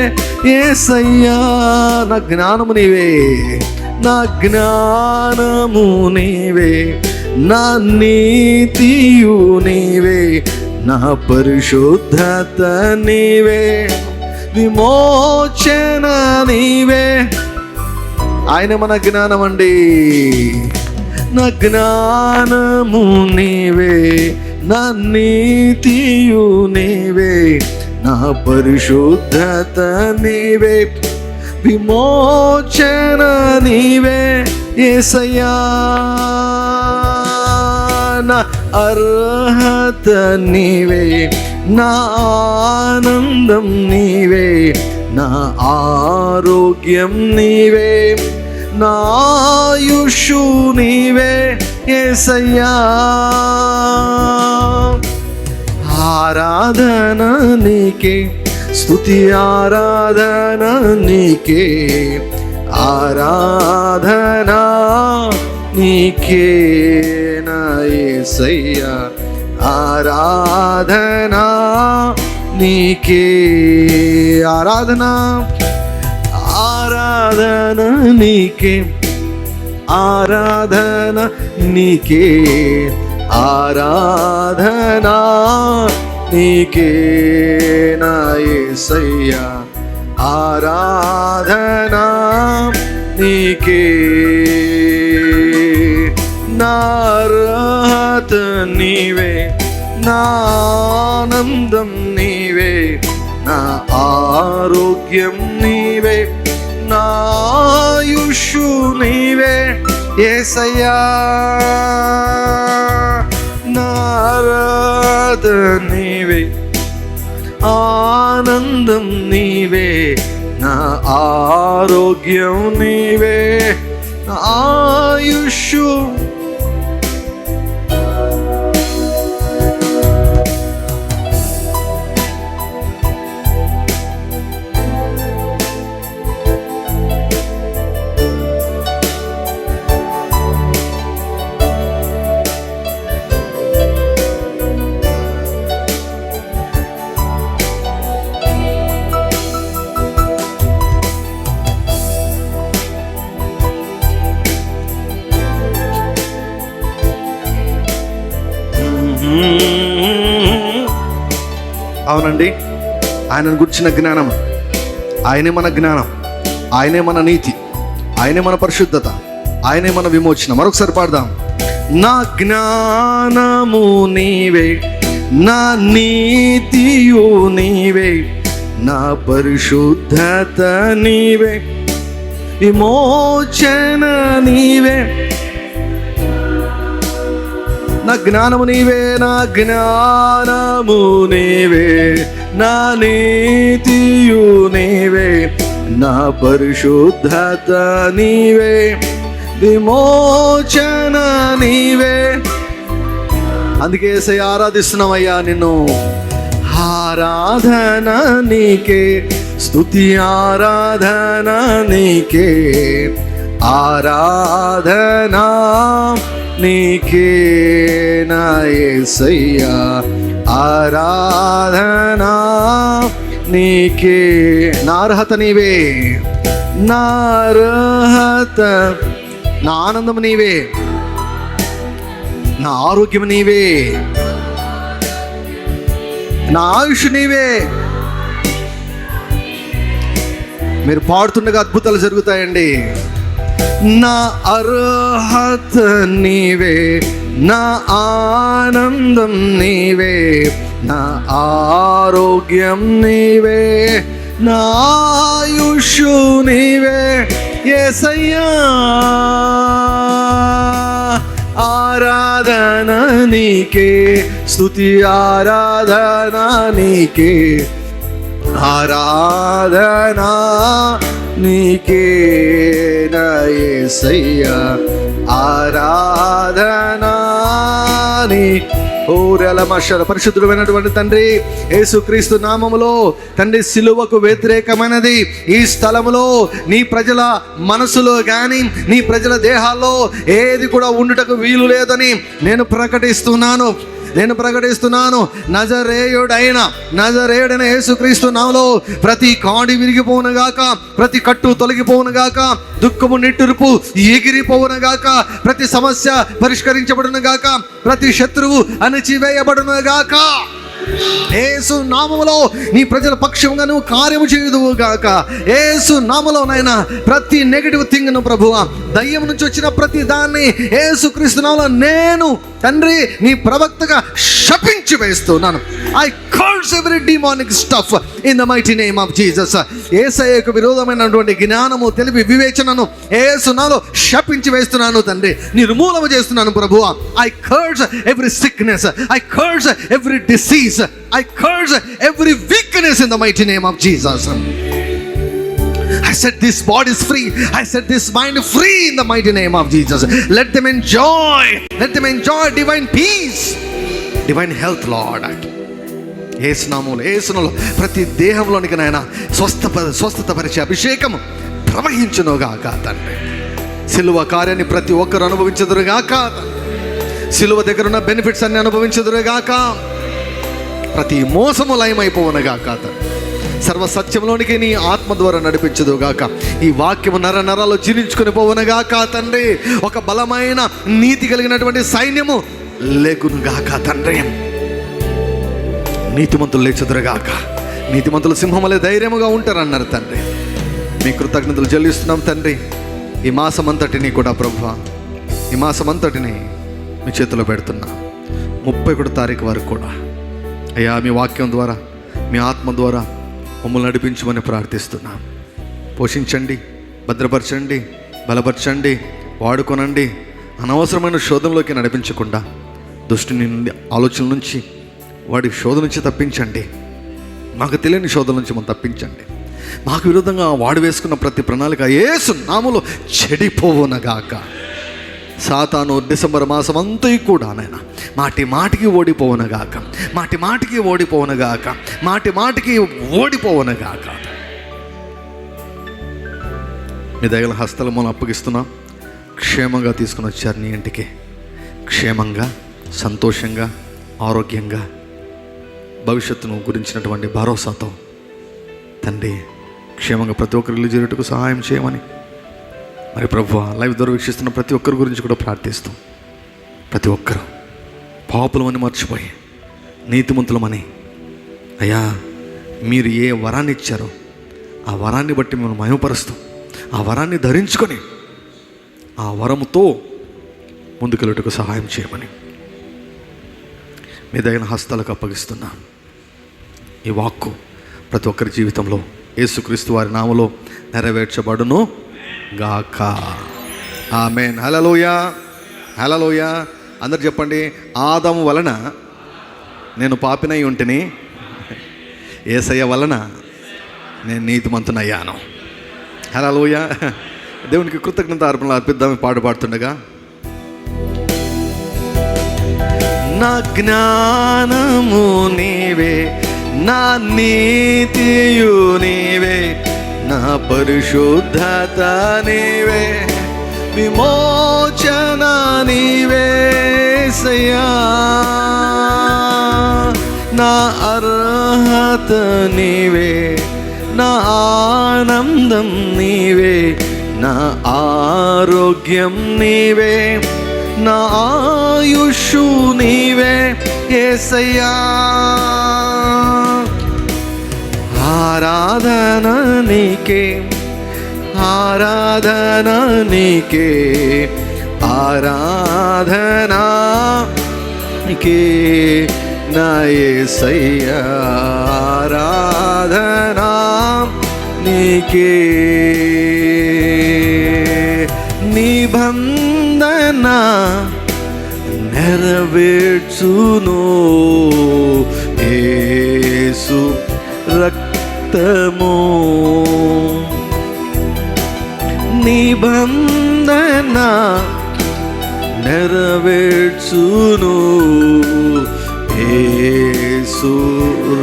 యేసయ్యా. నా జ్ఞానము నీవే, నా జ్ఞానము నీవే, నా నీతియు నీవే, నా పరిశుద్ధత నీవే, విమోచన నీవే. ఆయన మన జ్ఞానం అండి. నా జ్ఞానము నీవే, నా నీతియు నీవే, నా పరిశుద్ధత నీవే, విమోచన నీవే యేసయ్యా. నా అర్హత నీవే, నా ఆనందం నీవే, నా ఆరోగ్యం నీవే, నా ఆయుషు నీవే యేసయ్యా. ఆరాధన నీకే, స్తుతి ఆరాధన నీకే, ఆరాధన నీకే నా యేసయ్యా. ఆరాధన నీకే, ఆరాధన ఆరాధన నీకే, ఆరాధన నీకే, ఆరాధన నీకే నా యేసయ్యా. ఆరాధన నీకే, నా అర్హత నీవే, నా ఆనందం నీవే, నా ఆరోగ్యం నీవే, నా ఆయుషు నీవే యేసయ్యా. నా అర్హత నీవే, ఆనందం నీవే, నా ఆరోగ్యం నీవే, నా ఆయుషు. అవునండి, ఆయనను గుర్చిన జ్ఞానం, ఆయనే మన జ్ఞానం, ఆయనే మన నీతి, ఆయనే మన పరిశుద్ధత, ఆయనే మన విమోచన. మరొకసారి పాడదాం. నా జ్ఞానము నీవే, నా నీతియు నీవే, నా పరిశుద్ధత నీవే, విమోచన నీవే. నా జ్ఞానము నీవే, నా జ్ఞానము నీవే, నా నీతియు నీవే, నా పరిశుద్ధత నీవే, విమోచన నీవే. అందుకే యేసయ్యా ఆరాధిస్తున్నామయ్యా నిన్ను. ఆరాధన నీకే, స్తుతి ఆరాధన నీకే, ఆరాధన నీకే నా యేసయ్యా. ఆరాధన నీకే, నా అర్హత నీవే, నా అర్హత, నా ఆనందం నీవే, నా ఆరోగ్యం నీవే, నా ఆయుష్ నీవే. మీరు పాడుతుండగా అద్భుతాలు జరుగుతాయండి. నా అర్హత నీవే, నా ఆనందం నీవే, నా ఆరోగ్యం నీవే, నా ఆయుషు నీవే యేసయ్యా. ఆరాధన నీకే, స్తుతి ఆరాధన నీకే, ఆరాధన నీకే నా యేసయ్యా. ఆరాధన నీ పరిశుద్ధుడైనటువంటి తండ్రి, యేసుక్రీస్తు నామములో తండ్రి, సిలువకు వ్యతిరేకమైనది ఈ స్థలములో నీ ప్రజల మనసులో కానీ నీ ప్రజల దేహాల్లో ఏది కూడా ఉండుటకు వీలు లేదని నేను ప్రకటిస్తున్నాను. నజరేయుడైన యేసుక్రీస్తు నామములో ప్రతి కాడి విరిగిపోవునుగాక, ప్రతి కట్టు తొలగిపోవునుగాక, దుఃఖము నిట్టూర్పు ఎగిరిపోవునుగాక, ప్రతి సమస్య పరిష్కరించబడునుగాక, ప్రతి శత్రువు అణచివేయబడునుగాక. యేసు నామములో నీ ప్రజల పక్షంగా నువ్వు కార్యము చేయదువు గాక. యేసు నామములో నాయన ప్రతి నెగటివ్ థింగ్ను ప్రభువా, దయ్యం నుంచి వచ్చిన ప్రతి దాన్ని యేసు క్రీస్తు నామములో నేను తండ్రి నీ ప్రవక్తగా శపించి వేస్తున్నాను. I curse every demonic stuff in the mighty name of Jesus. యేసయ్యకు విరోధమైనటువంటి జ్ఞానము, తెలివి, వివేచనను యేసు నామములో శపించి వేస్తున్నాను తండ్రి, నిర్మూలన చేస్తున్నాను ప్రభువా. I curse every sickness, I curse every disease, I curse every weakness in the mighty name of Jesus. I set this body is free. I set this mind free in the mighty name of Jesus. Let them enjoy divine peace, divine health, Lord. యేసునామములో ప్రతి దేహంలోనికి నాయన స్వస్థత పరిచే అభిషేకం ప్రవహించునుగాక తండ్రి. సిలువ కార్యాన్ని ప్రతి ఒక్కరు అనుభవించదురుగాక. సిలువ దగ్గర ఉన్న బెనిఫిట్స్ అన్ని అనుభవించదురుగాక. ప్రతి మోసము లయమైపోవునుగాక. సర్వ సత్యంలోనికి నీ ఆత్మ ద్వారా నడిపించదుగాక. ఈ వాక్యము నరాల్లో జీర్ణించుకొని పోవునుగాక తండ్రి. ఒక బలమైన నీతి కలిగినటువంటి సైన్యము లేకునుగాక తండ్రి. నీతిమంతులు లేచుదురుగాక. నీతిమంతులు సింహములే ధైర్యముగా ఉంటారన్నారు తండ్రి. మీ కృతజ్ఞతలు చెల్లిస్తున్నాం తండ్రి. ఈ మాసమంతటిని కూడా ప్రభువా, ఈ మాసమంతటిని మీ చేతిలో పెడుతున్నా. 31 తారీఖు వరకు కూడా అయ్యా మీ వాక్యం ద్వారా, మీ ఆత్మ ద్వారా మమ్మల్ని నడిపించమని ప్రార్థిస్తున్నాం. పోషించండి, భద్రపరచండి, బలపరచండి, వాడుకొనండి. అనవసరమైన శోధనలోకి నడిపించకుండా దుష్టుని నుండి, ఆలోచనల నుంచి, వాడి శోధన నుంచి తప్పించండి. మాకు తెలియని శోధన నుంచి మనం తప్పించండి. మాకు విరుద్ధంగా వాడు వేసుకున్న ప్రతి ప్రణాళిక యేసు నామములో చెడిపోవునగాక. సాతాను డిసెంబర్ మాసం అంతా కూడా నాయన మాటికి ఓడిపోవునగాక. మాటికి ఓడిపోవునగాక. మీ దగ్గర హస్తలు మనం అప్పగిస్తున్నాం. క్షేమంగా తీసుకుని వచ్చారు నీ ఇంటికి. క్షేమంగా, సంతోషంగా, ఆరోగ్యంగా, భవిష్యత్తును గురించినటువంటి భరోసాతో తండ్రి క్షేమంగా ప్రతి ఒక్కరు ఇల్లు చేరుటకు సహాయం చేయమని మరి ప్రభువా, లైవ్ ద్వారా వీక్షిస్తున్న ప్రతి ఒక్కరి గురించి కూడా ప్రార్థిస్తాం. ప్రతి ఒక్కరు పాపులమని మర్చిపోయి నీతిమంతులమని అయ్యా మీరు ఏ వరాన్ని ఇచ్చారో ఆ వరాన్ని బట్టి మేము మహిమపరుస్తాం. ఆ వరాన్ని ధరించుకొని ఆ వరముతో ముందుకెళ్ళుటకు సహాయం చేయమని మీ దగ్గర హస్తాలకు అప్పగిస్తున్నాం. ఈ వాక్కు ప్రతి ఒక్కరి జీవితంలో యేసుక్రీస్తు వారి నామములో నెరవేర్చబడును గాక. ఆమేన్. హల్లెలూయా, హల్లెలూయా. అందరు చెప్పండి, ఆదాము వలన నేను పాపినై ఉంటిని, యేసయ్య వలన నేను నీతిమంతునయ్యాను. హల్లెలూయా. దేవునికి కృతజ్ఞత అర్పణలు అర్పిద్దాం పాట పాడుతుండగా. నా జ్ఞానము నీవే, నా నీతియు నీవే, నా పరిశుద్ధత నీవే, విమోచన నీవే యేసయ్యా. నా అర్హత నీవే, నా ఆనందం నీవే, నా ఆరోగ్యం నీవే, నా ఆయుషు నీవే యేసయ్యా. ఆరాధన నీకే, ఆరాధన నీకే, ఆరాధన నీకే నా యేసయ్యా. ఆరాధన నీకే. నిబంధన నెరవేర్చును యేసు రక్తము. నిబంధన నెరవేర్చును యేసు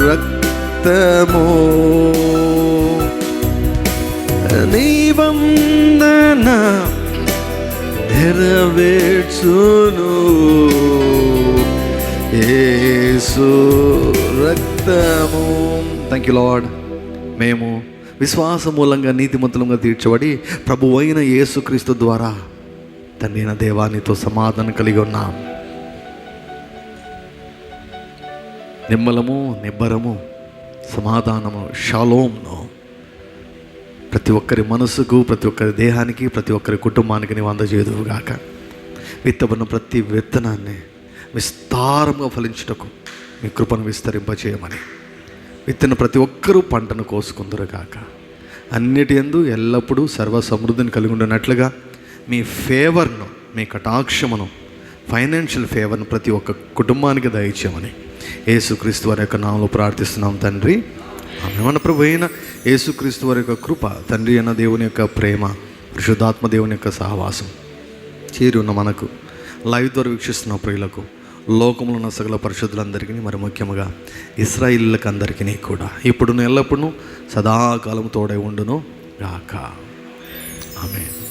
రక్తము. నిబంధన నెరవేర్చును యేసు రక్తము. Thank you lord. మేము విశ్వాస మూలంగా నీతిమంతులంగా తీర్చబడి ప్రభువు అయిన యేసుక్రీస్తు ద్వారా తండ్రి అయిన దేవానితో సమాధానం కలిగి ఉన్నాం. నిమ్మలము, నిబ్బరము, సమాధానము, షాలోమ్ను ప్రతి ఒక్కరి మనసుకు, ప్రతి ఒక్కరి దేహానికి, ప్రతి ఒక్కరి కుటుంబానికి నీవు అందజేదువుగాక. విత్తబడిన ప్రతి విత్తనాన్ని విస్తారంగా ఫలించుటకు మీ కృపను విస్తరింపచేయమని, విత్తన ప్రతి ఒక్కరూ పంటను కోసుకుందరుగాక. అన్నిటి యందు ఎల్లప్పుడూ సర్వ సమృద్ధిని కలిగి ఉండినట్లుగా మీ ఫేవర్ను, మీ కటాక్షమును, ఫైనాన్షియల్ ఫేవర్ను ప్రతి ఒక్క కుటుంబానికి దయచేయమని యేసుక్రీస్తు వారి యొక్క నామములో ప్రార్థిస్తున్నాం తండ్రి. ఆమె. మన ప్రభు అయిన యేసుక్రీస్తు వారి యొక్క కృప, తండ్రి అయిన దేవుని యొక్క ప్రేమ, పరిశుద్ధాత్మ దేవుని యొక్క సహవాసం చేరి ఉన్న మనకు, లైవ్ ద్వారా వీక్షిస్తున్న ప్రియులకు, లోకంలో ఉన్న సకల పరిశుద్ధులందరికీ, మరి ముఖ్యంగా ఇశ్రాయేలులకు అందరికీ కూడా ఇప్పుడు ఎల్లప్పుడూ సదాకాలం తోడై ఉండును గాక. ఆమేన్.